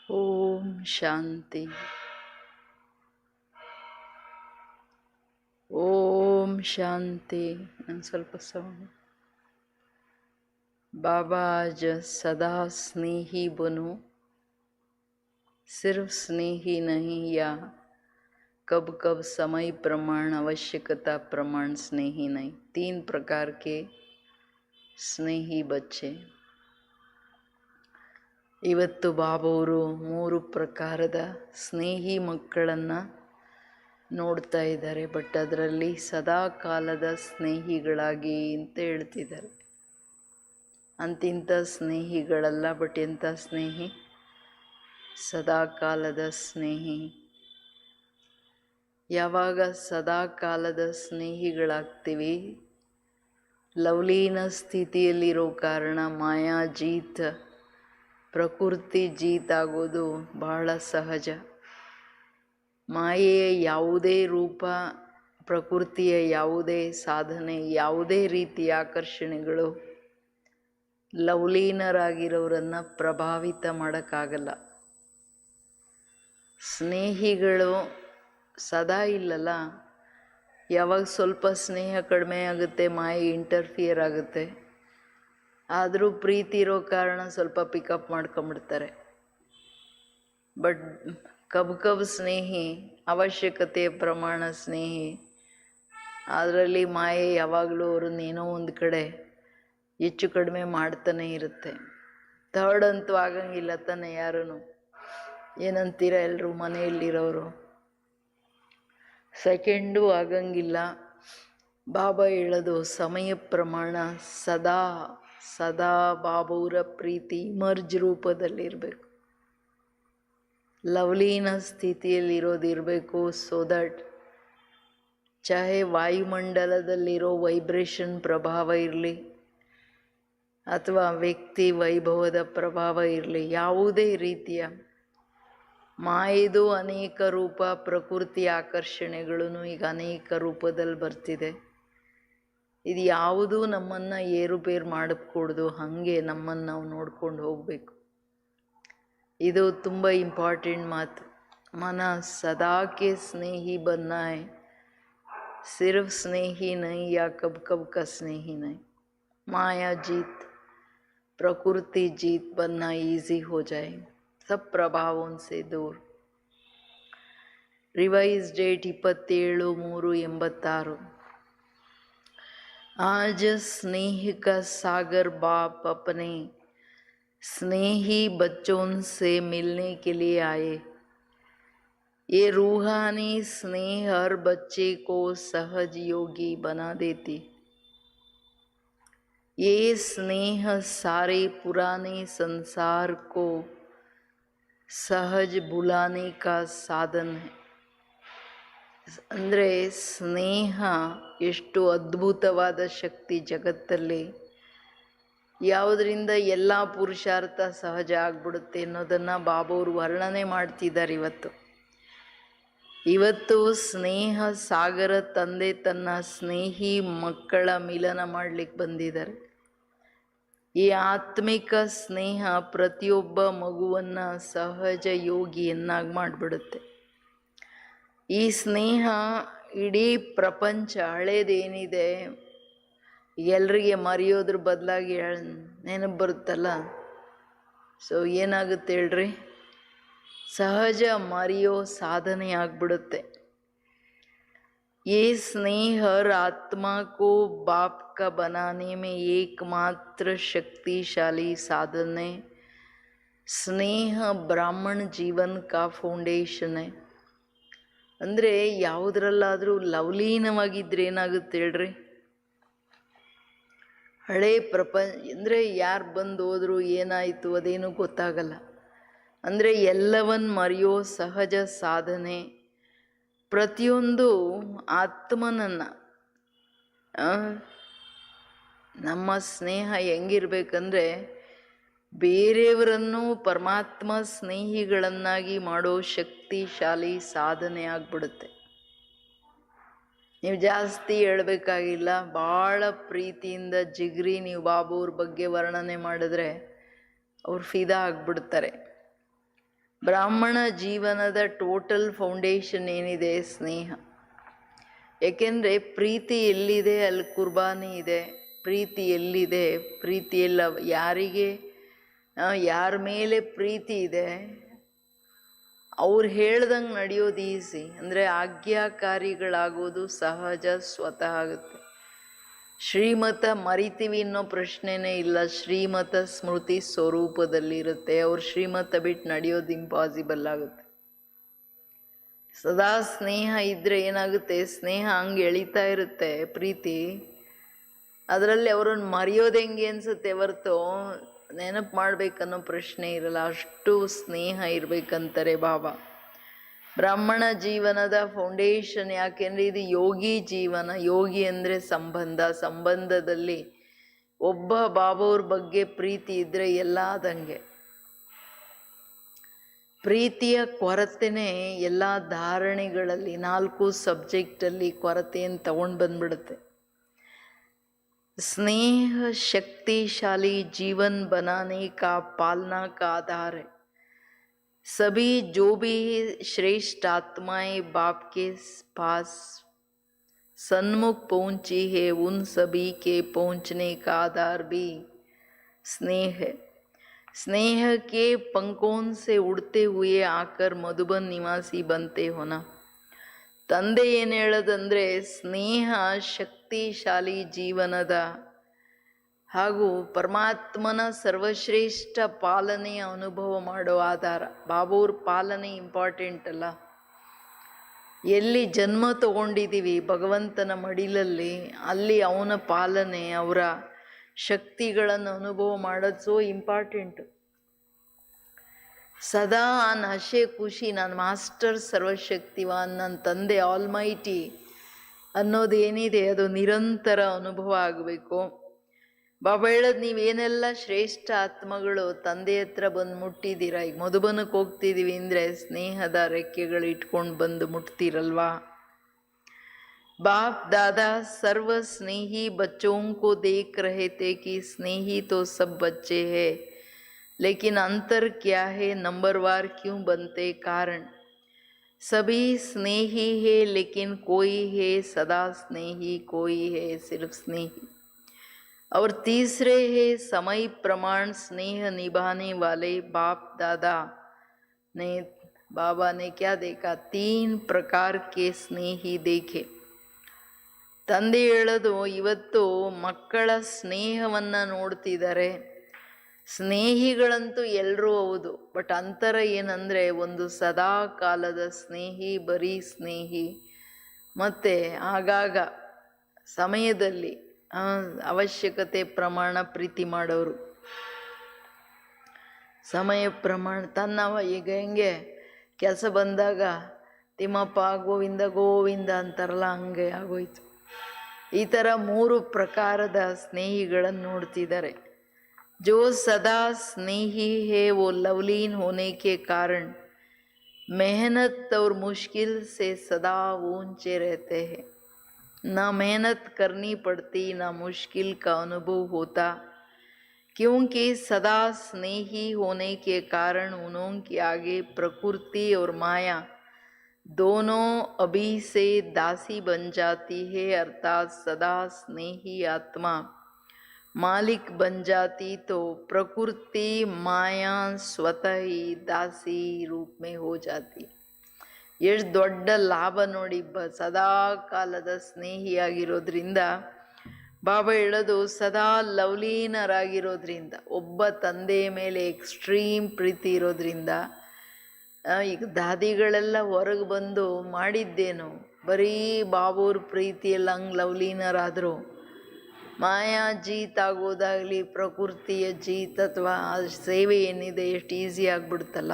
ಓಂ ಶಾಂತಿ. ಓಂ ಶಾಂತಿ. ನಾನು ಸ್ವಲ್ಪ ಸೌಂಡ್. बाबा आज सदा स्नेही बनो, सिर्फ स्नेही नहीं या कब कब समय प्रमाण आवश्यकता प्रमाण स्नेही नहीं. 3 प्रकार के स्नेही बच्चे. ಇವತ್ತು ಬಾಬಾವರು 3 ಪ್ರಕಾರದ ಸ್ನೇಹಿ ಮಕ್ಕಳನ್ನು ನೋಡ್ತಾ ಇದ್ದಾರೆ. ಬಟ್ ಅದರಲ್ಲಿ ಸದಾ ಕಾಲದ ಸ್ನೇಹಿಗಳಾಗಿ ಅಂತ ಹೇಳ್ತಿದ್ದಾರೆ. ಅಂತಿಂಥ ಸ್ನೇಹಿಗಳಲ್ಲ, ಬಟ್ ಎಂಥ ಸ್ನೇಹಿ? ಸದಾ ಕಾಲದ ಸ್ನೇಹಿ. ಯಾವಾಗ ಸದಾ ಕಾಲದ ಸ್ನೇಹಿಗಳಾಗ್ತೀವಿ, ಲವಲೀನ ಸ್ಥಿತಿಯಲ್ಲಿರೋ ಕಾರಣ ಮಾಯಾ ಜೀತ್, ಪ್ರಕೃತಿ ಜೀತ್ ಆಗೋದು ಬಹಳ ಸಹಜ. ಮಾಯೆಯ ಯಾವುದೇ ರೂಪ, ಪ್ರಕೃತಿಯ ಯಾವುದೇ ಸಾಧನೆ, ಯಾವುದೇ ರೀತಿಯ ಆಕರ್ಷಣೆಗಳು ಲವಲೀನರಾಗಿರೋರನ್ನು ಪ್ರಭಾವಿತ ಮಾಡೋಕ್ಕಾಗಲ್ಲ. ಸ್ನೇಹಿಗಳು ಸದಾ ಇಲ್ಲಲ್ಲ, ಯಾವಾಗ ಸ್ವಲ್ಪ ಸ್ನೇಹ ಕಡಿಮೆ ಆಗುತ್ತೆ, ಮಾಯೆ ಇಂಟರ್ಫಿಯರ್ ಆಗುತ್ತೆ. ಆದರೂ ಪ್ರೀತಿ ಇರೋ ಕಾರಣ ಸ್ವಲ್ಪ ಪಿಕಪ್ ಮಾಡ್ಕೊಂಬಿಡ್ತಾರೆ. ಬಟ್ ಕಬ್ ಸ್ನೇಹಿ, ಅವಶ್ಯಕತೆಯ ಪ್ರಮಾಣ ಸ್ನೇಹಿ. ಅದರಲ್ಲಿ ಮಾಯೆ ಯಾವಾಗಲೂ ಅವ್ರನ್ನೇನೋ ಒಂದು ಕಡೆ ಹೆಚ್ಚು ಕಡಿಮೆ ಮಾಡ್ತಾನೆ ಇರುತ್ತೆ. ಥರ್ಡ್ ಅಂತೂ ಆಗಂಗಿಲ್ಲ ತಾನೆ ಯಾರೂ. ಏನಂತೀರ ಎಲ್ಲರೂ ಮನೆಯಲ್ಲಿರೋರು? ಸೆಕೆಂಡು ಆಗಂಗಿಲ್ಲ. ಬಾಬಾ ಹೇಳೋದು ಸಮಯ ಪ್ರಮಾಣ ಸದಾ ಸದಾ ಬಾಬಾವರ ಪ್ರೀತಿ ಮರ್ಜ್ ರೂಪದಲ್ಲಿರಬೇಕು, ಲವಲೀನ ಸ್ಥಿತಿಯಲ್ಲಿರೋದಿರಬೇಕು. ಸೋ ದಟ್ ಚಾಹೆ ವಾಯುಮಂಡಲದಲ್ಲಿರೋ ವೈಬ್ರೇಷನ್ ಪ್ರಭಾವ ಇರಲಿ ಅಥವಾ ವ್ಯಕ್ತಿ ವೈಭವದ ಪ್ರಭಾವ ಇರಲಿ, ಯಾವುದೇ ರೀತಿಯ ಮಾಯೆದು ಅನೇಕ ರೂಪ, ಪ್ರಕೃತಿ ಆಕರ್ಷಣೆಗಳೂ ಈಗ ಅನೇಕ ರೂಪದಲ್ಲಿ ಬರ್ತಿದೆ. ಇದು ಯಾವುದೂ ನಮ್ಮನ್ನು ಏರುಪೇರು ಮಾಡக்கூಡ್ದು. ಹಾಗೆ ನಮ್ಮನ್ನು ನಾವು ನೋಡ್ಕೊಂಡು ಹೋಗಬೇಕು. ಇದು ತುಂಬ ಇಂಪಾರ್ಟೆಂಟ್ ಮಾತು. ಮನ ಸದಾಕೆ ಸ್ನೇಹಿ ಬನ್ನಾಯ್, ಸಿರ್ಫ್ ಸ್ನೇಹಿ ನೈ ಯಾ ಕಬ್ ಕಬ್ ಕಾ ಸ್ನೇಹಿ ನೈ. ಮಾಯಾ जीत, प्रकृति जीत बनना ईजी हो जाए, सब प्रभावों से दूर. Revise date 27/3/86. आज स्नेह का सागर बाप अपने स्नेही बच्चों से मिलने के लिए आए. ये रूहानी स्नेह हर बच्चे को सहज योगी बना देती. ये स्नेह सारे पुराने संसार को सहज भुलाने का साधन है. ಅಂದರೆ ಸ್ನೇಹ ಎಷ್ಟು ಅದ್ಭುತವಾದ ಶಕ್ತಿ ಜಗತ್ತಲ್ಲಿ, ಯಾವುದರಿಂದ ಎಲ್ಲ ಪುರುಷಾರ್ಥ ಸಹಜ ಆಗ್ಬಿಡುತ್ತೆ ಅನ್ನೋದನ್ನು ಬಾಬಾವರು ವರ್ಣನೆ ಮಾಡ್ತಿದ್ದಾರೆ. ಇವತ್ತು ಸ್ನೇಹ ಸಾಗರ ತಂದೆ ತನ್ನ ಸ್ನೇಹಿ ಮಕ್ಕಳ ಮಿಲನ ಮಾಡಲಿಕ್ಕೆ ಬಂದಿದ್ದಾರೆ. ಈ ಆತ್ಮಿಕ ಸ್ನೇಹ ಪ್ರತಿಯೊಬ್ಬ ಮಗುವನ್ನು ಸಹಜ ಯೋಗಿಯನ್ನಾಗಿ ಮಾಡಿಬಿಡುತ್ತೆ. ಈ ಸ್ನೇಹ ಇಡೀ ಪ್ರಪಂಚ ಹಳೇದೇನಿದೆ ಎಲ್ರಿಗೆ ಮರೆಯೋದ್ರ ಬದಲಾಗಿ ನೆನಪು ಬರುತ್ತಲ್ಲ. ಸೊ ಏನಾಗುತ್ತೆ ಹೇಳ್ರಿ? ಸಹಜ ಮರೆಯೋ ಸಾಧನೆ ಆಗ್ಬಿಡುತ್ತೆ. ये स्नेह हर आत्मा को बाप का बनाने में एकमात्र शक्तिशाली साधन है. स्नेह ब्राह्मण जीवन का ಫೌಂಡೇಶನ್ है. ಅಂದರೆ ಯಾವುದರಲ್ಲಾದರೂ ಲವಲೀನವಾಗಿದ್ದರೆ ಏನಾಗುತ್ತೆ ಹೇಳ್ರಿ? ಹಳೇ ಪ್ರಪಂಚ ಅಂದರೆ ಯಾರು ಬಂದು ಹೋದ್ರು, ಏನಾಯಿತು ಅದೇನೂ ಗೊತ್ತಾಗಲ್ಲ. ಅಂದರೆ ಎಲ್ಲವನ್ನ ಮರೆಯೋ ಸಹಜ ಸಾಧನೆ. ಪ್ರತಿಯೊಂದು ಆತ್ಮನನ್ನು ನಮ್ಮ ಸ್ನೇಹ ಹೆಂಗಿರ್ಬೇಕಂದ್ರೆ ಬೇರೆಯವರನ್ನು ಪರಮಾತ್ಮ ಸ್ನೇಹಿಗಳನ್ನಾಗಿ ಮಾಡೋ ಶಕ್ತಿಶಾಲಿ ಸಾಧನೆ ಆಗ್ಬಿಡುತ್ತೆ. ನೀವು ಜಾಸ್ತಿ ಹೇಳಬೇಕಾಗಿಲ್ಲ. ಭಾಳ ಪ್ರೀತಿಯಿಂದ ಜಿಗ್ರಿ ನೀವು ಬಾಬುವ್ರ ಬಗ್ಗೆ ವರ್ಣನೆ ಮಾಡಿದ್ರೆ ಅವ್ರು ಫಿದಾ ಆಗಿಬಿಡ್ತಾರೆ. ಬ್ರಾಹ್ಮಣ ಜೀವನದ ಟೋಟಲ್ ಫೌಂಡೇಶನ್ ಏನಿದೆ ಸ್ನೇಹ. ಏಕೆಂದರೆ ಪ್ರೀತಿ ಎಲ್ಲಿದೆ ಅಲ್ಲಿ ಕುರ್ಬಾನಿ ಇದೆ, ಪ್ರೀತಿ ಎಲ್ಲಿದೆ ಪ್ರೀತಿ ಎಲ್ಲ. ಯಾರಿಗೆ ಯಾರ ಮೇಲೆ ಪ್ರೀತಿ ಇದೆ ಅವ್ರು ಹೇಳ್ದಂಗೆ ನಡೆಯೋದು ಈಸಿ. ಅಂದರೆ ಆಜ್ಞಾಕಾರಿಗಳಾಗೋದು ಸಹಜ, ಸ್ವತಃ ಆಗುತ್ತೆ. ಶ್ರೀಮತ ಮರಿತೀವಿ ಅನ್ನೋ ಪ್ರಶ್ನೆನೇ ಇಲ್ಲ. ಶ್ರೀಮತ ಸ್ಮೃತಿ ಸ್ವರೂಪದಲ್ಲಿರುತ್ತೆ. ಅವ್ರು ಶ್ರೀಮತ ಬಿಟ್ಟು ನಡೆಯೋದು ಇಂಪಾಸಿಬಲ್ ಆಗುತ್ತೆ. ಸದಾ ಸ್ನೇಹ ಇದ್ದರೆ ಏನಾಗುತ್ತೆ, ಸ್ನೇಹ ಹಂಗೆ ಎಳಿತಾ ಇರುತ್ತೆ ಪ್ರೀತಿ. ಅದರಲ್ಲಿ ಅವ್ರನ್ನ ಮರೆಯೋದು ಹೆಂಗೆ ಅನಿಸುತ್ತೆ ಹೊರ್ತು ನೆನಪು ಮಾಡಬೇಕನ್ನೋ ಪ್ರಶ್ನೆ ಇರಲ್ಲ. ಅಷ್ಟು ಸ್ನೇಹ ಇರಬೇಕಂತಾರೆ ಬಾಬಾ. ಬ್ರಾಹ್ಮಣ ಜೀವನದ ಫೌಂಡೇಶನ್. ಯಾಕೆಂದರೆ ಇದು ಯೋಗಿ ಜೀವನ. ಯೋಗಿ ಅಂದರೆ ಸಂಬಂಧ. ಸಂಬಂಧದಲ್ಲಿ ಒಬ್ಬ ಬಾಬಾವ್ರ ಬಗ್ಗೆ ಪ್ರೀತಿ ಇದ್ದರೆ ಎಲ್ಲ ಆದಂಗೆ. ಪ್ರೀತಿಯ ಕೊರತೆನೇ ಎಲ್ಲ ಧಾರಣೆಗಳಲ್ಲಿ 4 ಸಬ್ಜೆಕ್ಟಲ್ಲಿ ಕೊರತೆಯನ್ನು ತಗೊಂಡು ಬಂದ್ಬಿಡುತ್ತೆ. स्नेह शक्तिशाली जीवन बनाने का पालना का आधार है. सभी जो भी श्रेष्ठ आत्माएं बाप के पास सन्मुख पहुंची है, उन सभी के पहुंचने का आधार भी स्नेह है. स्नेह के पंखों से उड़ते हुए आकर मधुबन निवासी बनते होना. ತಂದೆ ಏನು ಹೇಳೋದಂದರೆ, ಸ್ನೇಹ ಶಕ್ತಿಶಾಲಿ ಜೀವನದ ಹಾಗೂ ಪರಮಾತ್ಮನ ಸರ್ವಶ್ರೇಷ್ಠ ಪಾಲನೆಯ ಅನುಭವ ಮಾಡೋ ಆಧಾರ. ಬಾಬಾವ್ರ ಪಾಲನೆ ಇಂಪಾರ್ಟೆಂಟ್ ಅಲ್ಲ. ಎಲ್ಲಿ ಜನ್ಮ ತಗೊಂಡಿದ್ದೀವಿ ಭಗವಂತನ ಮಡಿಲಲ್ಲಿ, ಅಲ್ಲಿ ಅವನ ಪಾಲನೆ, ಅವರ ಶಕ್ತಿಗಳನ್ನು ಅನುಭವ ಮಾಡೋದು ಸೋ ಇಂಪಾರ್ಟೆಂಟು. ಸದಾ ಆ ನಶೆ ಖುಷಿ, ನಾನು ಮಾಸ್ಟರ್ ಸರ್ವಶಕ್ತಿವಾನ್, ನನ್ನ ತಂದೆ ಆಲ್ಮೈಟಿ ಅನ್ನೋದೇನಿದೆ ಅದು ನಿರಂತರ ಅನುಭವ ಆಗಬೇಕು. ಬಾಬಾ ಹೇಳೋದು, ನೀವೇನೆಲ್ಲ ಶ್ರೇಷ್ಠ ಆತ್ಮಗಳು ತಂದೆ ಹತ್ರ ಬಂದು ಮುಟ್ಟಿದ್ದೀರ. ಈಗ ಮಧುಬನಕ್ಕೆ ಹೋಗ್ತಿದ್ದೀವಿ ಅಂದರೆ ಸ್ನೇಹದ ರೆಕ್ಕೆಗಳು ಇಟ್ಕೊಂಡು ಬಂದು ಮುಟ್ತೀರಲ್ವಾ. बाप दादा सर्व स्नेही बच्चों को देख रहे थे कि स्नेही तो सब बच्चे हैं, लेकिन अंतर क्या है, नंबरवार क्यों बनते. कारण सभी स्नेही है, लेकिन कोई है सदा स्नेही, कोई है सिर्फ स्नेही. और तीसरे है समय प्रमाण स्नेह निभाने वाले. बाप दादा ने, बाबा ने क्या देखा, 3 प्रकार के स्नेही देखे. ತಂದೆ ಹೇಳೋದು, ಇವತ್ತು ಮಕ್ಕಳ ಸ್ನೇಹವನ್ನು ನೋಡ್ತಿದ್ದಾರೆ. ಸ್ನೇಹಿಗಳಂತೂ ಎಲ್ಲರೂ ಹೌದು, ಬಟ್ ಅಂತರ ಏನಂದರೆ, ಒಂದು ಸದಾ ಕಾಲದ ಸ್ನೇಹಿ, ಬರೀ ಸ್ನೇಹಿ, ಮತ್ತು ಆಗಾಗ ಸಮಯದಲ್ಲಿ ಅವಶ್ಯಕತೆ ಪ್ರಮಾಣ ಪ್ರೀತಿ ಮಾಡೋರು. ಸಮಯ ಪ್ರಮಾಣ ತನ್ನವ. ಈಗ ಹೆಂಗೆ ಕೆಲಸ ಬಂದಾಗ ತಿಮ್ಮಪ್ಪ ಗೋವಿಂದ ಗೋವಿಂದ ಅಂತಾರಲ್ಲ, ಹಂಗೆ ಆಗೋಯ್ತು. ಈ ಥರ 3 ಪ್ರಕಾರದ ಸ್ನೇಹಿಗಳನ್ನು ನೋಡ್ತಿದ್ದಾರೆ. जो सदा स्नेही है वो लवलीन होने के कारण मेहनत और मुश्किल से सदा ऊंचे रहते हैं. ना मेहनत करनी पड़ती, ना मुश्किल का अनुभव होता, क्योंकि सदा स्नेही होने के कारण उनके आगे प्रकृति और माया दोनों अभी से दासी बन जाती है. अर्थात सदा स्नेही आत्मा मालिक बन जाती तो प्रकृति माया स्वतः ही दासी रूप में हो जाती. ಎಷ್ಟು ದೊಡ್ಡ ಲಾಭ ನೋಡಿ. ಸದಾ ಕಾಲದ ಸ್ನೇಹಿಯಾಗಿರೋದ್ರಿಂದ ಬಾಬಾ ಹೇಳೋದು, ಸದಾ ಲವ್ಲೀನರಾಗಿರೋದ್ರಿಂದ, ಒಬ್ಬ ತಂದೆಯ ಮೇಲೆ ಎಕ್ಸ್ಟ್ರೀಮ್ ಪ್ರೀತಿ ಇರೋದ್ರಿಂದ. ಈಗ ದಾದಿಗಳೆಲ್ಲ ಹೊರಗೆ ಬಂದು ಮಾಡಿದ್ದೇನು, ಬರೀ ಬಾಬೂರ್ ಪ್ರೀತಿಯೆಲ್ಲ ಹಂಗೆ ಲವ್ಲೀನರಾದರು. ಮಾಯಾ ಜೀತ್ ಆಗೋದಾಗಲಿ, ಪ್ರಕೃತಿಯ ಜೀತ್ ಅಥವಾ ಸೇವೆ ಏನಿದೆ ಎಷ್ಟು ಈಸಿ ಆಗಿಬಿಡುತ್ತಲ್ಲ.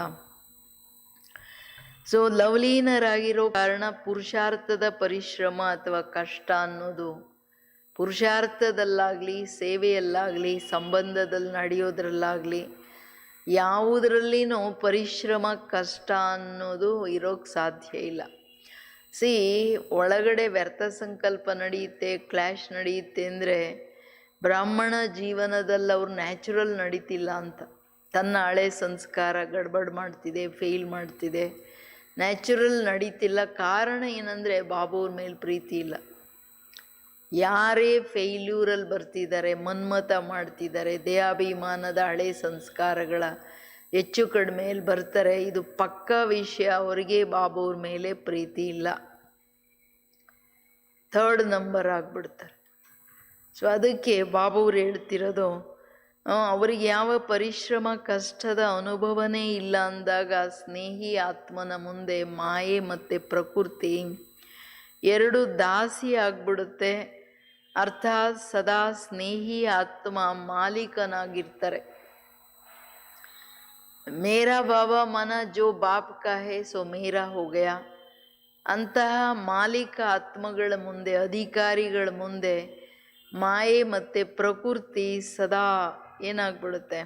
ಸೊ ಲವ್ಲೀನರಾಗಿರೋ ಕಾರಣ ಪುರುಷಾರ್ಥದ ಪರಿಶ್ರಮ ಅಥವಾ ಕಷ್ಟ ಅನ್ನೋದು, ಪುರುಷಾರ್ಥದಲ್ಲಾಗಲಿ, ಸೇವೆಯಲ್ಲಾಗಲಿ, ಸಂಬಂಧದಲ್ಲಿ ನಡೆಯೋದ್ರಲ್ಲಾಗಲಿ, ಯಾವುದರಲ್ಲಿನೂ ಪರಿಶ್ರಮ ಕಷ್ಟ ಅನ್ನೋದು ಇರೋಕ್ಕೆ ಸಾಧ್ಯ ಇಲ್ಲ. ಒಳಗಡೆ ವ್ಯರ್ಥ ಸಂಕಲ್ಪ ನಡೆಯುತ್ತೆ, ಕ್ಲ್ಯಾಶ್ ನಡೆಯುತ್ತೆ ಅಂದರೆ ಬ್ರಾಹ್ಮಣ ಜೀವನದಲ್ಲಿ ಅವ್ರು ನ್ಯಾಚುರಲ್ ನಡೀತಿಲ್ಲ ಅಂತ. ತನ್ನ ಹಳೆ ಸಂಸ್ಕಾರ ಗಡ್ಬಡ್ ಮಾಡ್ತಿದೆ, ಫೇಲ್ ಮಾಡ್ತಿದೆ, ನ್ಯಾಚುರಲ್ ನಡೀತಿಲ್ಲ. ಕಾರಣ ಏನಂದರೆ ಬಾಬುವ್ರ ಮೇಲೆ ಪ್ರೀತಿ ಇಲ್ಲ. ಯಾರೇ ಫೇಲ್ಯೂರಲ್ಲಿ ಬರ್ತಿದ್ದಾರೆ, ಮನ್ಮತ ಮಾಡ್ತಿದ್ದಾರೆ, ದೇಹಾಭಿಮಾನದ ಹಳೆ ಸಂಸ್ಕಾರಗಳ ಹೆಚ್ಚು ಕಡಿಮೆಯಲ್ಲಿ ಬರ್ತಾರೆ, ಇದು ಪಕ್ಕಾ ವಿಷಯ. ಅವರಿಗೆ ಬಾಬುವ್ರ ಮೇಲೆ ಪ್ರೀತಿ ಇಲ್ಲ, ಥರ್ಡ್ ನಂಬರ್ ಆಗಿಬಿಡ್ತಾರೆ. ಸೊ ಅದಕ್ಕೆ ಬಾಬುವ್ರು ಹೇಳ್ತಿರೋದು, ಅವರಿಗೆ ಯಾವ ಪರಿಶ್ರಮ ಕಷ್ಟದ ಅನುಭವನೇ ಇಲ್ಲ ಅಂದಾಗ ಸ್ನೇಹಿ ಆತ್ಮನ ಮುಂದೆ ಮಾಯೆ ಮತ್ತು ಪ್ರಕೃತಿ ಎರಡು ದಾಸಿ ಆಗ್ಬಿಡುತ್ತೆ. ಅರ್ಥಾತ್ ಸದಾ ಸ್ನೇಹಿ ಆತ್ಮ ಮಾಲೀಕನಾಗಿರ್ತಾರೆ. ಮೇರಾ ಬಾಬಾ ಮನ ಜೋ ಬಾಪ್ ಕಾ ಹೇ ಸೋ ಮೇರಾ ಹೋ ಗಯಾ. ಅಂತಹ ಮಾಲೀಕ ಆತ್ಮಗಳ ಮುಂದೆ, ಅಧಿಕಾರಿಗಳ ಮುಂದೆ ಮಾಯೆ ಮತ್ತು ಪ್ರಕೃತಿ ಸದಾ ಏನಾಗ್ಬಿಡುತ್ತೆ,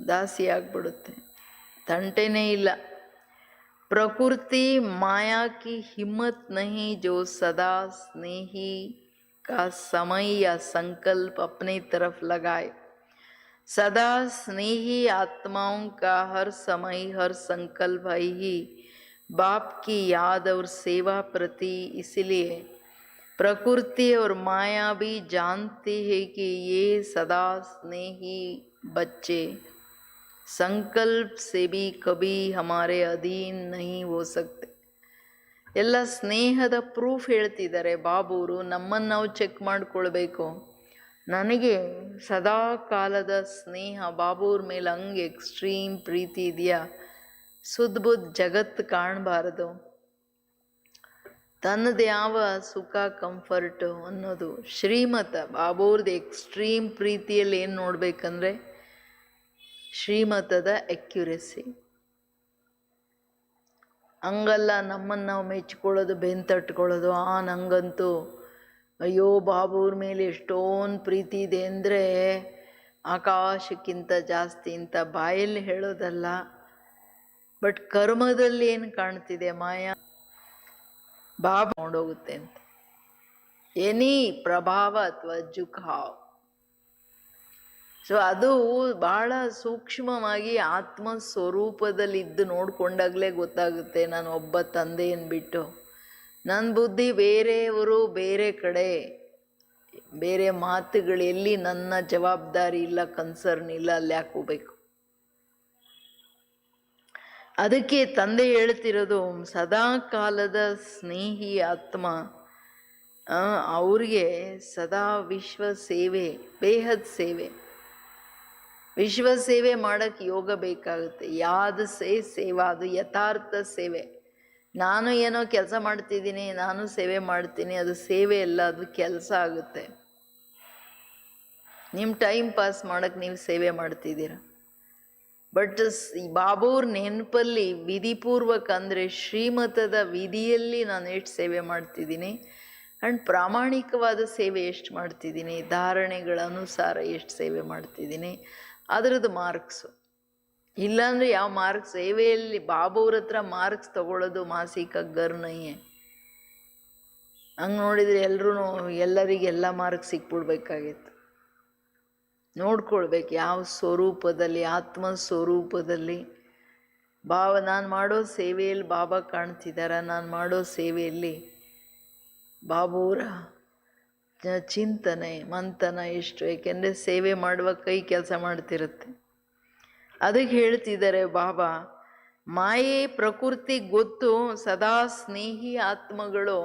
ದಾಸಿ ಆಗ್ಬಿಡುತ್ತೆ, ತಂಟೆನೇ ಇಲ್ಲ. प्रकृति माया की हिम्मत नहीं जो सदा स्नेही का समय या संकल्प अपने तरफ लगाए. सदा स्नेही आत्माओं का हर समय हर संकल्प है ही बाप की याद और सेवा प्रति. इसलिए प्रकृति और माया भी जानती है कि ये सदा स्नेही बच्चे ಸಂಕಲ್ಪ ಸೇ ಬಿ ಕಭಿ ಹಮಾರೆ ಅಧೀನ್ ನಹೀ ಹೋ ಸಕ್ತೆ. ಎಲ್ಲ ಸ್ನೇಹದ ಪ್ರೂಫ್ ಹೇಳ್ತಿದ್ದಾರೆ ಬಾಬುವರು. ನಮ್ಮನ್ನು ನಾವು ಚೆಕ್ ಮಾಡಿಕೊಳ್ಬೇಕು. ನನಗೆ ಸದಾ ಕಾಲದ ಸ್ನೇಹ ಬಾಬುವ್ರ ಮೇಲೆ ಹಂಗೆ ಎಕ್ಸ್ಟ್ರೀಮ್ ಪ್ರೀತಿ ಇದೆಯಾ, ಸುದ್ಬುದ್ ಜಗತ್ತು ಕಾಣಬಾರದು. ತನ್ನದು ಯಾವ ಸುಖ ಕಂಫರ್ಟು ಅನ್ನೋದು ಶ್ರೀಮತ. ಬಾಬುವ್ರದ್ದು ಎಕ್ಸ್ಟ್ರೀಮ್ ಪ್ರೀತಿಯಲ್ಲಿ ಏನು ನೋಡ್ಬೇಕಂದ್ರೆ ಶ್ರೀಮತದ ಅಕ್ಯುರೆಸಿ. ಹಂಗಲ್ಲ ನಮ್ಮನ್ನು ನಾವು ಮೆಚ್ಕೊಳ್ಳೋದು, ಬೆಂತಟ್ಕೊಳ್ಳೋದು. ನಂಗಂತೂ ಅಯ್ಯೋ ಬಾಬುವ್ರ ಮೇಲೆ ಎಷ್ಟೊಂದು ಪ್ರೀತಿ ಇದೆ ಅಂದರೆ ಆಕಾಶಕ್ಕಿಂತ ಜಾಸ್ತಿ ಅಂತ ಬಾಯಲ್ಲಿ ಹೇಳೋದಲ್ಲ, ಬಟ್ ಕರ್ಮದಲ್ಲಿ ಏನು ಕಾಣ್ತಿದೆ ಮಾಯಾ ಬಾಬಾ ನೋಡೋಗುತ್ತೆ ಅಂತ. ಎನಿ ಪ್ರಭಾವ ಅಥವಾ ಜುಖಾವ್. ಸೊ ಅದು ಬಹಳ ಸೂಕ್ಷ್ಮವಾಗಿ ಆತ್ಮ ಸ್ವರೂಪದಲ್ಲಿ ಇದ್ದು ನೋಡಿಕೊಂಡಾಗಲೇ ಗೊತ್ತಾಗುತ್ತೆ. ನಾನು ಒಬ್ಬ ತಂದೆಯನ್ನು ಬಿಟ್ಟು ನನ್ನ ಬುದ್ಧಿ ಬೇರೆಯವರು, ಬೇರೆ ಕಡೆ, ಬೇರೆ ಮಾತುಗಳು, ಎಲ್ಲಿ ನನ್ನ ಜವಾಬ್ದಾರಿ ಇಲ್ಲ, ಕನ್ಸರ್ನ್ ಇಲ್ಲ, ಅಲ್ಲಿ ಯಾಕೆ ಹೋಗ್ಬೇಕು. ಅದಕ್ಕೆ ತಂದೆ ಹೇಳ್ತಿರೋದು, ಸದಾ ಕಾಲದ ಸ್ನೇಹಿ ಆತ್ಮ ಅವ್ರಿಗೆ ಸದಾ ವಿಶ್ವ ಸೇವೆ, ಬೇಹದ್ ಸೇವೆ, ವಿಶ್ವ ಸೇವೆ ಮಾಡೋಕ್ಕೆ ಯೋಗ ಬೇಕಾಗುತ್ತೆ. ಯಾದ ಸೇವಾ, ಅದು ಯಥಾರ್ಥ ಸೇವೆ. ನಾನು ಏನೋ ಕೆಲಸ ಮಾಡ್ತಿದ್ದೀನಿ, ನಾನು ಸೇವೆ ಮಾಡ್ತೀನಿ, ಅದು ಸೇವೆ ಅಲ್ಲ, ಅದು ಕೆಲಸ ಆಗುತ್ತೆ. ನಿಮ್ಮ ಟೈಮ್ ಪಾಸ್ ಮಾಡೋಕ್ಕೆ ನೀವು ಸೇವೆ ಮಾಡ್ತಿದ್ದೀರ. ಬಟ್ ಬಾಬುವ್ರ ನೆನಪಲ್ಲಿ ವಿಧಿಪೂರ್ವಕ ಅಂದರೆ ಶ್ರೀಮತದ ವಿಧಿಯಲ್ಲಿ ನಾನು ಎಷ್ಟು ಸೇವೆ ಮಾಡ್ತಿದ್ದೀನಿ ಆ್ಯಂಡ್ ಪ್ರಾಮಾಣಿಕವಾದ ಸೇವೆ ಎಷ್ಟು ಮಾಡ್ತಿದ್ದೀನಿ, ಧಾರಣೆಗಳ ಅನುಸಾರ ಎಷ್ಟು ಸೇವೆ ಮಾಡ್ತಿದ್ದೀನಿ, ಅದರದ್ದು ಮಾರ್ಕ್ಸು. ಇಲ್ಲಾಂದರೆ ಯಾವ ಮಾರ್ಕ್ಸ್ ಸೇವೆಯಲ್ಲಿ ಬಾಬುವ್ರ ಹತ್ರ ಮಾರ್ಕ್ಸ್ ತಗೊಳ್ಳೋದು ಮಾಸಿಕ ಗರ್ನಯ್ಯೆ. ಹಂಗೆ ನೋಡಿದರೆ ಎಲ್ಲರಿಗೆಲ್ಲ ಮಾರ್ಕ್ಸ್ ಸಿಕ್ಬಿಡ್ಬೇಕಾಗಿತ್ತು. ನೋಡ್ಕೊಳ್ಬೇಕು ಯಾವ ಸ್ವರೂಪದಲ್ಲಿ, ಆತ್ಮ ಸ್ವರೂಪದಲ್ಲಿ ನಾನು ಮಾಡೋ ಸೇವೆಯಲ್ಲಿ ಬಾಬಾ ಕಾಣ್ತಿದ್ದಾರ, ನಾನು ಮಾಡೋ ಸೇವೆಯಲ್ಲಿ ಬಾಬುವ್ರ ಚಿಂತನೆ ಮಂಥನ ಎಷ್ಟು. ಏಕೆಂದರೆ ಸೇವೆ ಮಾಡುವ ಕೈ ಕೆಲಸ ಮಾಡ್ತಿರುತ್ತೆ. ಅದಕ್ಕೆ ಹೇಳ್ತಿದ್ದಾರೆ ಬಾಬಾ, ಮಾಯೆ ಪ್ರಕೃತಿ ಗೊತ್ತು, ಸದಾ ಸ್ನೇಹಿ ಆತ್ಮಗಳು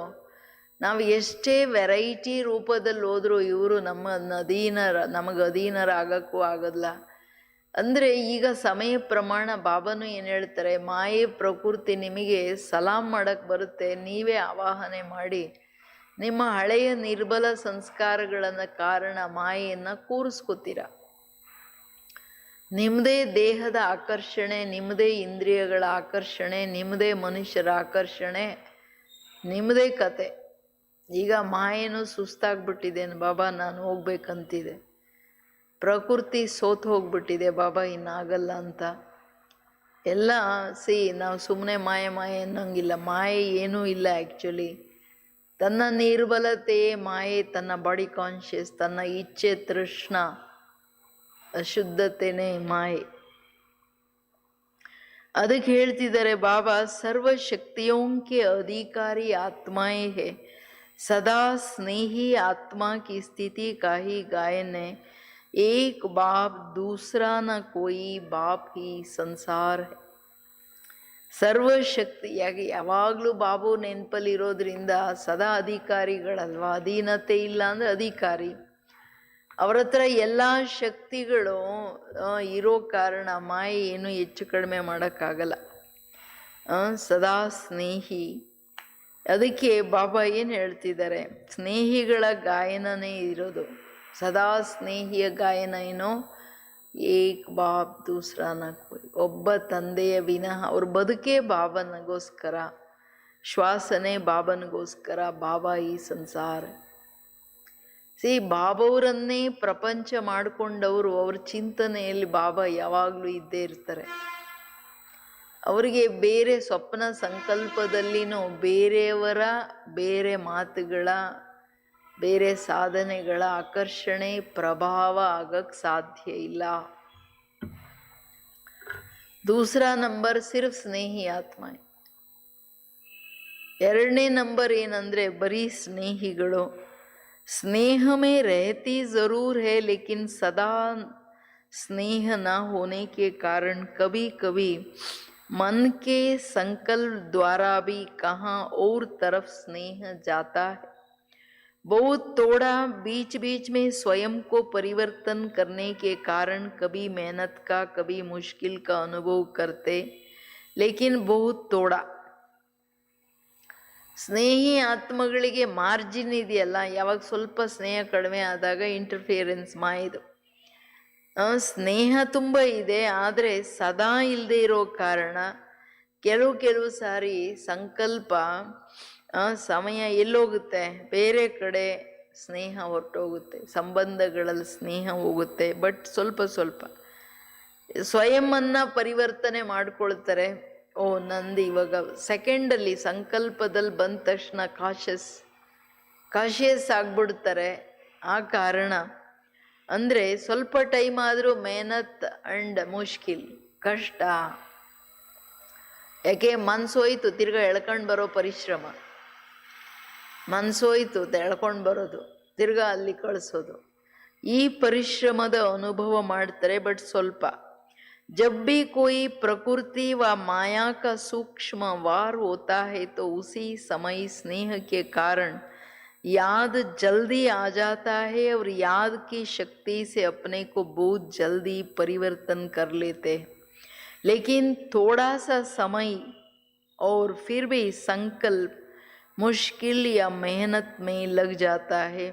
ನಾವು ಎಷ್ಟೇ ವೆರೈಟಿ ರೂಪದಲ್ಲಿ ಹೋದರೂ ಇವರು ನಮಗೆ ಅಧೀನರಾಗಕ್ಕೂ ಆಗೋದಿಲ್ಲ. ಅಂದರೆ ಈಗ ಸಮಯ ಪ್ರಮಾಣ ಬಾಬಾನು ಏನು ಹೇಳ್ತಾರೆ, ಮಾಯೆ ಪ್ರಕೃತಿ ನಿಮಗೆ ಸಲಾಂ ಮಾಡೋಕ್ಕೆ ಬರುತ್ತೆ, ನೀವೇ ಆವಾಹನೆ ಮಾಡಿ ನಿಮ್ಮ ಹಳೆಯ ನಿರ್ಬಲ ಸಂಸ್ಕಾರಗಳನ್ನು ಕಾರಣ ಮಾಯೆಯನ್ನು ಕೂರಿಸ್ಕೊತೀರ. ನಿಮ್ಮದೇ ದೇಹದ ಆಕರ್ಷಣೆ, ನಿಮ್ಮದೇ ಇಂದ್ರಿಯಗಳ ಆಕರ್ಷಣೆ, ನಿಮ್ಮದೇ ಮನುಷ್ಯರ ಆಕರ್ಷಣೆ, ನಿಮ್ಮದೇ ಕತೆ. ಈಗ ಮಾಯೇನು ಸುಸ್ತಾಗ್ಬಿಟ್ಟಿದ್ದೇನೆ ಬಾಬಾ, ನಾನು ಹೋಗ್ಬೇಕಂತಿದೆ. ಪ್ರಕೃತಿ ಸೋತು ಹೋಗ್ಬಿಟ್ಟಿದೆ ಬಾಬಾ, ಇನ್ನಾಗಲ್ಲ ಅಂತ ಎಲ್ಲ. ನಾವು ಸುಮ್ಮನೆ ಮಾಯೆ ಅನ್ನೋಂಗಿಲ್ಲ. ಮಾಯೆ ಏನೂ ಇಲ್ಲ. ಆ್ಯಕ್ಚುಲಿ ತನ್ನ ನಿರ್ಬಲತೆ ಮಾಯೆ, ತನ್ನ ಬಾಡಿ ಕಾನ್ಷಿಯಸ್, ತನ್ನ ಇಚ್ಛೆ ತೃಷ್ಣ, ಅಶುದ್ಧತೆನೇ ಮಾಯೆ. ಅದಕ್ಕೆ ಹೇಳ್ತಿದ್ದಾರೆ ಬಾಬಾ, ಸರ್ವ ಶಕ್ತಿಯೋಂಕೆ ಅಧಿಕಾರಿ ಆತ್ಮಾಯೇ ಹೇ, ಸದಾ ಸ್ನೇಹಿ ಆತ್ಮ ಕಿ ಸ್ಥಿತಿ ಕಾಹಿ ಗಾಯನೆ, ಏಕ್ ಬಾಪ್ ದೂಸರಾ ನ ಕೋಯಿ ಬಾಪ್ ಹಿ ಸಂಸಾರ. ಸರ್ವಶಕ್ತಿ ಯಾವಾಗಲೂ ಬಾಬು ನೆನಪಲ್ಲಿರೋದ್ರಿಂದ ಸದಾ ಅಧಿಕಾರಿಗಳಲ್ವಾ. ಅಧೀನತೆ ಇಲ್ಲ ಅಂದರೆ ಅಧಿಕಾರಿ. ಅವ್ರ ಹತ್ರ ಎಲ್ಲ ಶಕ್ತಿಗಳು ಇರೋ ಕಾರಣ ಮಾಯೆ ಏನು ಹೆಚ್ಚು ಕಡಿಮೆ ಮಾಡೋಕ್ಕಾಗಲ್ಲ. ಸದಾ ಸ್ನೇಹಿ. ಅದಕ್ಕೆ ಬಾಬಾ ಏನು ಹೇಳ್ತಿದ್ದಾರೆ, ಸ್ನೇಹಿಗಳ ಗಾಯನನೇ ಇರೋದು. ಸದಾ ಸ್ನೇಹಿಯ ಗಾಯನ ಏನೋ, ಏಕ್ ಬಾಪ್ ದೂಸರಾ ನ ಕೋಯಿ. ಒಬ್ಬ ತಂದೆಯ ವಿನಃ ಅವ್ರ ಬದುಕೇ ಬಾಬನಿಗೋಸ್ಕರ, ಶ್ವಾಸನೆ ಬಾಬನಿಗೋಸ್ಕರ, ಬಾಬಾ ಈ ಸಂಸಾರ. ಬಾಬವರನ್ನೇ ಪ್ರಪಂಚ ಮಾಡಿಕೊಂಡವರು, ಅವ್ರ ಚಿಂತನೆಯಲ್ಲಿ ಬಾಬಾ ಯಾವಾಗಲೂ ಇದ್ದೇ ಇರ್ತಾರೆ. ಅವರಿಗೆ ಬೇರೆ ಸ್ವಪ್ನ ಸಂಕಲ್ಪದಲ್ಲಿನೂ ಬೇರೆಯವರ ಬೇರೆ ಮಾತುಗಳ ಬೇರೆ ಸಾಧನೆಗಳ ಆಕರ್ಷಣೆ ಪ್ರಭಾವ ಆಗಕ್ಕೆ ಸಾಧ್ಯ ಇಲ್ಲ. ದೂಸರಾ ನಂಬರ್ ಸಿರ್ಫ್ ಸ್ನೇಹಿ ಆತ್ಮ. ಎರಡನೇ ನಂಬರ್ ಏನಂದ್ರೆ ಬರೀ ಸ್ನೇಹಿಗಳು. स्नेह में रहती ज़रूर है, लेकिन सदा स्नेह न होने के कारण कभी कभी मन के संकल्प द्वारा भी कहाँ और तरफ स्नेह जाता है. बहुत थोड़ा बीच बीच में स्वयं को परिवर्तन करने के कारण कभी मेहनत का कभी मुश्किल का अनुभव करते, लेकिन बहुत थोड़ा. ಸ್ನೇಹಿ ಆತ್ಮಗಳಿಗೆ ಮಾರ್ಜಿನ್ ಇದೆಯಲ್ಲ, ಯಾವಾಗ ಸ್ವಲ್ಪ ಸ್ನೇಹ ಕಡಿಮೆ ಆದಾಗ ಇಂಟರ್ಫಿಯರೆನ್ಸ್ ಮಾಯಿದು. ಸ್ನೇಹ ತುಂಬ ಇದೆ, ಆದರೆ ಸದಾ ಇಲ್ಲದೆ ಇರೋ ಕಾರಣ ಕೆಲವು ಸಾರಿ ಸಂಕಲ್ಪ ಸಮಯ ಎಲ್ಲೋಗುತ್ತೆ, ಬೇರೆ ಕಡೆ ಸ್ನೇಹ ಹೊರಟೋಗುತ್ತೆ, ಸಂಬಂಧಗಳಲ್ಲಿ ಸ್ನೇಹ ಹೋಗುತ್ತೆ. ಬಟ್ ಸ್ವಲ್ಪ ಸ್ವಯಂನ ಪರಿವರ್ತನೆ ಮಾಡ್ಕೊಳ್ತಾರೆ. ನಂದು ಇವಾಗ ಸೆಕೆಂಡಲ್ಲಿ ಸಂಕಲ್ಪದಲ್ಲಿ ಬಂದ ತಕ್ಷಣ ಕಾಶಿಯಸ್ ಆಗ್ಬಿಡ್ತಾರೆ. ಆ ಕಾರಣ ಅಂದರೆ ಸ್ವಲ್ಪ ಟೈಮ್ ಆದರೂ ಮೆಹನತ್ ಅಂಡ್ ಮುಷ್ಕಿಲ್, ಕಷ್ಟ. ಯಾಕೆ ಮನ್ಸೋಯ್ತು ತಿರ್ಗಾ ಎಳ್ಕೊಂಡು ಬರೋ ಪರಿಶ್ರಮ, ಮನ್ಸೋಯ್ತು ಎಳ್ಕೊಂಡು ಬರೋದು, ತಿರ್ಗಾ ಅಲ್ಲಿ ಕಳಿಸೋದು, ಈ ಪರಿಶ್ರಮದ ಅನುಭವ ಮಾಡ್ತಾರೆ. ಬಟ್ ಸ್ವಲ್ಪ. जब भी कोई प्रकृति व माया का सूक्ष्म वार होता है तो उसी समय स्नेह के कारण याद जल्दी आ जाता है और याद की शक्ति से अपने को बहुत जल्दी परिवर्तन कर लेते हैं. लेकिन थोड़ा सा समय और फिर भी संकल्प मुश्किल या मेहनत में लग जाता है.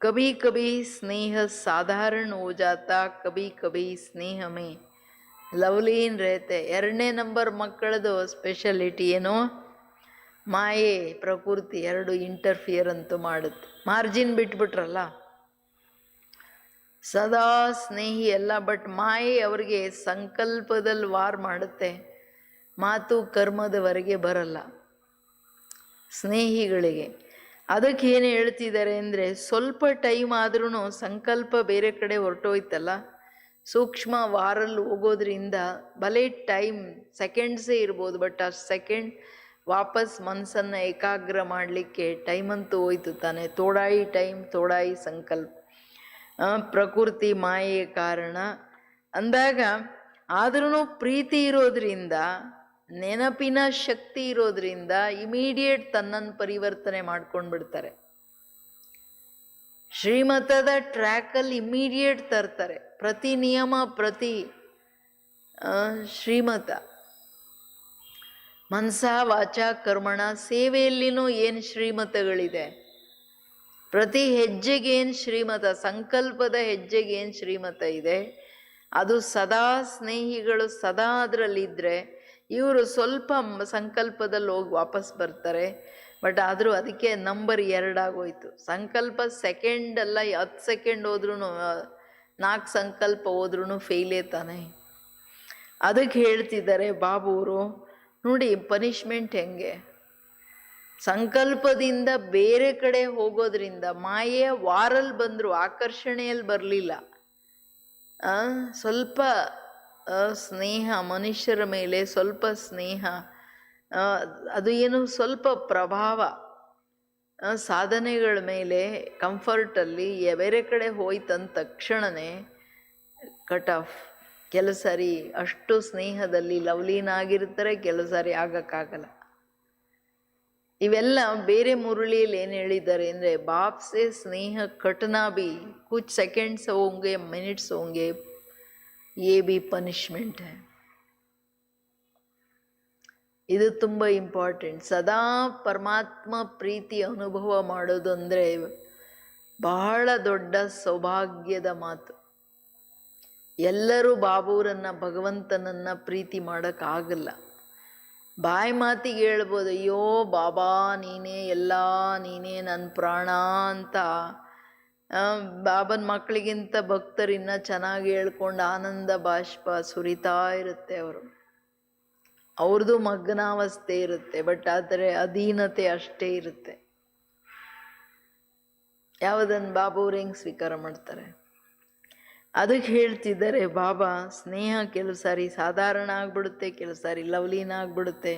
कभी कभी स्नेह साधारण हो जाता, कभी कभी स्नेह में ಲವ್ಲೀನ್ रहते. ಎರಡನೇ ನಂಬರ್ ಮಕ್ಕಳದು ಸ್ಪೆಷಾಲಿಟಿ ಏನು, ಮಾಯೆ ಪ್ರಕೃತಿ ಎರಡು ಇಂಟರ್ಫಿಯರ್ ಅಂತೂ ಮಾಡುತ್ತೆ. ಮಾರ್ಜಿನ್ ಬಿಟ್ಬಿಟ್ರಲ್ಲ, ಸದಾ ಸ್ನೇಹಿ ಎಲ್ಲ. ಬಟ್ ಮಾಯೆ ಅವರಿಗೆ ಸಂಕಲ್ಪದಲ್ಲಿ ವಾರ್ ಮಾಡುತ್ತೆ, ಮಾತು ಕರ್ಮದವರೆಗೆ ಬರಲ್ಲ ಸ್ನೇಹಿಗಳಿಗೆ. ಅದಕ್ಕೆ ಏನು ಹೇಳ್ತಿದ್ದಾರೆ ಅಂದರೆ, ಸ್ವಲ್ಪ ಟೈಮ್ ಆದ್ರೂ ಸಂಕಲ್ಪ ಬೇರೆ ಕಡೆ ಹೊರಟೋಯ್ತಲ್ಲ, ಸೂಕ್ಷ್ಮ ವಾರಲ್ಲಿ ಹೋಗೋದ್ರಿಂದ ಭಲೇ ಟೈಮ್ ಸೆಕೆಂಡ್ಸೇ ಇರ್ಬೋದು, ಬಟ್ ಆ ಸೆಕೆಂಡ್ ವಾಪಸ್ ಮನಸ್ಸನ್ನು ಏಕಾಗ್ರ ಮಾಡಲಿಕ್ಕೆ ಟೈಮಂತೂ ಹೋಯ್ತು ತಾನೆ. ತೋಡಾಯಿ ಟೈಮ್ ತೋಡಾಯಿ ಸಂಕಲ್ಪ. ಪ್ರಕೃತಿ ಮಾಯೆ ಕಾರಣ ಅಂದಾಗ ಆದ್ರೂ ಪ್ರೀತಿ ಇರೋದ್ರಿಂದ, ನೆನಪಿನ ಶಕ್ತಿ ಇರೋದ್ರಿಂದ ಇಮಿಡಿಯೇಟ್ ತನ್ನನ್ನು ಪರಿವರ್ತನೆ ಮಾಡ್ಕೊಂಡು ಬಿಡ್ತಾರೆ. ಶ್ರೀಮತದ ಟ್ರ್ಯಾಕಲ್ಲಿ ಇಮಿಡಿಯೇಟ್ ತರ್ತಾರೆ. ಪ್ರತಿ ನಿಯಮ, ಪ್ರತಿ ಶ್ರೀಮತ, ಮನಸ ವಾಚ ಕರ್ಮಣ, ಸೇವೆಯಲ್ಲಿನೂ ಏನು ಶ್ರೀಮತಗಳಿದೆ, ಪ್ರತಿ ಹೆಜ್ಜೆಗೇನು ಶ್ರೀಮತ, ಸಂಕಲ್ಪದ ಹೆಜ್ಜೆಗೇನು ಶ್ರೀಮತ ಇದೆ, ಅದು ಸದಾ ಸ್ನೇಹಿಗಳು ಸದಾ ಅದರಲ್ಲಿದ್ದರೆ ಇವರು ಸ್ವಲ್ಪ ಸಂಕಲ್ಪದಲ್ಲಿ ಹೋಗಿ ವಾಪಸ್ ಬರ್ತಾರೆ. ಬಟ್ ಆದರೂ ಅದಕ್ಕೆ ನಂಬರ್ 2 ಆಗೋಯ್ತು. ಸಂಕಲ್ಪ ಸೆಕೆಂಡಲ್ಲ, 10 ಸೆಕೆಂಡ್ ಹೋದ್ರೂ 4 ಸಂಕಲ್ಪ ಹೋದ್ರೂ ಫೇಲೇ ತಾನೆ. ಅದಕ್ಕೆ ಹೇಳ್ತಿದ್ದಾರೆ ಬಾಬುವರು, ನೋಡಿ ಪನಿಷ್ಮೆಂಟ್ ಹೆಂಗೆ. ಸಂಕಲ್ಪದಿಂದ ಬೇರೆ ಕಡೆ ಹೋಗೋದ್ರಿಂದ ಮಾಯೆಯ ವಾರಲ್ಲಿ ಬಂದರು, ಆಕರ್ಷಣೆಯಲ್ಲಿ ಬರಲಿಲ್ಲ. ಸ್ವಲ್ಪ ಸ್ನೇಹ, ಮನುಷ್ಯರ ಮೇಲೆ ಸ್ವಲ್ಪ ಸ್ನೇಹ, ಅದು ಏನು ಸ್ವಲ್ಪ ಪ್ರಭಾವ ಸಾಧನೆಗಳ ಮೇಲೆ ಕಂಫರ್ಟಲ್ಲಿ ಬೇರೆ ಕಡೆ ಹೋಯ್ತಂದ ತಕ್ಷಣವೇ ಕಟ್ ಆಫ್. ಕೆಲವು ಸಾರಿ ಅಷ್ಟು ಸ್ನೇಹದಲ್ಲಿ ಲವ್ಲೀನ ಆಗಿರ್ತಾರೆ, ಕೆಲವು ಸಾರಿ ಆಗಕ್ಕಾಗಲ್ಲ. ಇವೆಲ್ಲ ಬೇರೆ ಮುರಳಿಯಲ್ಲಿ ಏನು ಹೇಳಿದ್ದಾರೆ ಅಂದರೆ, ಬಾಪ್ ಸೆ ಸ್ನೇಹ ಕಟ್ನಾ ಬಿ ಕುछ ಸೆಕೆಂಡ್ಸ್ ಹೋಂಗೆ, ಮಿನಿಟ್ಸ್ ಹೋಂಗೆ, ಯೇ ಬಿ ಪನಿಷ್ಮೆಂಟ್ ಹೈ. ಇದು ತುಂಬ ಇಂಪಾರ್ಟೆಂಟ್. ಸದಾ ಪರಮಾತ್ಮ ಪ್ರೀತಿ ಅನುಭವ ಮಾಡೋದು ಅಂದರೆ ಬಹಳ ದೊಡ್ಡ ಸೌಭಾಗ್ಯದ ಮಾತು. ಎಲ್ಲರೂ ಬಾಬೂರನ್ನ, ಭಗವಂತನನ್ನ ಪ್ರೀತಿ ಮಾಡೋಕ್ಕಾಗಲ್ಲ. ಬಾಯಿ ಮಾತಿಗೆ ಹೇಳ್ಬೋದು, ಅಯ್ಯೋ ಬಾಬಾ ನೀನೇ ಎಲ್ಲ, ನೀನೇ ನನ್ನ ಪ್ರಾಣ ಅಂತ. ಬಾಬನ ಮಕ್ಕಳಿಗಿಂತ ಭಕ್ತರಿನ್ನ ಚೆನ್ನಾಗಿ ಹೇಳ್ಕೊಂಡು ಆನಂದ ಬಾಷ್ಪ ಸುರಿತಾ ಇರುತ್ತೆ. ಅವ್ರದ್ದು ಮಗ್ನಾವಸ್ಥೆ ಇರುತ್ತೆ, ಬಟ್ ಆದರೆ ಅಧೀನತೆ ಅಷ್ಟೇ ಇರುತ್ತೆ. ಯಾವುದನ್ನು ಬಾಬೂರು ಹೆಂಗೆ ಸ್ವೀಕಾರ ಮಾಡ್ತಾರೆ? ಅದಕ್ಕೆ ಹೇಳ್ತಿದ್ದಾರೆ ಬಾಬಾ, ಸ್ನೇಹ ಕೆಲವು ಸಾರಿ ಸಾಧಾರಣ ಆಗ್ಬಿಡುತ್ತೆ, ಕೆಲವು ಸಾರಿ ಲವ್ಲೀನ ಆಗ್ಬಿಡುತ್ತೆ.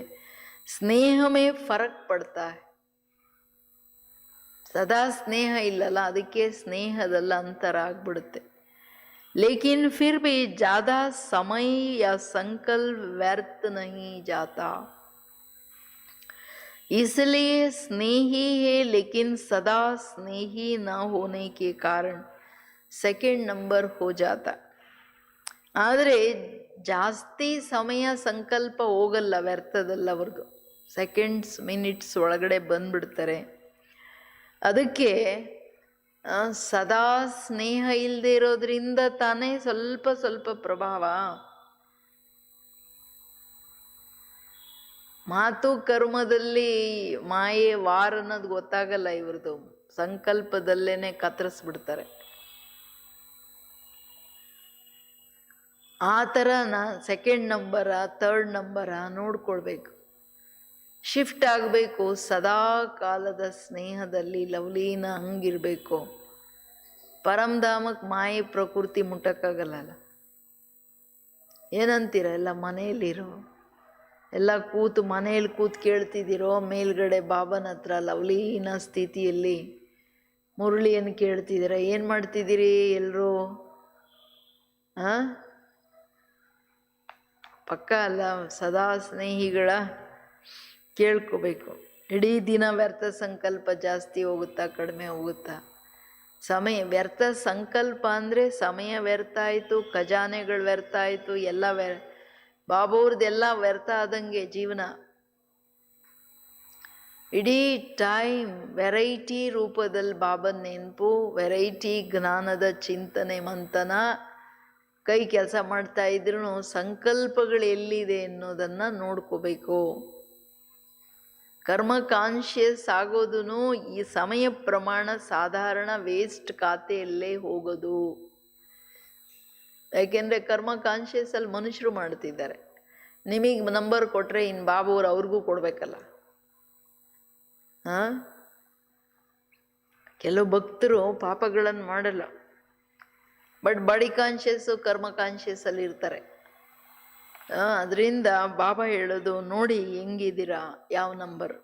ಸ್ನೇಹ ಮೇ ಫರಕ್ ಪಡ್ತಾ ಹೈ. ಸದಾ ಸ್ನೇಹ ಇಲ್ಲಲ್ಲ, ಅದಕ್ಕೆ ಸ್ನೇಹದಲ್ಲ ಅಂತರ ಆಗ್ಬಿಡುತ್ತೆ. लेकिन फिर भी ज़्यादा समय या संकल्प व्यर्थ नहीं जाता, इसलिए स्नेही है लेकिन सदा स्नेही न होने के कारण ಸೆಕೆಂಡ್ ನಂಬರ್ ಹೋ ಜಾತ. ಆದರೆ ಜಾಸ್ತಿ ಸಮಯ ಸಂಕಲ್ಪ ಹೋಗಲ್ಲ ವ್ಯರ್ಥದಲ್ಲ, ಅವ್ರದ್ದು ಸೆಕೆಂಡ್ಸ್ ಮಿನಿಟ್ಸ್ ಒಳಗಡೆ ಬಂದ್ಬಿಡ್ತಾರೆ. ಅದಕ್ಕೆ ಸದಾ ಸ್ನೇಹ ಇಲ್ಲದೆ ಇರೋದ್ರಿಂದ ತಾನೇ ಸ್ವಲ್ಪ ಸ್ವಲ್ಪ ಪ್ರಭಾವ. ಮಾತು ಕರ್ಮದಲ್ಲಿ ಮಾಯೆ ವಾರ ಅನ್ನೋದು ಗೊತ್ತಾಗಲ್ಲ ಇವ್ರದ್ದು, ಸಂಕಲ್ಪದಲ್ಲೇನೆ ಕತ್ತರಿಸ್ಬಿಡ್ತಾರೆ. ಆ ಥರ ಸೆಕೆಂಡ್ ನಂಬರ, ಥರ್ಡ್ ನಂಬರ ನೋಡ್ಕೊಳ್ಬೇಕು, ಶಿಫ್ಟ್ ಆಗಬೇಕು. ಸದಾ ಕಾಲದ ಸ್ನೇಹದಲ್ಲಿ ಲವ್ಲೀನ ಹಂಗಿರಬೇಕು. ಪರಮಧಾಮಕ್ಕೆ ಮಾಯೆ ಪ್ರಕೃತಿ ಮುಟ್ಟಕ್ಕಾಗಲ್ಲ. ಏನಂತೀರ? ಎಲ್ಲ ಮನೆಯಲ್ಲಿರೋ, ಎಲ್ಲ ಕೂತು ಮನೆಯಲ್ಲಿ ಕೂತು ಕೇಳ್ತಿದ್ದೀರೋ, ಮೇಲ್ಗಡೆ ಬಾಬನ ಹತ್ರ ಲವ್ಲೀನ ಸ್ಥಿತಿಯಲ್ಲಿ ಮುರಳಿಯನ್ನು ಕೇಳ್ತಿದ್ದೀರ? ಏನು ಮಾಡ್ತಿದ್ದೀರಿ ಎಲ್ಲರೂ? ಪಕ್ಕ ಅಲ್ಲ, ಸದಾ ಸ್ನೇಹಿಗಳ ಕೇಳ್ಕೋಬೇಕು. ಇಡೀ ದಿನ ವ್ಯರ್ಥ ಸಂಕಲ್ಪ ಜಾಸ್ತಿ ಹೋಗುತ್ತಾ ಕಡಿಮೆ ಹೋಗುತ್ತಾ? ಸಮಯ ವ್ಯರ್ಥ ಸಂಕಲ್ಪ ಅಂದರೆ ಸಮಯ ವ್ಯರ್ಥ ಆಯಿತು, ಖಜಾನೆಗಳು ವ್ಯರ್ಥ ಆಯಿತು, ಎಲ್ಲ ಬಾಬವ್ರದ್ದೆಲ್ಲ ವ್ಯರ್ಥ ಆದಂಗೆ ಜೀವನ. ಇಡೀ ಟೈಮ್ ವೆರೈಟಿ ರೂಪದಲ್ಲಿ ಬಾಬನ ನೆನಪು, ವೆರೈಟಿ ಜ್ಞಾನದ ಚಿಂತನೆ ಮಂಥನ ಕೈ ಕೆಲಸ ಮಾಡ್ತಾ ಇದ್ರೂ ಸಂಕಲ್ಪಗಳು ಎಲ್ಲಿದೆ ಅನ್ನೋದನ್ನು ನೋಡ್ಕೋಬೇಕು. ಕರ್ಮ ಕಾನ್ಷಿಯಸ್ ಆಗೋದು ಈ ಸಮಯ ಪ್ರಮಾಣ ಸಾಧಾರಣ ವೇಸ್ಟ್ ಖಾತೆಯಲ್ಲೇ ಹೋಗೋದು. ಯಾಕೆಂದರೆ ಕರ್ಮ ಕಾನ್ಷಿಯಸಲ್ಲಿ ಮನುಷ್ಯರು ಮಾಡ್ತಿದ್ದಾರೆ. ನಿಮಗೆ ನಂಬರ್ ಕೊಟ್ಟರೆ ಇನ್ನು ಬಾಬುವ್ರು ಅವ್ರಿಗೂ ಕೊಡಬೇಕಲ್ಲ. ಕೆಲವು ಭಕ್ತರು ಪಾಪಗಳನ್ನು ಮಾಡಲ್ಲ, ಬಟ್ ಬಾಡಿ ಕಾನ್ಷಿಯಸ್ಸು ಕರ್ಮ ಕಾನ್ಷಿಯಸ್ಸಲ್ಲಿ ಇರ್ತಾರೆ. ಅದರಿಂದ ಬಾಬಾ ಹೇಳೋದು ನೋಡಿ ಹೆಂಗಿದ್ದೀರಾ, ಯಾವ ನಂಬರ್.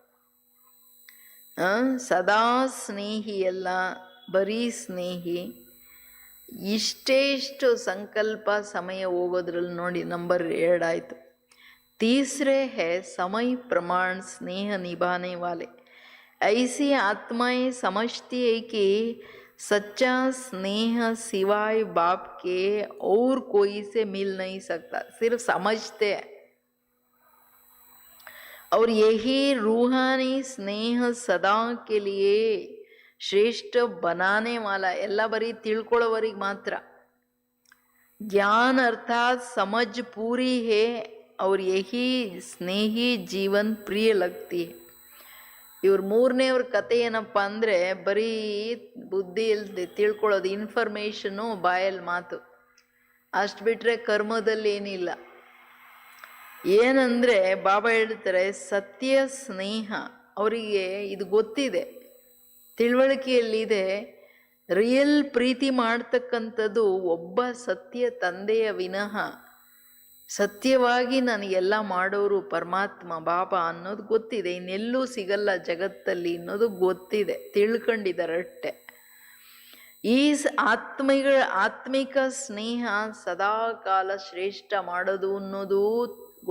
ಸದಾ ಸ್ನೇಹಿ ಅಲ್ಲ, ಬರೀ ಸ್ನೇಹಿ. ಇಷ್ಟು ಸಂಕಲ್ಪ ಸಮಯ ಹೋಗೋದ್ರಲ್ಲಿ ನೋಡಿ ನಂಬರ್ 2 ಆಯಿತು. तीसरे है समय प्रमाण स्नेह निभाने वाले. ऐसी आत्माएं समझती है कि सच्चा स्नेह सिवाय बाप के और कोई से मिल नहीं सकता. सिर्फ समझते हैं. और यही रूहानी स्नेह सदा के लिए श्रेष्ठ बनाने वाला. ಎಲ್ಲ ಬರೀ ತಿಳ್ಕೊಳ್ಳೋವರಿಗೆ ಮಾತ್ರ. ज्ञान अर्थात समझ पूरी है और यही स्नेही जीवन प्रिय लगती है. ಇವ್ರ ಮೂರನೇವ್ರ ಕತೆ ಏನಪ್ಪ ಅಂದರೆ, ಬರೀ ಬುದ್ಧಿ ಇಲ್ಲದೆ ತಿಳ್ಕೊಳ್ಳೋದು, ಇನ್ಫಾರ್ಮೇಷನು, ಬಾಯಲ್ಲಿ ಮಾತು ಅಷ್ಟು ಬಿಟ್ಟರೆ ಕರ್ಮದಲ್ಲಿ ಏನಿಲ್ಲ. ಏನಂದರೆ ಬಾಬಾ ಹೇಳ್ತಾರೆ, ಸತ್ಯ ಸ್ನೇಹ ಅವರಿಗೆ ಇದು ಗೊತ್ತಿದೆ, ತಿಳುವಳಿಕೆಯಲ್ಲಿದೆ. ರಿಯಲ್ ಪ್ರೀತಿ ಮಾಡ್ತಕ್ಕಂಥದ್ದು ಒಬ್ಬ ಸತ್ಯ ತಂದೆಯ ವಿನಃ ಸತ್ಯವಾಗಿ ನನಗೆಲ್ಲ ಮಾಡೋರು ಪರಮಾತ್ಮ ಬಾಬಾ ಅನ್ನೋದು ಗೊತ್ತಿದೆ. ಇನ್ನೆಲ್ಲೂ ಸಿಗಲ್ಲ ಜಗತ್ತಲ್ಲಿ ಅನ್ನೋದು ಗೊತ್ತಿದೆ, ತಿಳ್ಕೊಂಡಿದ್ದಾರಷ್ಟೆ. ಈ ಆತ್ಮಿಕ ಸ್ನೇಹ ಸದಾ ಕಾಲ ಶ್ರೇಷ್ಠ ಮಾಡೋದು ಅನ್ನೋದು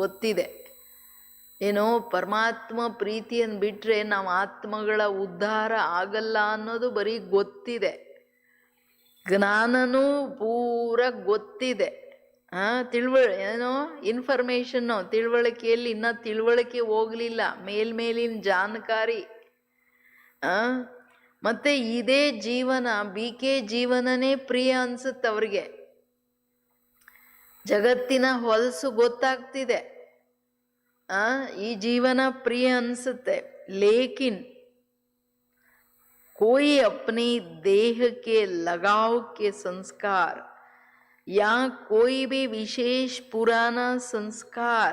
ಗೊತ್ತಿದೆ. ಏನೋ ಪರಮಾತ್ಮ ಪ್ರೀತಿಯನ್ನು ಬಿಟ್ಟರೆ ನಾವು ಆತ್ಮಗಳ ಉದ್ಧಾರ ಆಗಲ್ಲ ಅನ್ನೋದು ಬರೀ ಗೊತ್ತಿದೆ. ಜ್ಞಾನನೂ ಪೂರ ಗೊತ್ತಿದೆ. ಏನೋ ಇನ್ಫಾರ್ಮೇಷನ್ನು ತಿಳುವಳಿಕೆಯಲ್ಲಿ ಇನ್ನೂ ತಿಳುವಳಿಕೆ ಹೋಗಲಿಲ್ಲ, ಮೇಲ್ಮೇಲಿನ ಜಾನಕಾರಿ. ಮತ್ತೆ ಇದೇ ಜೀವನ BK ಜೀವನನೇ ಪ್ರಿಯ ಅನ್ಸುತ್ತೆ ಅವ್ರಿಗೆ. ಜಗತ್ತಿನ ಹೊಲಸು ಗೊತ್ತಾಗ್ತಿದೆ, ಈ ಜೀವನ ಪ್ರಿಯ ಅನ್ಸುತ್ತೆ. ಲೇಕಿನ್ कोई अपनी देह के लगाव के संस्कार या कोई भी विशेष पुराना संस्कार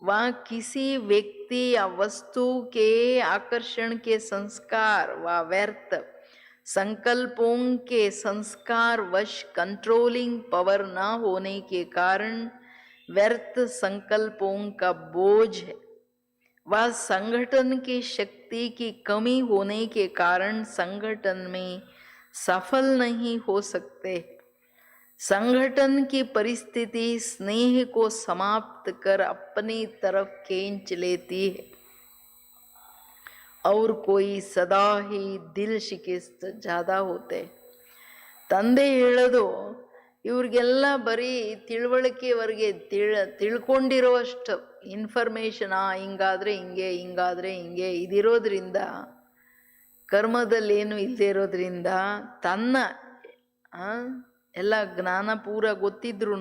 व किसी व्यक्ति या वस्तु के आकर्षण के संस्कार व व्यर्थ संकल्पों के संस्कार वश कंट्रोलिंग पावर न होने के कारण व्यर्थ संकल्पों का बोझ है। वह संगठन की शक्ति की कमी होने के कारण संगठन में सफल नहीं हो सकते। संगठन की परिस्थिति स्नेह को समाप्त कर अपनी तरफ खींच लेती है और कोई सदा ही दिल शिकस्त ज़्यादा होते। ತಂದೆ ಹೇಳೋದು ಇವ್ರಿಗೆಲ್ಲ ಬರೀ ತಿಳುವಳಿಕೆವರೆಗೆ ತಿಳ್ಕೊಂಡಿರೋಷ್ಟು ಇನ್ಫಾರ್ಮೇಷನ್, ಹಿಂಗಾದರೆ ಹಿಂಗೆ, ಹಿಂಗಾದರೆ ಹಿಂಗೆ ಇದಿರೋದ್ರಿಂದ, ಕರ್ಮದಲ್ಲೇನು ಇಲ್ಲದೆ ಇರೋದ್ರಿಂದ ತನ್ನ ಎಲ್ಲ ಜ್ಞಾನ ಪೂರ ಗೊತ್ತಿದ್ರೂ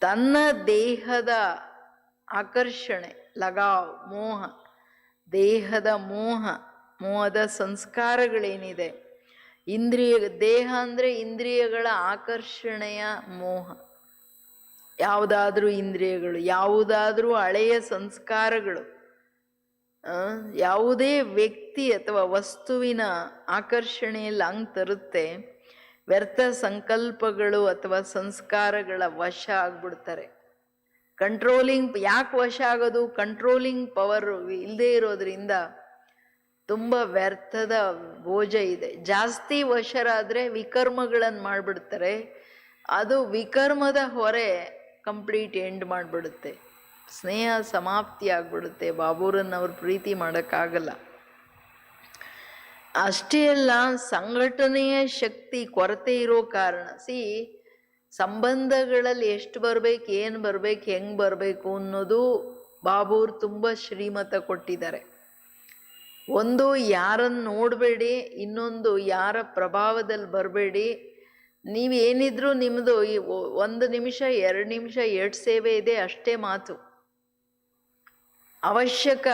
ತನ್ನ ದೇಹದ ಆಕರ್ಷಣೆ, ಲಗಾವ್, ಮೋಹ, ದೇಹದ ಮೋಹದ ಸಂಸ್ಕಾರಗಳೇನಿದೆ, ದೇಹ ಅಂದರೆ ಇಂದ್ರಿಯಗಳ ಆಕರ್ಷಣೆಯ ಮೋಹ. ಯಾವುದಾದ್ರೂ ಇಂದ್ರಿಯಗಳು, ಯಾವುದಾದ್ರೂ ಹಳೆಯ ಸಂಸ್ಕಾರಗಳು, ಯಾವುದೇ ವ್ಯಕ್ತಿ ಅಥವಾ ವಸ್ತುವಿನ ಆಕರ್ಷಣೆಯಲ್ಲಿ ಹಂಗೆ ತರುತ್ತೆ. ವ್ಯರ್ಥ ಸಂಕಲ್ಪಗಳು ಅಥವಾ ಸಂಸ್ಕಾರಗಳ ವಶ ಆಗ್ಬಿಡ್ತಾರೆ. ಕಂಟ್ರೋಲಿಂಗ್ ಯಾಕೆ ವಶ ಆಗೋದು? ಕಂಟ್ರೋಲಿಂಗ್ ಪವರ್ ಇಲ್ಲದೆ ಇರೋದ್ರಿಂದ ತುಂಬ ವ್ಯರ್ಥದ ಬೋಜ ಇದೆ. ಜಾಸ್ತಿ ವಶರಾದರೆ ವಿಕರ್ಮಗಳನ್ನು ಮಾಡಿಬಿಡ್ತಾರೆ. ಅದು ವಿಕರ್ಮದ ಹೊರೆ ಕಂಪ್ಲೀಟ್ ಎಂಡ್ ಮಾಡಿಬಿಡುತ್ತೆ. ಸ್ನೇಹ ಸಮಾಪ್ತಿ ಆಗ್ಬಿಡುತ್ತೆ. ಬಾಬೂರನ್ನವ್ರು ಪ್ರೀತಿ ಮಾಡೋಕ್ಕಾಗಲ್ಲ. ಅಷ್ಟೇ ಅಲ್ಲ, ಸಂಘಟನೆಯ ಶಕ್ತಿ ಕೊರತೆ ಇರೋ ಕಾರಣ ಸಂಬಂಧಗಳಲ್ಲಿ ಎಷ್ಟು ಬರಬೇಕು, ಏನು ಬರಬೇಕು, ಹೆಂಗೆ ಬರಬೇಕು ಅನ್ನೋದು ಬಾಬೂರು ತುಂಬ ಶ್ರೀಮತ ಕೊಟ್ಟಿದ್ದಾರೆ. ಒಂದು ಯಾರನ್ನು ನೋಡಬೇಡಿ, ಇನ್ನೊಂದು ಯಾರ ಪ್ರಭಾವದಲ್ಲಿ ಬರಬೇಡಿ. ನೀವೇನಿದ್ರೂ ನಿಮ್ಮದು 1 ನಿಮಿಷ 2 ನಿಮಿಷ ಎಷ್ಟು ಸೇವೆ ಇದೆ ಅಷ್ಟೇ ಮಾತು ಅವಶ್ಯಕ,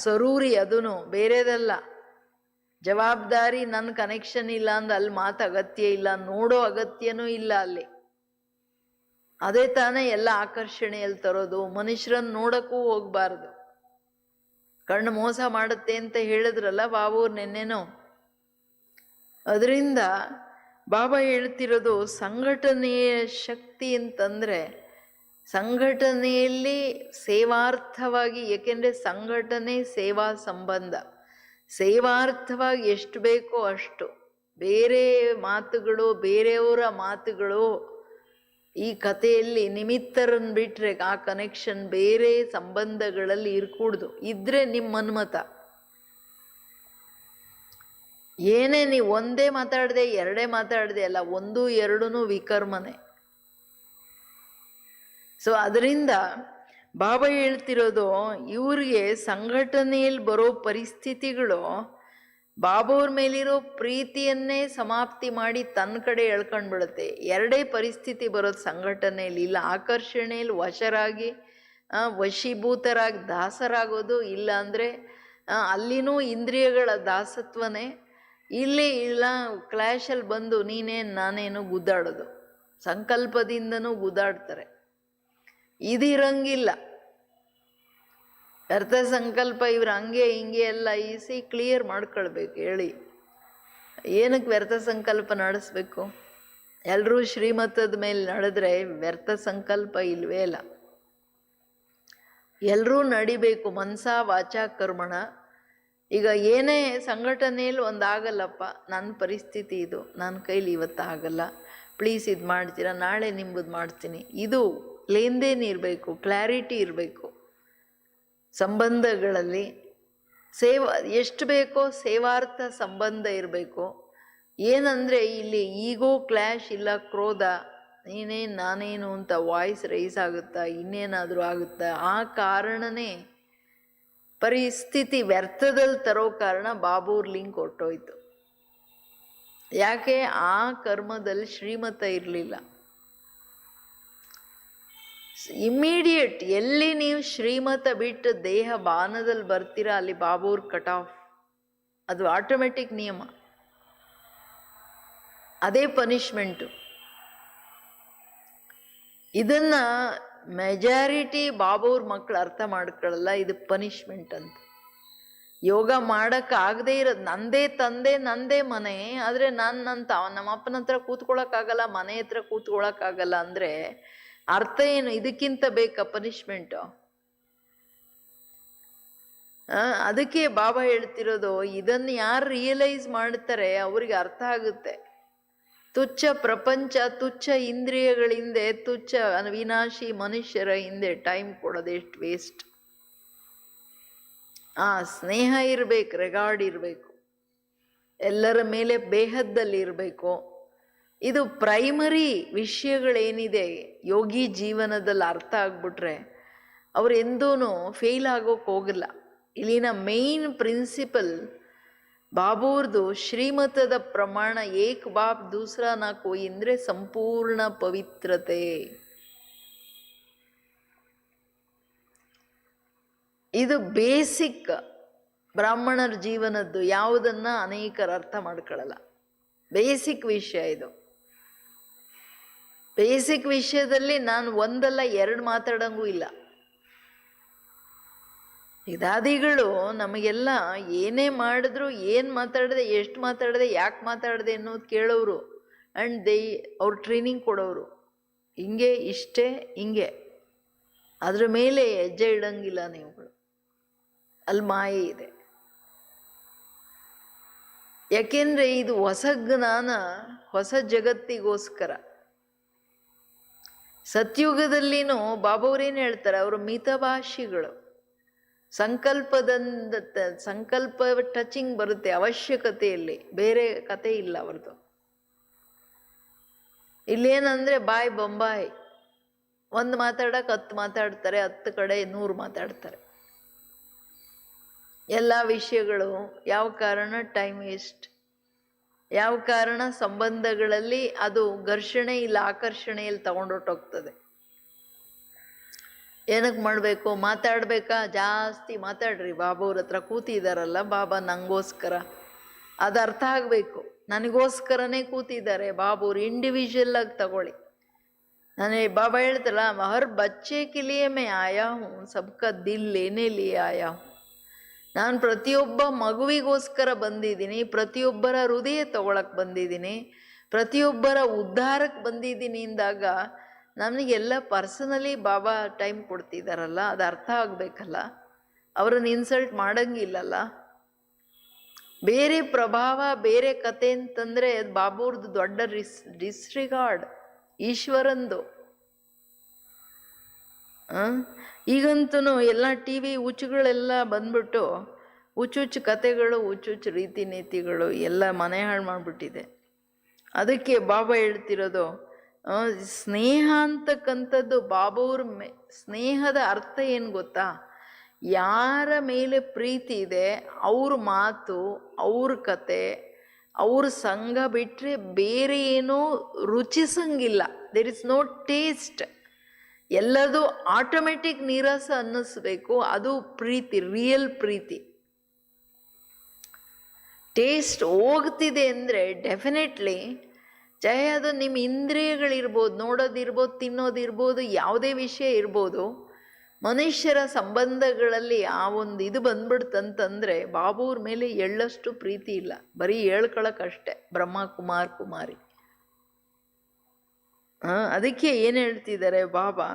ಜರೂರಿ, ಅದೂ ಬೇರೆದಲ್ಲ. ಜವಾಬ್ದಾರಿ ನನ್ನ ಕನೆಕ್ಷನ್ ಇಲ್ಲ ಅಂದ್ರೆ ಅಲ್ಲಿ ಮಾತು ಅಗತ್ಯ ಇಲ್ಲ, ನೋಡೋ ಅಗತ್ಯನೂ ಇಲ್ಲ ಅಲ್ಲಿ. ಅದೇ ತಾನೇ ಎಲ್ಲ ಆಕರ್ಷಣೆಯಲ್ಲಿ ತರೋದು. ಮನುಷ್ಯರನ್ನು ನೋಡೋಕ್ಕೂ ಹೋಗಬಾರ್ದು, ಕಣ್ಣು ಮೋಸ ಮಾಡುತ್ತೆ ಅಂತ ಹೇಳಿದ್ರಲ್ಲ ಬಾಬೂರು ನೆನ್ನೆನೋ. ಅದರಿಂದ ಬಾಬಾ ಹೇಳ್ತಿರೋದು ಸಂಘಟನೆಯ ಶಕ್ತಿ ಅಂತಂದರೆ ಸಂಘಟನೆಯಲ್ಲಿ ಸೇವಾರ್ಥವಾಗಿ, ಏಕೆಂದರೆ ಸಂಘಟನೆ ಸೇವಾ ಸಂಬಂಧ, ಸೇವಾರ್ಥವಾಗಿ ಎಷ್ಟು ಬೇಕೋ ಅಷ್ಟು. ಬೇರೆ ಮಾತುಗಳು, ಬೇರೆಯವರ ಮಾತುಗಳು ಈ ಕಥೆಯಲ್ಲಿ ನಿಮಿತ್ತರನ್ನು ಬಿಟ್ಟರೆ ಆ ಕನೆಕ್ಷನ್ ಬೇರೆ ಸಂಬಂಧಗಳಲ್ಲಿ ಇರ್ಕೂಡ್ದು. ಇದ್ರೆ ನಿಮ್ಮ ಮನ್ಮತ. ಏನೇ ನೀವು ಒಂದೇ ಮಾತಾಡದೆ 2 ಮಾತಾಡದೆ ಅಲ್ಲ, 1 2 ವಿಕರ್ಮನೆ. ಸೊ ಅದರಿಂದ ಬಾಬಾ ಹೇಳ್ತಿರೋದು ಇವ್ರಿಗೆ ಸಂಘಟನೆಯಲ್ಲಿ ಬರೋ ಪರಿಸ್ಥಿತಿಗಳು ಬಾಬಾವ್ರ ಮೇಲಿರೋ ಪ್ರೀತಿಯನ್ನೇ ಸಮಾಪ್ತಿ ಮಾಡಿ ತನ್ನ ಕಡೆ ಎಳ್ಕೊಂಡ್ಬಿಡುತ್ತೆ. 2 ಪರಿಸ್ಥಿತಿ ಬರೋದು ಸಂಘಟನೆಯಲ್ಲಿ. ಇಲ್ಲ ಆಕರ್ಷಣೆಯಲ್ಲಿ ವಶರಾಗಿ ವಶೀಭೂತರಾಗಿ ದಾಸರಾಗೋದು, ಇಲ್ಲ ಅಂದರೆ ಅಲ್ಲಿನೂ ಇಂದ್ರಿಯಗಳ ದಾಸತ್ವನೇ. ಇಲ್ಲಿ ಇಲ್ಲ ಕ್ಲಾಶಲ್ಲಿ ಬಂದು ನೀನೇನು ನಾನೇನು ಗುದ್ದಾಡೋದು, ಸಂಕಲ್ಪದಿಂದನೂ ಗುದ್ದಾಡ್ತಾರೆ. ಇದಿರಂಗಿಲ್ಲ. ಅರ್ಥ ಸಂಕಲ್ಪ ಇವ್ರು ಹಂಗೆ ಹಿಂಗೆ ಎಲ್ಲ ಕ್ಲಿಯರ್ ಮಾಡ್ಕೊಳ್ಬೇಕು ಹೇಳಿ. ಏನಕ್ಕೆ ವ್ಯರ್ಥ ಸಂಕಲ್ಪ ನಡೆಸ್ಬೇಕು? ಎಲ್ಲರೂ ಶ್ರೀಮತದ ಮೇಲೆ ನಡೆದ್ರೆ ವ್ಯರ್ಥ ಸಂಕಲ್ಪ ಇಲ್ವೇ ಇಲ್ಲ. ಎಲ್ಲರೂ ನಡಿಬೇಕು ಮನಸ ವಾಚ ಕರ್ಮಣ. ಈಗ ಏನೇ ಸಂಘಟನೆಯಲ್ಲಿ ಒಂದಾಗಲ್ಲಪ್ಪ, ನನ್ನ ಪರಿಸ್ಥಿತಿ ಇದು, ನನ್ನ ಕೈಲಿ ಇವತ್ತು ಆಗಲ್ಲ, ಪ್ಲೀಸ್ ಇದು ಮಾಡ್ತೀರಾ, ನಾಳೆ ನಿಮ್ಮದು ಮಾಡ್ತೀನಿ. ಇದು ಲೇನ್ದೇನ್ ಇರಬೇಕು, ಕ್ಲಾರಿಟಿ ಇರಬೇಕು ಸಂಬಂಧಗಳಲ್ಲಿ. ಎಷ್ಟು ಬೇಕೋ ಸೇವಾರ್ಥ ಸಂಬಂಧ ಇರಬೇಕು. ಏನಂದರೆ ಇಲ್ಲಿ ಈಗೋ ಕ್ಲ್ಯಾಶ್ ಇಲ್ಲ, ಕ್ರೋಧ, ನೀನೇನು ನಾನೇನು ಅಂತ ವಾಯ್ಸ್ ರೈಸ್ ಆಗುತ್ತಾ, ಇನ್ನೇನಾದರೂ ಆಗುತ್ತಾ, ಆ ಕಾರಣನೇ ಪರಿಸ್ಥಿತಿ ವ್ಯರ್ಥದಲ್ಲಿ ತರೋ ಕಾರಣ ಬಾಬೂರ್ ಲಿಂಕ್ ಹೊರಟೋಯ್ತು. ಯಾಕೆ? ಆ ಕರ್ಮದಲ್ಲಿ ಶ್ರೀಮತ ಇರಲಿಲ್ಲ. ಇಮ್ಮಿಡಿಯೇಟ್ ಎಲ್ಲಿ ನೀವು ಶ್ರೀಮತ ಬಿಟ್ಟು ದೇಹ ಬಾನದಲ್ಲಿ ಬರ್ತೀರಾ ಅಲ್ಲಿ ಬಾಬೂರ್ ಕಟ್ ಆಫ್. ಅದು ಆಟೋಮೆಟಿಕ್ ನಿಯಮ, ಅದೇ ಪನಿಷ್ಮೆಂಟು. ಇದನ್ನ ಮೆಜಾರಿಟಿ ಬಾಬೂರ್ ಮಕ್ಕಳು ಅರ್ಥ ಮಾಡ್ಕೊಳ್ಳಲ್ಲ, ಇದು ಪನಿಷ್ಮೆಂಟ್ ಅಂತ. ಯೋಗ ಮಾಡೋಕ್ಕಾಗದೇ ಇರೋದು, ನಂದೇ ತಂದೆ ನಂದೇ ಮನೆ, ಆದರೆ ನಮ್ಮ ಅಪ್ಪನ ಹತ್ರ ಕೂತ್ಕೊಳ್ಳೋಕ್ಕಾಗಲ್ಲ, ಮನೆ ಹತ್ರ ಕೂತ್ಕೊಳ್ಳೋಕ್ಕಾಗಲ್ಲ ಅಂದರೆ ಅರ್ಥ ಏನು? ಇದಕ್ಕಿಂತ ಬೇಕಾ ಪನಿಷ್ಮೆಂಟು? ಅದಕ್ಕೆ ಬಾಬಾ ಹೇಳ್ತಿರೋದು, ಇದನ್ನು ಯಾರು ರಿಯಲೈಸ್ ಮಾಡ್ತಾರೆ ಅವ್ರಿಗೆ ಅರ್ಥ ಆಗುತ್ತೆ. ತುಚ್ಛ ಪ್ರಪಂಚ, ತುಚ್ಛ ಇಂದ್ರಿಯಗಳ ಹಿಂದೆ, ತುಚ್ಛ ವಿನಾಶಿ ಮನುಷ್ಯರ ಹಿಂದೆ ಟೈಮ್ ಕೊಡೋದು ಎಷ್ಟು ವೇಸ್ಟ್. ಸ್ನೇಹ ಇರಬೇಕು, ರೆಗಾರ್ಡ್ ಇರಬೇಕು, ಎಲ್ಲರ ಮೇಲೆ ಬೇಹದ್ದಲ್ಲಿ ಇರಬೇಕು. ಇದು ಪ್ರೈಮರಿ ವಿಷಯಗಳೇನಿದೆ ಯೋಗಿ ಜೀವನದಲ್ಲಿ ಅರ್ಥ ಆಗ್ಬಿಟ್ರೆ ಅವ್ರು ಎಂದೂ ಫೇಲ್ ಆಗೋಕೆ ಹೋಗಲ್ಲ. ಇಲ್ಲಿನ ಮೇನ್ ಪ್ರಿನ್ಸಿಪಲ್ ಬಾಬೂರ್ದು ಶ್ರೀಮತದ ಪ್ರಮಾಣ ಏಕ್ ಬಾಪ್ ದೂಸರಾ ನಾ ಕೋಯಿ ಅಂದರೆ ಸಂಪೂರ್ಣ ಪವಿತ್ರತೆ. ಇದು ಬೇಸಿಕ್ ಬ್ರಾಹ್ಮಣರ ಜೀವನದ್ದು, ಯಾವುದನ್ನ ಅನೇಕರು ಅರ್ಥ ಮಾಡ್ಕೊಳ್ಳಲ್ಲ. ಬೇಸಿಕ್ ವಿಷಯ ಇದು. ಬೇಸಿಕ್ ವಿಷಯದಲ್ಲಿ ನಾನು ಒಂದಲ್ಲ ಎರಡು ಮಾತಾಡಂಗೂ ಇಲ್ಲ. ಇದಾದಿಗಳು ನಮಗೆಲ್ಲ ಏನೇ ಮಾಡಿದ್ರು, ಏನು ಮಾತಾಡಿದೆ, ಎಷ್ಟು ಮಾತಾಡಿದೆ, ಯಾಕೆ ಮಾತಾಡಿದೆ ಅನ್ನೋದು ಕೇಳೋರು. ಆ್ಯಂಡ್ ಅವ್ರು ಟ್ರೈನಿಂಗ್ ಕೊಡೋರು. ಹಿಂಗೆ ಇಷ್ಟೇ ಹಿಂಗೆ, ಅದ್ರ ಮೇಲೆ ಹೆಜ್ಜೆ ಇಡಂಗಿಲ್ಲ ನೀವುಗಳು. ಅಲ್ಲಿ ಮಾಯೆ ಇದೆ. ಯಾಕೆಂದರೆ ಇದು ಹೊಸ ಜ್ಞಾನ, ಹೊಸ ಜಗತ್ತಿಗೋಸ್ಕರ. ಸತ್ಯುಗದಲ್ಲಿನೂ ಬಾಬಾವ್ರೇನು ಹೇಳ್ತಾರೆ, ಅವರು ಮಿತಭಾಷಿಗಳು. ಸಂಕಲ್ಪ ಟಚಿಂಗ್ ಬರುತ್ತೆ ಅವಶ್ಯಕತೆಯಲ್ಲಿ, ಬೇರೆ ಕತೆ ಇಲ್ಲ ಅವ್ರದ್ದು. ಇಲ್ಲೇನಂದ್ರೆ ಬಾಯ್ ಬೊಂಬಾಯಿ, ಒಂದು ಮಾತಾಡಕ್ಕೆ 10 ಮಾತಾಡ್ತಾರೆ, 10 ಕಡೆ 100 ಮಾತಾಡ್ತಾರೆ. ಎಲ್ಲ ವಿಷಯಗಳು ಯಾವ ಕಾರಣ ಟೈಮ್ ವೇಸ್ಟ್, ಯಾವ ಕಾರಣ ಸಂಬಂಧಗಳಲ್ಲಿ ಅದು ಘರ್ಷಣೆ ಇಲ್ಲ ಆಕರ್ಷಣೆಯಲ್ಲಿ ತಗೊಂಡೊಟ್ಟೋಗ್ತದೆ. ಏನಕ್ಕೆ ಮಾಡಬೇಕು? ಮಾತಾಡಬೇಕಾ? ಜಾಸ್ತಿ ಮಾತಾಡ್ರಿ. ಬಾಬಾವ್ರ ಹತ್ರ ಕೂತಿದ್ದಾರಲ್ಲ ಬಾಬಾ ನಂಗೋಸ್ಕರ, ಅದು ಅರ್ಥ ಆಗಬೇಕು. ನನಗೋಸ್ಕರನೇ ಕೂತಿದ್ದಾರೆ ಬಾಬಾವ್ರು, ಇಂಡಿವಿಜುವಲ್ ಆಗಿ ತಗೊಳ್ಳಿ. ಬಾಬಾ ಹೇಳ್ತಾರಲ್ಲ, ಹರ್ ಬಚ್ಚೆ ಕೆ ಲಿಯೇ ಮೈ ಆಯಾ ಹೂँ, ಸಬ್ಕಾ ದಿಲ್ ಲೇನೆ ಲಿಯೇ ಆಯಾ ಹೂँ. ನಾನು ಪ್ರತಿಯೊಬ್ಬ ಮಗುವಿಗೋಸ್ಕರ ಬಂದಿದ್ದೀನಿ, ಪ್ರತಿಯೊಬ್ಬರ ಹೃದಯ ತಗೊಳಕ್ಕೆ ಬಂದಿದ್ದೀನಿ, ಪ್ರತಿಯೊಬ್ಬರ ಉದ್ಧಾರಕ್ಕೆ ಬಂದಿದ್ದೀನಿ ಅಂದಾಗ ನಮಗೆಲ್ಲ ಪರ್ಸನಲಿ ಬಾಬಾ ಟೈಮ್ ಕೊಡ್ತಿದ್ದಾರಲ್ಲ, ಅದು ಅರ್ಥ ಆಗಬೇಕಲ್ಲ. ಅವರನ್ನು ಇನ್ಸಲ್ಟ್ ಮಾಡೋಂಗಿಲ್ಲಲ್ಲ. ಬೇರೆ ಪ್ರಭಾವ, ಬೇರೆ ಕತೆ ಅಂತಂದರೆ ಬಾಬೂರ್ದು ದೊಡ್ಡ ಡಿಸ್ರಿಗಾರ್ಡ್, ಈಶ್ವರಂದು. ಈಗಂತೂ ಎಲ್ಲ ಟಿ ವಿ ಹುಚ್ಚುಗಳೆಲ್ಲ ಬಂದ್ಬಿಟ್ಟು ಹುಚ್ಚುಚ್ಚು ಕತೆಗಳು, ಹುಚ್ಚುಚ್ಚು ರೀತಿ ನೀತಿಗಳು ಎಲ್ಲ ಮನೆ ಹಾಳು ಮಾಡಿಬಿಟ್ಟಿದೆ. ಅದಕ್ಕೆ ಬಾಬಾ ಹೇಳ್ತಿರೋದು, ಸ್ನೇಹ ಅಂತಕ್ಕಂಥದ್ದು ಬಾಬಾವ್ರ ಸ್ನೇಹದ ಅರ್ಥ ಏನು ಗೊತ್ತಾ? ಯಾರ ಮೇಲೆ ಪ್ರೀತಿ ಇದೆ ಅವ್ರ ಮಾತು, ಅವ್ರ ಕತೆ, ಅವ್ರ ಸಂಘ ಬಿಟ್ಟರೆ ಬೇರೆ ಏನೂ ರುಚಿಸಂಗಿಲ್ಲ. There is no taste. ಎಲ್ಲದೂ ಆಟೋಮೆಟಿಕ್ ನೀರಸ ಅನ್ನಿಸ್ಬೇಕು. ಅದು ಪ್ರೀತಿ, ರಿಯಲ್ ಪ್ರೀತಿ. ಟೇಸ್ಟ್ ಹೋಗ್ತಿದೆ ಅಂದರೆ ಡೆಫಿನೆಟ್ಲಿ ಚಾಹೆ ಅದು ನಿಮ್ಮ ಇಂದ್ರಿಯಗಳಿರ್ಬೋದು, ನೋಡೋದಿರ್ಬೋದು, ತಿನ್ನೋದಿರ್ಬೋದು, ಯಾವುದೇ ವಿಷಯ ಇರ್ಬೋದು, ಮನುಷ್ಯರ ಸಂಬಂಧಗಳಲ್ಲಿ ಆ ಒಂದು ಇದು ಬಂದ್ಬಿಡ್ತಂತಂದ್ರೆ ಬಾಬುವ್ರ ಮೇಲೆ ಎಳ್ಳಷ್ಟು ಪ್ರೀತಿ ಇಲ್ಲ, ಬರೀ ಹೇಳ್ಕೊಳಕ್ಕಷ್ಟೆ ಬ್ರಹ್ಮ ಕುಮಾರ್ ಕುಮಾರಿ. ಅದಕ್ಕೆ ಏನು ಹೇಳ್ತಿದ್ದಾರೆ ಬಾಬಾ,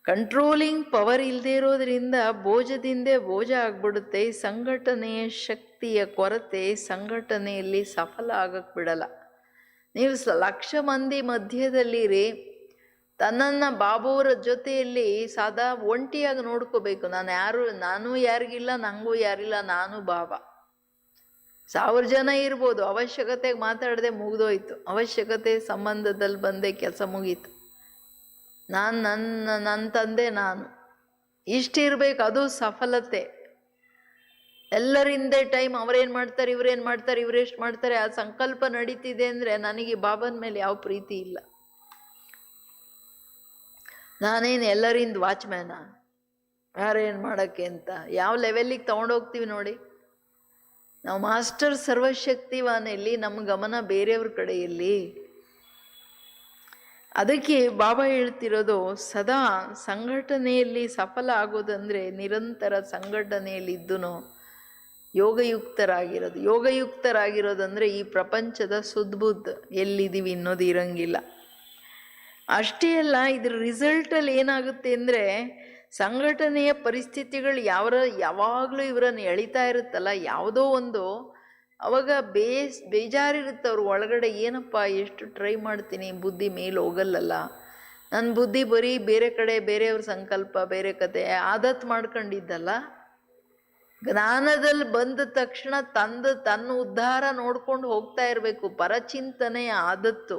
ಕಂಟ್ರೋಲಿಂಗ್ ಪವರ್ ಇಲ್ಲದೆ ಇರೋದ್ರಿಂದ ಬೋಜದಿಂದೇ ಬೋಜ ಆಗ್ಬಿಡುತ್ತೆ. ಸಂಘಟನೆಯ ಶಕ್ತಿಯ ಕೊರತೆ ಸಂಘಟನೆಯಲ್ಲಿ ಸಫಲ ಆಗಕ್ಕೆ ಬಿಡಲ್ಲ. ನೀವು ಲಕ್ಷ ಮಂದಿ ಮಧ್ಯದಲ್ಲಿರಿ, ತನ್ನನ್ನು ಬಾಬುವರ ಜೊತೆಯಲ್ಲಿ ಸದಾ ಒಂಟಿಯಾಗಿ ನೋಡ್ಕೋಬೇಕು. ನಾನು ಯಾರಿಗಿಲ್ಲ, ನನಗೂ ಯಾರಿಲ್ಲ, ನಾನು ಬಾಬಾ. 1000 ಜನ ಇರ್ಬೋದು, ಅವಶ್ಯಕತೆಗೆ ಮಾತಾಡದೆ ಮುಗಿದೋಯ್ತು. ಅವಶ್ಯಕತೆ ಸಂಬಂಧದಲ್ಲಿ ಬಂದೆ ಕೆಲಸ ಮುಗೀತು. ನನ್ನ ತಂದೆ ನಾನು ಇಷ್ಟಿರ್ಬೇಕು, ಅದು ಸಫಲತೆ. ಎಲ್ಲರಿಂದೇ ಟೈಮ್, ಅವರೇನು ಮಾಡ್ತಾರೆ, ಇವರೇನು ಮಾಡ್ತಾರೆ, ಇವರೆಷ್ಟು ಮಾಡ್ತಾರೆ, ಆ ಸಂಕಲ್ಪ ನಡೀತಿದೆ ಅಂದರೆ ನನಗೆ ಬಾಬನ ಮೇಲೆ ಯಾವ ಪ್ರೀತಿ ಇಲ್ಲ. ನಾನೇನು ಎಲ್ಲರಿಂದ ವಾಚ್ಮ್ಯಾನ, ಯಾರೇನು ಮಾಡೋಕ್ಕೆ ಅಂತ ಯಾವ ಲೆವೆಲ್ಲಿಗೆ ತೊಗೊಂಡೋಗ್ತೀವಿ ನೋಡಿ. ನಾವು ಮಾಸ್ಟರ್ ಸರ್ವಶಕ್ತಿವಾನಲ್ಲಿ, ನಮ್ಮ ಗಮನ ಬೇರೆಯವ್ರ ಕಡೆಯಲ್ಲಿ. ಅದಕ್ಕೆ ಬಾಬಾ ಹೇಳ್ತಿರೋದು, ಸದಾ ಸಂಘಟನೆಯಲ್ಲಿ ಸಫಲ ಆಗೋದಂದರೆ ನಿರಂತರ ಸಂಘಟನೆಯಲ್ಲಿ ಇದ್ದೂ ಯೋಗಯುಕ್ತರಾಗಿರೋದು. ಯೋಗಯುಕ್ತರಾಗಿರೋದಂದರೆ ಈ ಪ್ರಪಂಚದ ಸುದ್ಬುದ್ಧ ಎಲ್ಲಿದ್ದೀವಿ ಅನ್ನೋದು ಇರಂಗಿಲ್ಲ. ಅಷ್ಟೇ ಅಲ್ಲ, ಇದ್ರ ರಿಸಲ್ಟಲ್ಲಿ ಏನಾಗುತ್ತೆ ಅಂದರೆ ಸಂಘಟನೆಯ ಪರಿಸ್ಥಿತಿಗಳು ಯಾವಾಗಲೂ ಇವರನ್ನು ಎಳಿತಾ ಇರುತ್ತಲ್ಲ, ಯಾವುದೋ ಒಂದು ಅವಾಗ ಬೇಜಾರಿರುತ್ತೆ ಅವ್ರ ಒಳಗಡೆ. ಏನಪ್ಪ ಎಷ್ಟು ಟ್ರೈ ಮಾಡ್ತೀನಿ, ಬುದ್ಧಿ ಮೇಲೆ ಹೋಗಲ್ಲಲ್ಲ, ನನ್ನ ಬುದ್ಧಿ ಬರೀ ಬೇರೆ ಕಡೆ, ಬೇರೆಯವ್ರ ಸಂಕಲ್ಪ, ಬೇರೆ ಕತೆ ಆದತ್ ಮಾಡ್ಕೊಂಡಿದ್ದಲ್ಲ. ಜ್ಞಾನದಲ್ಲಿ ಬಂದ ತಕ್ಷಣ ತನ್ನ ಉದ್ಧಾರ ನೋಡ್ಕೊಂಡು ಹೋಗ್ತಾ ಇರಬೇಕು. ಪರಚಿಂತನೆಯ ಆದತ್ತು,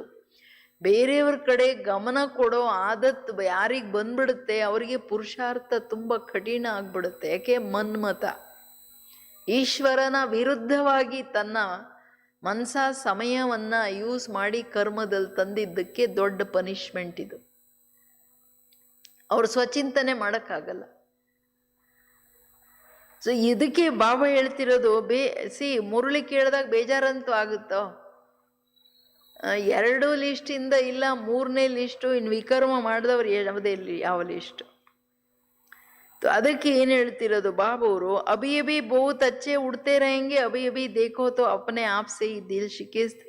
ಬೇರೆಯವ್ರ ಕಡೆ ಗಮನ ಕೊಡೋ ಆದತ್ತು ಯಾರಿಗೆ ಬಂದ್ಬಿಡುತ್ತೆ ಅವರಿಗೆ ಪುರುಷಾರ್ಥ ತುಂಬ ಕಠಿಣ ಆಗ್ಬಿಡುತ್ತೆ. ಯಾಕೆ? ಮನ್ಮತ ಈಶ್ವರನ ವಿರುದ್ಧವಾಗಿ ತನ್ನ ಮನಸ ಸಮಯವನ್ನು ಯೂಸ್ ಮಾಡಿ ಕರ್ಮದಲ್ಲಿ ತಂದಿದ್ದಕ್ಕೆ ದೊಡ್ಡ ಪನಿಷ್ಮೆಂಟ್ ಇದು. ಅವ್ರು ಸ್ವಚಿಂತನೆ ಮಾಡೋಕ್ಕಾಗಲ್ಲ. ಸೊ ಇದಕ್ಕೆ ಬಾಬಾ ಹೇಳ್ತಿರೋದು, ಮುರುಳಿ ಕೇಳಿದಾಗ ಬೇಜಾರಂತೂ ಆಗುತ್ತೋ, 2 ಲಿಸ್ಟಿಂದ ಇಲ್ಲ 3ನೇ ಲಿಸ್ಟು, ಇನ್ನು ವಿಕರ್ಮ ಮಾಡಿದವ್ರು ಯಾವ ಲಿಸ್ಟು. ಅದಕ್ಕೆ ಏನು ಹೇಳ್ತಿರೋದು ಬಾಬವರು, ಅಭಿ ಅಭಿ ಬಹುತ್ ಅಚ್ಚೆ ಉಡ್ತೆ रहेंगे, अभी अभी देखो तो अपने आप से ही दिल शिकिस्त,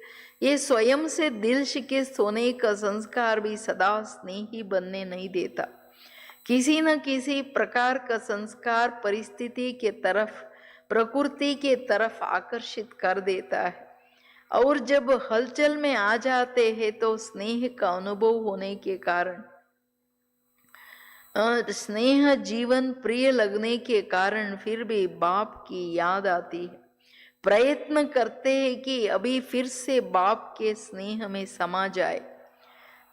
ये स्वयं से दिल शिकिस्त होने का संस्कार भी सदा स्नेही बनने नहीं देता. किसी न किसी प्रकार का संस्कार परिस्थिति के तरफ, प्रकृति के तरफ आकर्षित कर देता है, और जब हलचल में आ जाते हैं तो स्नेह का अनुभव होने के कारण, स्नेह जीवन प्रिय लगने के कारण फिर भी बाप की याद आती है. प्रयत्न करते हैं कि अभी फिर से बाप के स्नेह में समा जाए,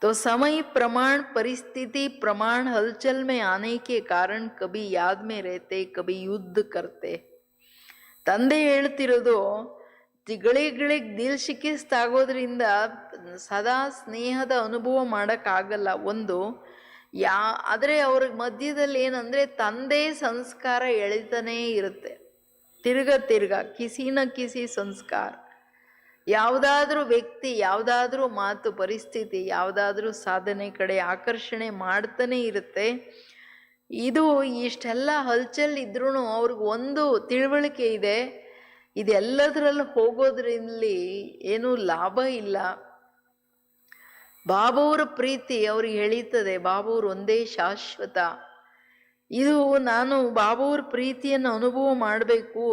तो समय प्रमाण, परिस्थिति प्रमाण, हलचल में आने के कारण कभी याद में रहते, कभी युद्ध करते. ತಂದೆ ಹೇಳ್ತಿರೋದು, ಗಳಿಗೆ ದಿಲ್ ಶಿಕಿಸ್ತಾಗೋದ್ರಿಂದ ಸದಾ ಸ್ನೇಹದ ಅನುಭವ ಮಾಡೋಕ್ಕಾಗಲ್ಲ. ಒಂದು ಆದರೆ ಅವ್ರ ಮಧ್ಯದಲ್ಲಿ ಏನಂದರೆ ತಂದೆ ಸಂಸ್ಕಾರ ಎಳಿತಾನೇ ಇರುತ್ತೆ, ತಿರ್ಗ ಕಿಸಿನ ಕಿಸಿ ಸಂಸ್ಕಾರ. ಯಾವುದಾದ್ರೂ ವ್ಯಕ್ತಿ, ಯಾವುದಾದ್ರೂ ಮಾತು, ಪರಿಸ್ಥಿತಿ, ಯಾವುದಾದ್ರೂ ಸಾಧನೆ ಕಡೆ ಆಕರ್ಷಣೆ ಮಾಡ್ತಾನೆ ಇರುತ್ತೆ. ಇದು ಇಷ್ಟೆಲ್ಲ ಹಲ್ಚಲ್ ಇದ್ರೂ ಅವ್ರಿಗೆ ಒಂದು ತಿಳುವಳಿಕೆ ಇದೆ, ಇದೆಲ್ಲದರಲ್ಲಿ ಹೋಗೋದ್ರಲ್ಲಿ ಏನೂ ಲಾಭ ಇಲ್ಲ. ಬಾಬುವ್ರ ಪ್ರೀತಿ ಅವ್ರಿಗೆ ಎಳೀತದೆ, ಬಾಬುವ್ರು ಒಂದೇ ಶಾಶ್ವತ. ಇದು ನಾನು ಬಾಬುವ್ರ ಪ್ರೀತಿಯನ್ನು ಅನುಭವ ಮಾಡಬೇಕು,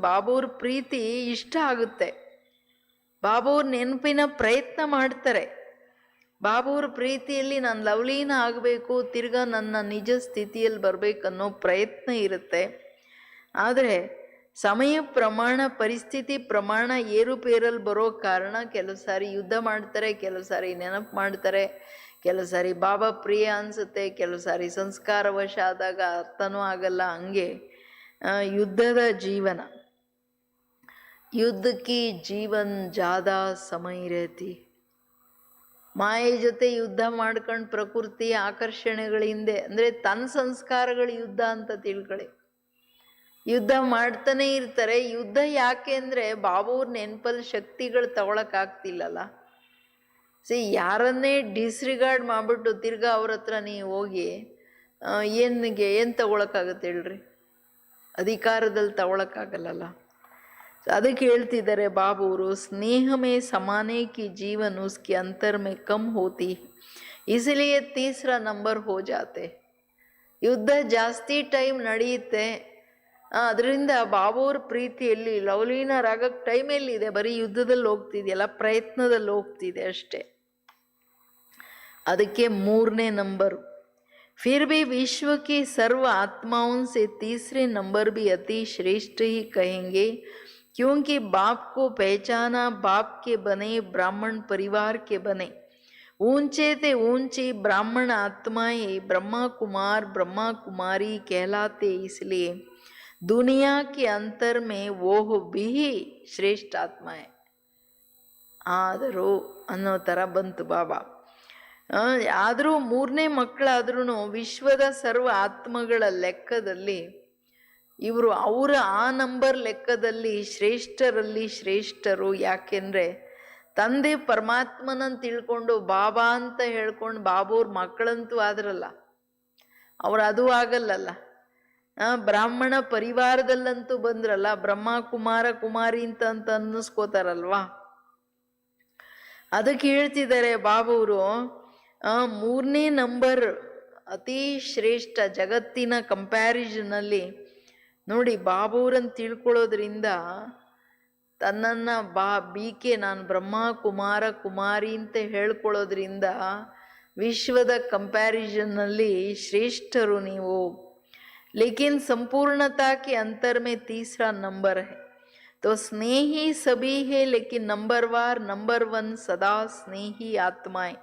ಬಾಬುವ್ರ ಪ್ರೀತಿ ಇಷ್ಟ ಆಗುತ್ತೆ, ಬಾಬುವ್ರ ನೆನಪಿನ ಪ್ರಯತ್ನ ಮಾಡ್ತಾರೆ. ಬಾಬುವ್ರ ಪ್ರೀತಿಯಲ್ಲಿ ನಾನು ಲವಲೀನ ಆಗಬೇಕು, ತಿರ್ಗಾ ನನ್ನ ನಿಜ ಸ್ಥಿತಿಯಲ್ಲಿ ಬರಬೇಕನ್ನೋ ಪ್ರಯತ್ನ ಇರುತ್ತೆ. ಆದರೆ ಸಮಯ ಪ್ರಮಾಣ, ಪರಿಸ್ಥಿತಿ ಪ್ರಮಾಣ ಏರುಪೇರಲ್ಲಿ ಬರೋ ಕಾರಣ ಕೆಲವು ಸಾರಿ ಯುದ್ಧ ಮಾಡ್ತಾರೆ, ಕೆಲವು ಸಾರಿ ನೆನಪು ಮಾಡ್ತಾರೆ, ಕೆಲವು ಸಾರಿ ಬಾಬಾ ಪ್ರಿಯ ಅನಿಸುತ್ತೆ, ಕೆಲವು ಸಾರಿ ಸಂಸ್ಕಾರ ವಶ ಆದಾಗ ಅರ್ಥನೂ ಆಗಲ್ಲ. ಹಂಗೆ ಯುದ್ಧದ ಜೀವನ, ಯುದ್ಧಕ್ಕೆ ಜೀವನ್ ಜಾದಾ ಸಮಯ रहती. ಮಾಯೆ ಜೊತೆ ಯುದ್ಧ ಮಾಡ್ಕೊಂಡು ಪ್ರಕೃತಿ ಆಕರ್ಷಣೆಗಳ ಹಿಂದೆ, ಅಂದರೆ ತನ್ನ ಸಂಸ್ಕಾರಗಳ ಯುದ್ಧ ಅಂತ ತಿಳ್ಕೊಳ್ಳಿ, ಯುದ್ಧ ಮಾಡ್ತಾನೆ ಇರ್ತಾರೆ. ಯುದ್ಧ ಯಾಕೆ ಅಂದರೆ ಬಾಬುವ್ರ ನೆನಪಲ್ಲಿ ಶಕ್ತಿಗಳು ತಗೊಳಕ್ಕಾಗ್ತಿಲ್ಲಲ್ಲ. ಯಾರನ್ನೇ ಡಿಸ್ರಿಗಾರ್ಡ್ ಮಾಡಿಬಿಟ್ಟು ತಿರ್ಗಾ ಅವ್ರ ಹತ್ರ ನೀವು ಹೋಗಿ ಏನು ತಗೊಳಕ್ಕಾಗತ್ತೆ ಹೇಳ್ರಿ, ಅಧಿಕಾರದಲ್ಲಿ ತಗೊಳಕ್ಕಾಗಲ್ಲಲ್ಲ. ಅದಕ್ಕೆ ಹೇಳ್ತಿದ್ದಾರೆ ಬಾಬುವರು, ಸ್ನೇಹ ಮೇ ಸಮಾನೆ ಕಿ ಜೀವನ್ ಉಸ್ಕೆ ಅಂತರ್ ಮೇ ಕಮ್ ಹೋತಿ, ಇಸಲಿಯೇ ತೀಸರಾ ನಂಬರ್ ಹೋ ಜಾತೆ. ಯುದ್ಧ ಜಾಸ್ತಿ ಟೈಮ್ ನಡೆಯುತ್ತೆ, ಅದರಿಂದ ಬಾಬುವ್ರ ಪ್ರೀತಿಯಲ್ಲಿ ಲವಲೀನರಾಗಕ್ಕೆ ಟೈಮ್ ಎಲ್ಲಿದೆ, ಬರೀ ಯುದ್ಧದಲ್ಲಿ ಹೋಗ್ತಿದೆಯಲ್ಲ, ಪ್ರಯತ್ನದಲ್ಲಿ ಹೋಗ್ತಿದೆ ಅಷ್ಟೇ. ಅದಕ್ಕೆ 3ನೇ ನಂಬರು. फिर भी विश्व की सर्व आत्माओं से तीसरे नंबर भी अति श्रेष्ठ ही कहेंगे, क्योंकि बाप को पहचाना, बाप के बने, ब्राह्मण परिवार के बने, ऊंचे ते ऊंची ब्राह्मण आत्माएं ब्रह्मा कुमार ब्रह्मा कुमारी कहलाते, इसलिए दुनिया के अंतर में वो भी श्रेष्ठ आत्माएं ಆದರೂ ಅನ್ನೋ ಥರ ಬಂತು ಬಾಬಾ. ಆದರೂ 3ನೇ ಮಕ್ಕಳಾದ್ರೂ ವಿಶ್ವದ ಸರ್ವ ಆತ್ಮಗಳ ಲೆಕ್ಕದಲ್ಲಿ ಇವರು ಅವರ ಆ ನಂಬರ್ ಲೆಕ್ಕದಲ್ಲಿ ಶ್ರೇಷ್ಠರಲ್ಲಿ ಶ್ರೇಷ್ಠರು. ಯಾಕೆಂದರೆ ತಂದೆ ಪರಮಾತ್ಮನಂತ ತಿಳ್ಕೊಂಡು ಬಾಬಾ ಅಂತ ಹೇಳ್ಕೊಂಡು ಬಾಬುವ್ರ ಮಕ್ಕಳಂತೂ ಆದ್ರಲ್ಲ, ಅವ್ರು ಅದು ಆಗಲ್ಲಲ್ಲ. ಬ್ರಾಹ್ಮಣ ಪರಿವಾರದಲ್ಲಂತೂ ಬಂದ್ರಲ್ಲ, ಬ್ರಹ್ಮ ಕುಮಾರ ಕುಮಾರಿ ಅಂತ ಅನ್ನಿಸ್ಕೋತಾರಲ್ವಾ. ಅದಕ್ಕೆ ಹೇಳ್ತಿದ್ದಾರೆ ಬಾಬುವರು, 3ನೇ ನಂಬರ್ ಅತಿ ಶ್ರೇಷ್ಠ ಜಗತ್ತಿನ ಕಂಪ್ಯಾರಿಸನಲ್ಲಿ. ನೋಡಿ, ಬಾಬುವ್ರನ್ನ ತಿಳ್ಕೊಳ್ಳೋದ್ರಿಂದ, ತನ್ನನ್ನು ಬಿ.ಕೆ ನಾನು ಬ್ರಹ್ಮ ಕುಮಾರ ಕುಮಾರಿ ಅಂತ ಹೇಳ್ಕೊಳ್ಳೋದ್ರಿಂದ ವಿಶ್ವದ ಕಂಪ್ಯಾರಿಸನ್ನಲ್ಲಿ ಶ್ರೇಷ್ಠರು ನೀವು. ಲೇಕಿನ್ ಸಂಪೂರ್ಣತಾ ಕೆ ಅಂತರ್ ಮೇ ತೀಸರಾ ನಂಬರ್ ಹೈ. तो स्नेही सभी है, लेकिन नंबर 1 सदा स्नेही आत्माएं.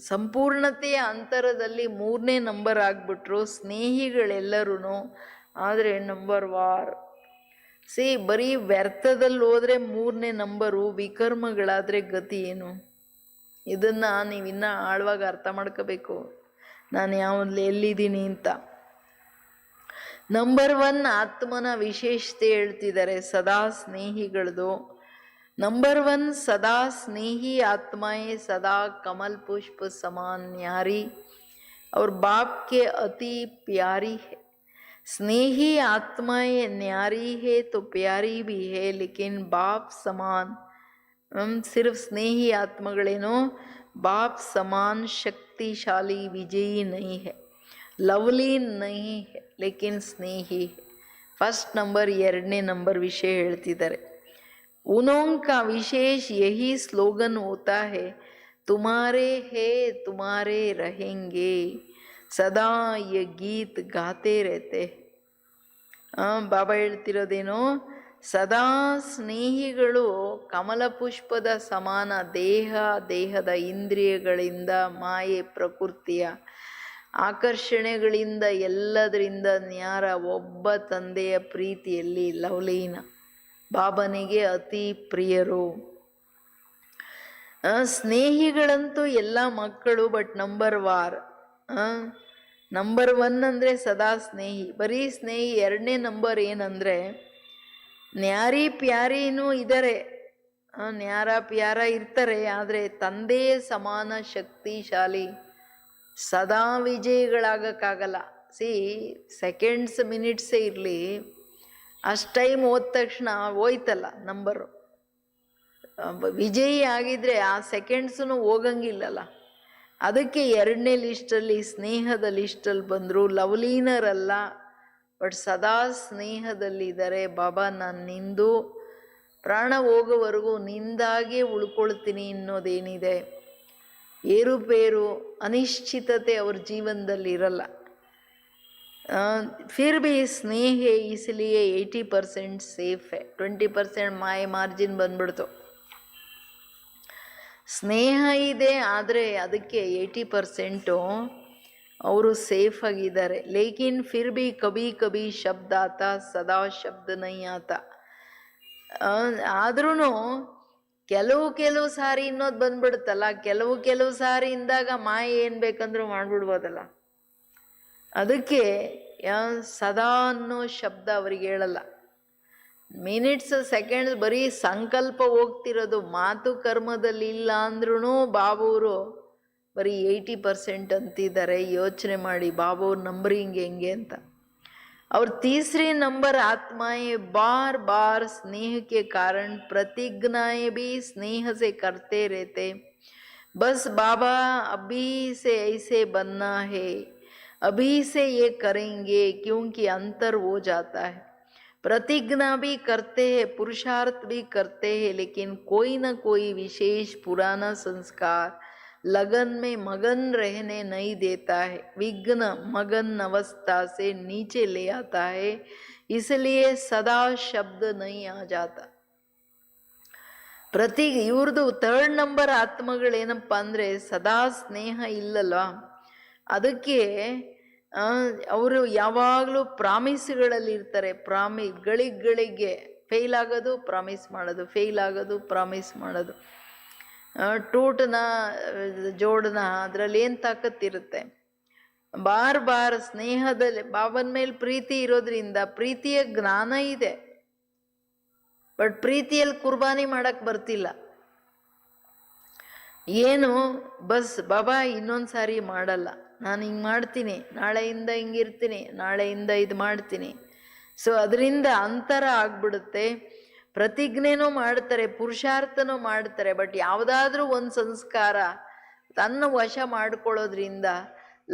ಸಂಪೂರ್ಣತೆಯ ಅಂತರದಲ್ಲಿ 3ನೇ ನಂಬರ್ ಆಗ್ಬಿಟ್ರು ಸ್ನೇಹಿಗಳೆಲ್ಲರೂ. ಆದರೆ ನಂಬರ್ ವಾರ್ ಬರೀ ವ್ಯರ್ಥದಲ್ಲಿ ಹೋದ್ರೆ 3ನೇ ನಂಬರು, ವಿಕರ್ಮಗಳಾದರೆ ಗತಿ ಏನು? ಇದನ್ನು ನೀವಿನ್ನ ಆಳವಾಗಿ ಅರ್ಥ ಮಾಡ್ಕೋಬೇಕು, ನಾನು ಎಲ್ಲಿದ್ದೀನಿ ಅಂತ. ನಂಬರ್ 1 ಆತ್ಮನ ವಿಶೇಷತೆ ಹೇಳ್ತಿದ್ದಾರೆ, ಸದಾ ಸ್ನೇಹಿಗಳದು. ನಂಬರ್ 1 सदा स्नेही आत्माएं सदा कमल पुष्प समान न्यारी और बाप के अति प्यारी है. स्नेही आत्माएं न्यारी है तो प्यारी भी है, लेकिन बाप समान सिर्फ स्नेही आत्मಗಳೇನೋ बाप समान शक्तिशाली विजयी नहीं है, लवली नहीं है, लेकिन स्नेही है. फर्स्ट नंबर 2ನೇ ನಂಬರ್ ವಿಷಯ ಹೇಳ್ತಿದ್ದಾರೆ. उनों का विशेष यही स्लोगन होता है, तुम्हारे है तुम्हारे रहेंगे, सदा ये गीत गाते रहते. ಬಾಬಾ ಹೇಳ್ತಿರೋದೇನು, ಸದಾ ಸ್ನೇಹಿಗಳು ಕಮಲ ಪುಷ್ಪದ ಸಮಾನ, ದೇಹದ ಇಂದ್ರಿಯಗಳಿಂದ, ಮಾಯೆ ಪ್ರಕೃತಿಯ ಆಕರ್ಷಣೆಗಳಿಂದ, ಎಲ್ಲದರಿಂದ ನ್ಯಾರ ಒಬ್ಬ ತಂದೆಯ ಪ್ರೀತಿಯಲ್ಲಿ ಲವಲೀನ, ಬಾಬನಿಗೆ ಅತಿ ಪ್ರಿಯರು. ಸ್ನೇಹಿಗಳಂತೂ ಎಲ್ಲ ಮಕ್ಕಳು, ಬಟ್ ನಂಬರ್ 1 ಅಂದರೆ ಸದಾ ಸ್ನೇಹಿ, ಬರೀ ಸ್ನೇಹಿ. 2ನೇ ನಂಬರ್ ಏನಂದರೆ ನ್ಯಾರಿ ಪ್ಯಾರಿನೂ ಇದ್ದಾರೆ, ನ್ಯಾರ ಪ್ಯಾರ ಇರ್ತಾರೆ, ಆದರೆ ತಂದೆಯ ಸಮಾನ ಶಕ್ತಿಶಾಲಿ, ಸದಾ ವಿಜಯಿಗಳಾಗಕ್ಕಾಗಲ್ಲ. ಸೆಕೆಂಡ್ಸ್ ಮಿನಿಟ್ಸೇ ಇರಲಿ, ಅಷ್ಟು ಟೈಮ್ ಹೋದ ತಕ್ಷಣ ಹೋಯ್ತಲ್ಲ ನಂಬರು. ವಿಜಯಿ ಆಗಿದ್ರೆ ಆ ಸೆಕೆಂಡ್ಸೂ ಹೋಗಂಗಿಲ್ಲಲ್ಲ. ಅದಕ್ಕೆ 2ನೇ ಲಿಸ್ಟಲ್ಲಿ, ಸ್ನೇಹದ ಲಿಸ್ಟಲ್ಲಿ ಬಂದರು. ಲವಲೀನರಲ್ಲ, ಬಟ್ ಸದಾ ಸ್ನೇಹದಲ್ಲಿದ್ದಾರೆ. ಬಾಬಾ, ನಾನು ನಿಂದು ಪ್ರಾಣ ಹೋಗೋವರೆಗೂ ನಿಂದಾಗೇ ಉಳ್ಕೊಳ್ತೀನಿ ಅನ್ನೋದೇನಿದೆ, ಏರುಪೇರು ಅನಿಶ್ಚಿತತೆ ಅವ್ರ ಜೀವನದಲ್ಲಿ ಇರಲ್ಲ. फिर भी स्नेह है, इसलिए 80% ಸೇಫ್ है, 20% ಮಾಯ ಮಾರ್ಜಿನ್ ಬಂದ್ಬಿಡ್ತು. ಸ್ನೇಹ ಇದೆ, ಆದರೆ ಅದಕ್ಕೆ 80% ಅವರು ಸೇಫ್ ಆಗಿದ್ದಾರೆ. ಲೇಕಿನ್ ಫಿರ್ ಬಿ ಕಭಿ ಕಭಿ ಶಬ್ದ ಆತ, ಸದಾ ಶಬ್ದ ನೈ ಆತ. ಆದ್ರೂ ಕೆಲವು ಸಾರಿ ಇನ್ನೋದು ಬಂದ್ಬಿಡುತ್ತಲ್ಲ, ಕೆಲವು ಸಾರಿ ಇಂದಾಗ ಮಾಯ ಏನು ಬೇಕಂದ್ರೂ ಮಾಡ್ಬಿಡ್ಬೋದಲ್ಲ. ಅದಕ್ಕೆ ಸದಾ ಅನ್ನೋ ಶಬ್ದ ಅವರಿಗೆ ಹೇಳಲ್ಲ. ಮಿನಿಟ್ಸ್ ಸೆಕೆಂಡ್ಸ್ ಬರೀ ಸಂಕಲ್ಪ ಹೋಗ್ತಿರೋದು, ಮಾತು ಕರ್ಮದಲ್ಲಿ ಇಲ್ಲ ಅಂದ್ರೂ ಬಾಬುವರು ಬರೀ 80% ಅಂತಿದ್ದಾರೆ. ಯೋಚನೆ ಮಾಡಿ ಬಾಬಾ ನಂಬರ್ ಹೆಂಗೆ ಅಂತ. और तीसरे नंबर आत्माएं बार बार स्नेह के कारण प्रतिज्ञाएं भी स्नेह से करते रहते। बस बाबा अभी से ऐसे बनना है, अभी से ये करेंगे, क्योंकि अंतर हो जाता है। प्रतिज्ञा भी करते हैं, पुरुषार्थ भी करते हैं, लेकिन कोई न कोई विशेष पुराना संस्कार लगन में मगन रहने नहीं देता है, विघ्न मगन अवस्था से नीचे ले आता है, इसलिए सदा शब्द नहीं आ जाता। ಪ್ರತಿ ಇವ್ರದ್ದು 3rd ನಂಬರ್ ಆತ್ಮಗಳೇನಪ್ಪ ಅಂದರೆ ಸದಾ ಸ್ನೇಹ ಇಲ್ಲಲ್ವಾ, ಅದಕ್ಕೆ ಅವರು ಯಾವಾಗಲೂ ಪ್ರಾಮಿಸ್ಗಳಲ್ಲಿ ಇರ್ತಾರೆ. ಗಳಿಗೆ ಫೇಲ್ ಆಗೋದು, ಪ್ರಾಮಿಸ್ ಮಾಡೋದು, ಫೇಲ್ ಆಗೋದು, ಪ್ರಾಮಿಸ್ ಮಾಡೋದು. ಟೂಟನ ಜೋಡನ ಅದರಲ್ಲಿ ಏನು ತಾಕತ್ತಿರುತ್ತೆ. ಬಾರ್ ಬಾರ್ ಸ್ನೇಹದಲ್ಲಿ ಬಾಬನ ಮೇಲೆ ಪ್ರೀತಿ ಇರೋದ್ರಿಂದ ಪ್ರೀತಿಯ ಜ್ಞಾನ ಇದೆ, ಬಟ್ ಪ್ರೀತಿಯಲ್ಲಿ ಕುರ್ಬಾನಿ ಮಾಡಕ್ ಬರ್ತಿಲ್ಲ. ಏನು ಬಸ್ ಬಾಬಾ ಇನ್ನೊಂದು ಸಾರಿ ಮಾಡಲ್ಲ, ನಾನು ಹಿಂಗೆ ಮಾಡ್ತೀನಿ, ನಾಳೆಯಿಂದ ಹಿಂಗಿರ್ತೀನಿ, ನಾಳೆಯಿಂದ ಇದು ಮಾಡ್ತೀನಿ. ಸೊ ಅದರಿಂದ ಅಂತರ ಆಗ್ಬಿಡುತ್ತೆ. ಪ್ರತಿಜ್ಞೆನೂ ಮಾಡ್ತಾರೆ, ಪುರುಷಾರ್ಥನೂ ಮಾಡ್ತಾರೆ, ಬಟ್ ಯಾವುದಾದ್ರೂ ಒಂದು ಸಂಸ್ಕಾರ ತನ್ನ ವಶ ಮಾಡ್ಕೊಳ್ಳೋದ್ರಿಂದ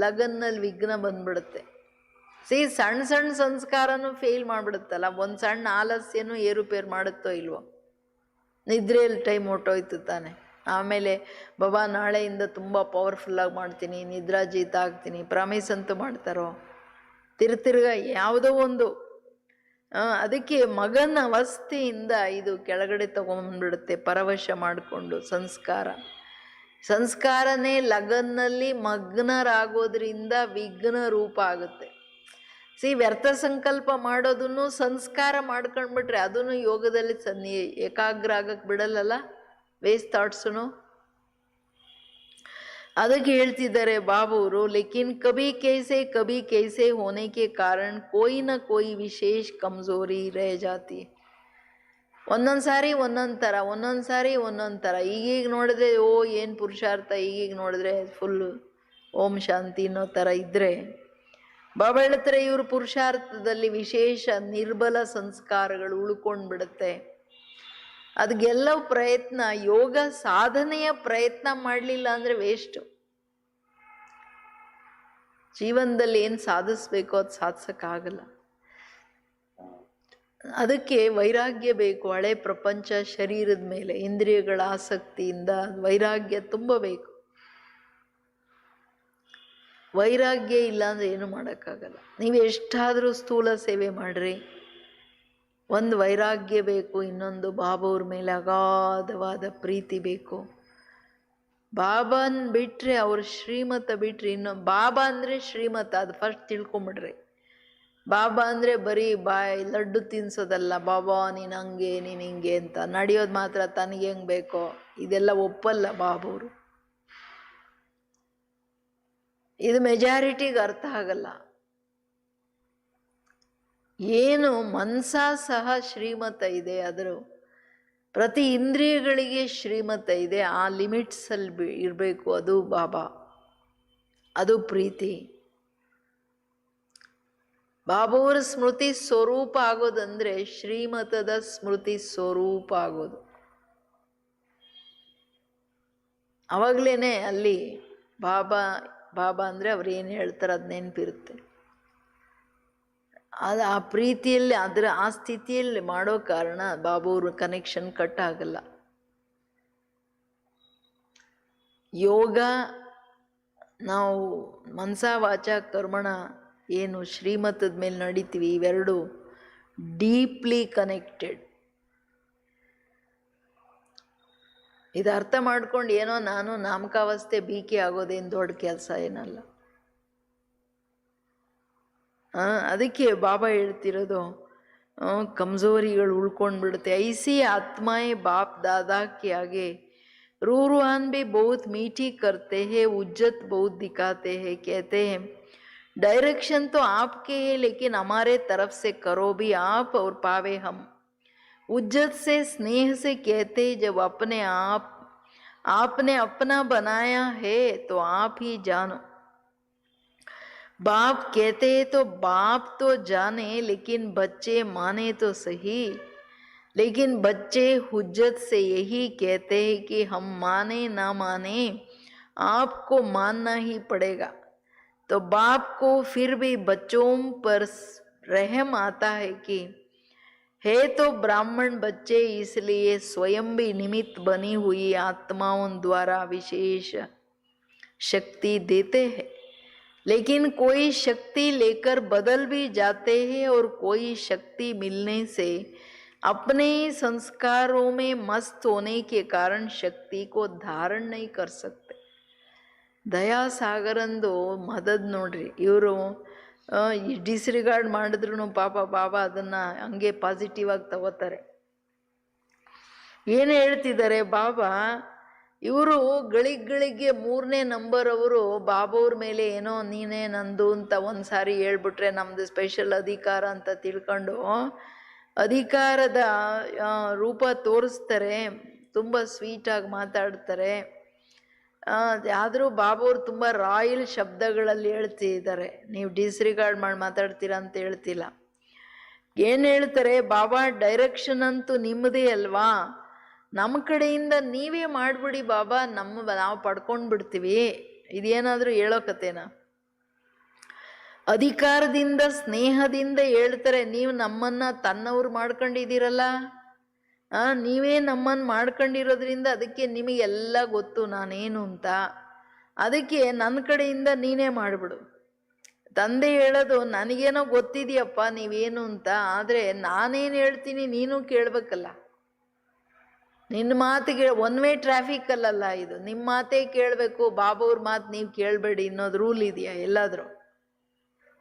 ಲಗನ್ನಲ್ಲಿ ವಿಘ್ನ ಬಂದ್ಬಿಡುತ್ತೆ. ಸಣ್ಣ ಸಣ್ಣ ಸಂಸ್ಕಾರನೂ ಫೇಲ್ ಮಾಡಿಬಿಡುತ್ತಲ್ಲ. ಒಂದು ಸಣ್ಣ ಆಲಸ್ಯನೂ ಏರುಪೇರು ಮಾಡುತ್ತೋ ಇಲ್ವೋ, ನಿದ್ರೆಯಲ್ಲಿ ಟೈಮ್ ಹೊಟ್ಟೋಯ್ತು ತಾನೆ. ಆಮೇಲೆ ಬಾಬಾ ನಾಳೆಯಿಂದ ತುಂಬ ಪವರ್ಫುಲ್ಲಾಗಿ ಮಾಡ್ತೀನಿ, ನಿದ್ರಾಜೀತ ಆಗ್ತೀನಿ, ಪ್ರಾಮಿಸ್ ಅಂತೂ ಮಾಡ್ತಾರೋ, ತಿರ್ಗ ಯಾವುದೋ ಒಂದು. ಅದಕ್ಕೆ ಮಗನ ಅವಸ್ಥೆಯಿಂದ ಇದು ಕೆಳಗಡೆ ತಗೊಂಡ್ಬಿಡುತ್ತೆ, ಪರವಶ ಮಾಡಿಕೊಂಡು. ಸಂಸ್ಕಾರನೇ ಲಗನ್ನಲ್ಲಿ ಮಗ್ನರಾಗೋದ್ರಿಂದ ವಿಘ್ನ ರೂಪ ಆಗುತ್ತೆ. ವ್ಯರ್ಥ ಸಂಕಲ್ಪ ಮಾಡೋದನ್ನು ಸಂಸ್ಕಾರ ಮಾಡ್ಕೊಂಡ್ಬಿಟ್ರೆ ಅದನ್ನು ಯೋಗದಲ್ಲಿ ಏಕಾಗ್ರ ಆಗಕ್ಕೆ ಬಿಡಲ್ಲಲ್ಲ, ವೇಸ್ಟ್ ಥಾಟ್ಸು. ಅದಕ್ಕೆ ಹೇಳ್ತಿದ್ದಾರೆ ಬಾಬೂರು, ಲೇಕಿನ್ ಕಭಿ ಕೈಸೆ ಹೋನೆ ಕೆ ಕಾರಣ ಕೋಯಿ ನ ಕೋಯಿ ವಿಶೇಷ ಕಮ್ಜೋರಿ ರಹ ಜಾತಿ. ಒಂದೊಂದ್ಸಾರಿ ಒಂದೊಂದು ಥರ. ಈಗೀಗ ನೋಡಿದ್ರೆ ಓ ಏನು ಪುರುಷಾರ್ಥ, ಈಗೀಗ ನೋಡಿದ್ರೆ ಫುಲ್ಲು ಓಂ ಶಾಂತಿ ಅನ್ನೋ ಥರ ಇದ್ದರೆ, ಬಾಬಾ ಹೇಳ್ತಾರೆ ಇವರು ಪುರುಷಾರ್ಥದಲ್ಲಿ ವಿಶೇಷ ನಿರ್ಬಲ ಸಂಸ್ಕಾರಗಳು ಉಳ್ಕೊಂಡ್ಬಿಡುತ್ತೆ. ಅದಕ್ಕೆಲ್ಲ ಪ್ರಯತ್ನ, ಯೋಗ ಸಾಧನೆಯ ಪ್ರಯತ್ನ ಮಾಡಲಿಲ್ಲ ಅಂದರೆ ವೇಸ್ಟು. ಜೀವನದಲ್ಲಿ ಏನು ಸಾಧಿಸ್ಬೇಕೋ ಅದು ಸಾಧಿಸೋಕ್ಕಾಗಲ್ಲ. ಅದಕ್ಕೆ ವೈರಾಗ್ಯ ಬೇಕು. ಹಳೆ ಪ್ರಪಂಚ ಶರೀರದ ಮೇಲೆ ಇಂದ್ರಿಯಗಳ ಆಸಕ್ತಿಯಿಂದ ವೈರಾಗ್ಯ ತುಂಬ ಬೇಕು. ವೈರಾಗ್ಯ ಇಲ್ಲ ಅಂದರೆ ಏನು ಮಾಡೋಕ್ಕಾಗಲ್ಲ. ನೀವು ಎಷ್ಟಾದರೂ ಸ್ಥೂಲ ಸೇವೆ ಮಾಡ್ರಿ, ಒಂದು ವೈರಾಗ್ಯ ಬೇಕು, ಇನ್ನೊಂದು ಬಾಬಾವ್ರ ಮೇಲೆ ಅಗಾಧವಾದ ಪ್ರೀತಿ ಬೇಕು. ಬಾಬಾನ್ ಬಿಟ್ಟರೆ, ಅವ್ರ ಶ್ರೀಮತ ಬಿಟ್ಟರೆ ಬಾಬಾ ಅಂದರೆ ಶ್ರೀಮತ, ಅದು ಫಸ್ಟ್ ತಿಳ್ಕೊಂಬಿಡ್ರಿ. ಬಾಬಾ ಅಂದರೆ ಬರೀ ಲಡ್ಡು ತಿನ್ಸೋದಲ್ಲ. ಬಾಬಾ ನೀನು ಹಂಗೆ, ನೀನು ಹಿಂಗೆ ಅಂತ ನಡೆಯೋದು ಮಾತ್ರ, ತನಗೆ ಹೆಂಗೆ ಬೇಕೋ ಇದೆಲ್ಲ ಒಪ್ಪಲ್ಲ ಬಾಬಾವರು. ಇದು ಮೆಜಾರಿಟಿಗೆ ಅರ್ಥ ಆಗಲ್ಲ. ಏನು ಮನಸ ಸಹ ಶ್ರೀಮತ ಇದೆ, ಅದರ ಪ್ರತಿ ಇಂದ್ರಿಯಗಳಿಗೆ ಶ್ರೀಮತ ಇದೆ, ಆ ಲಿಮಿಟ್ಸಲ್ಲಿ ಇರಬೇಕು. ಅದು ಬಾಬಾ, ಅದು ಪ್ರೀತಿ. ಬಾಬಾವರ ಸ್ಮೃತಿ ಸ್ವರೂಪ ಆಗೋದಂದ್ರೆ ಶ್ರೀಮತದ ಸ್ಮೃತಿ ಸ್ವರೂಪ ಆಗೋದು. ಅವಾಗಲೇ ಅಲ್ಲಿ ಬಾಬಾ ಅಂದರೆ ಅವ್ರು ಏನು ಹೇಳ್ತಾರೆ ಅದು ನೆನಪಿರುತ್ತೆ. ಅದು ಆ ಪ್ರೀತಿಯಲ್ಲಿ, ಆ ಸ್ಥಿತಿಯಲ್ಲಿ ಮಾಡೋ ಕಾರಣ ಬಾಬಾವ್ರ ಕನೆಕ್ಷನ್ ಕಟ್ ಆಗಲ್ಲ. ಯೋಗ ನಾವು ಮನಸ ವಾಚ ಕರ್ಮಣ ಏನು ಶ್ರೀಮತದ ಮೇಲೆ ನಡೀತೀವಿ, ಇವೆರಡು ಡೀಪ್ಲಿ ಕನೆಕ್ಟೆಡ್. ಇದು ಅರ್ಥ ಮಾಡ್ಕೊಂಡು ಏನೋ ನಾನು ನಾಮಕಾವಸ್ಥೆ ಬೀಕಿ ಆಗೋದೇನು ದೊಡ್ಡ ಕೆಲಸ ಏನಲ್ಲ. ಅದಕ್ಕೆ ಬಾಬಾ ಹೇಳ್ತಿರೋದು ಕಮ್ಜೋರಿಗಳು ಉಳ್ಕೊಂಡ್ಬಿಡುತ್ತೆ. ಐಸಿ ಆತ್ಮಾಯೇ ಬಾಪ್ दादा के आगे रूहान भी बहुत मीठी करते हैं, उज्जत बहुत दिखाते हैं, कहते हैं डायरेक्शन तो आपके है, लेकिन हमारे तरफ से करो भी आप और पावे हम. उज्जत से स्नेह से कहते जब अपने आपने अपना बनाया है तो आप ही जानो। बाप कहते हैं तो बाप तो जाने, लेकिन बच्चे माने तो सही। लेकिन बच्चे हुज्जत से यही कहते हैं कि हम माने ना माने, आपको मानना ही पड़ेगा। तो बाप को फिर भी बच्चों पर रहम आता है कि है तो ब्राह्मण बच्चे, इसलिए स्वयं भी निमित्त बनी हुई आत्माओं द्वारा विशेष शक्ति देते हैं। लेकिन कोई शक्ति लेकर बदल भी जाते हैं और कोई शक्ति मिलने से अपने संस्कारों में मस्त होने के कारण शक्ति को धारण नहीं कर सकते। ದಯಾ ಸಾಗರಂದು ಮದದ್ ನೋಡ್ರಿ, ಇವರು ಡಿಸ್ರಿಗಾರ್ಡ್ ಮಾಡಿದ್ರು ಪಾಪ ಬಾಬಾ ಅದನ್ನು ಹಂಗೆ ಪಾಸಿಟಿವ್ ಆಗಿ ತಗೋತಾರೆ. ಏನು ಹೇಳ್ತಿದ್ದಾರೆ ಬಾಬಾ, ಇವರು ಗಳಿಗೆ 3ನೇ ನಂಬರ್ ಅವರು ಬಾಬಾವ್ರ ಮೇಲೆ ಏನೋ ನೀನೇ ನಂದು ಅಂತ ಒಂದು ಸಾರಿ ಹೇಳ್ಬಿಟ್ರೆ ನಮ್ಮದು ಸ್ಪೆಷಲ್ ಅಧಿಕಾರ ಅಂತ ತಿಳ್ಕೊಂಡು ಅಧಿಕಾರದ ರೂಪ ತೋರಿಸ್ತಾರೆ, ತುಂಬ ಸ್ವೀಟಾಗಿ ಮಾತಾಡ್ತಾರೆ. ಆದರೂ ಬಾಬಾವ್ರು ತುಂಬ ರಾಯಲ್ ಶಬ್ದಗಳಲ್ಲಿ ಹೇಳ್ತಿದ್ದಾರೆ, ನೀವು ಡಿಸ್ರಿಗಾರ್ಡ್ ಮಾಡಿ ಮಾತಾಡ್ತೀರಾ ಅಂತ ಹೇಳ್ತಿಲ್ಲ. ಏನು ಹೇಳ್ತಾರೆ ಬಾಬಾ, ಡೈರೆಕ್ಷನ್ ಅಂತೂ ನಿಮ್ಮದೇ ಅಲ್ವಾ, ನಮ್ಮ ಕಡೆಯಿಂದ ನೀವೇ ಮಾಡಿಬಿಡಿ ಬಾಬಾ, ನಾವು ಪಡ್ಕೊಂಡು ಬಿಡ್ತೀವಿ. ಇದೇನಾದರೂ ಹೇಳೋ ಕಥೆನಾ? ಅಧಿಕಾರದಿಂದ ಸ್ನೇಹದಿಂದ ಹೇಳ್ತಾರೆ, ನೀವು ನಮ್ಮನ್ನ ತನ್ನವ್ರು ಮಾಡ್ಕೊಂಡಿದ್ದೀರಲ್ಲ, ನೀವೇ ನಮ್ಮನ್ನು ಮಾಡ್ಕೊಂಡಿರೋದ್ರಿಂದ ಅದಕ್ಕೆ ನಿಮಗೆಲ್ಲ ಗೊತ್ತು ನಾನೇನು ಅಂತ, ಅದಕ್ಕೆ ನನ್ನ ಕಡೆಯಿಂದ ನೀನೇ ಮಾಡಿಬಿಡು. ತಂದೆ ಹೇಳೋದು, ನನಗೇನೋ ಗೊತ್ತಿದೆಯಪ್ಪ ನೀವೇನು ಅಂತ, ಆದರೆ ನಾನೇನು ಹೇಳ್ತೀನಿ ನೀನು ಕೇಳಬೇಕಲ್ಲ. ನಿನ್ನ ಮಾತಿಗೆ ಒನ್ ವೇ ಟ್ರಾಫಿಕ್ ಅಲ್ಲಲ್ಲ ಇದು, ನಿಮ್ಮ ಮಾತೇ ಕೇಳಬೇಕು, ಬಾಬಾವ್ರ ಮಾತು ನೀವು ಕೇಳಬೇಡಿ ಅನ್ನೋದು ರೂಲ್ ಇದೆಯಾ ಎಲ್ಲಾದರೂ?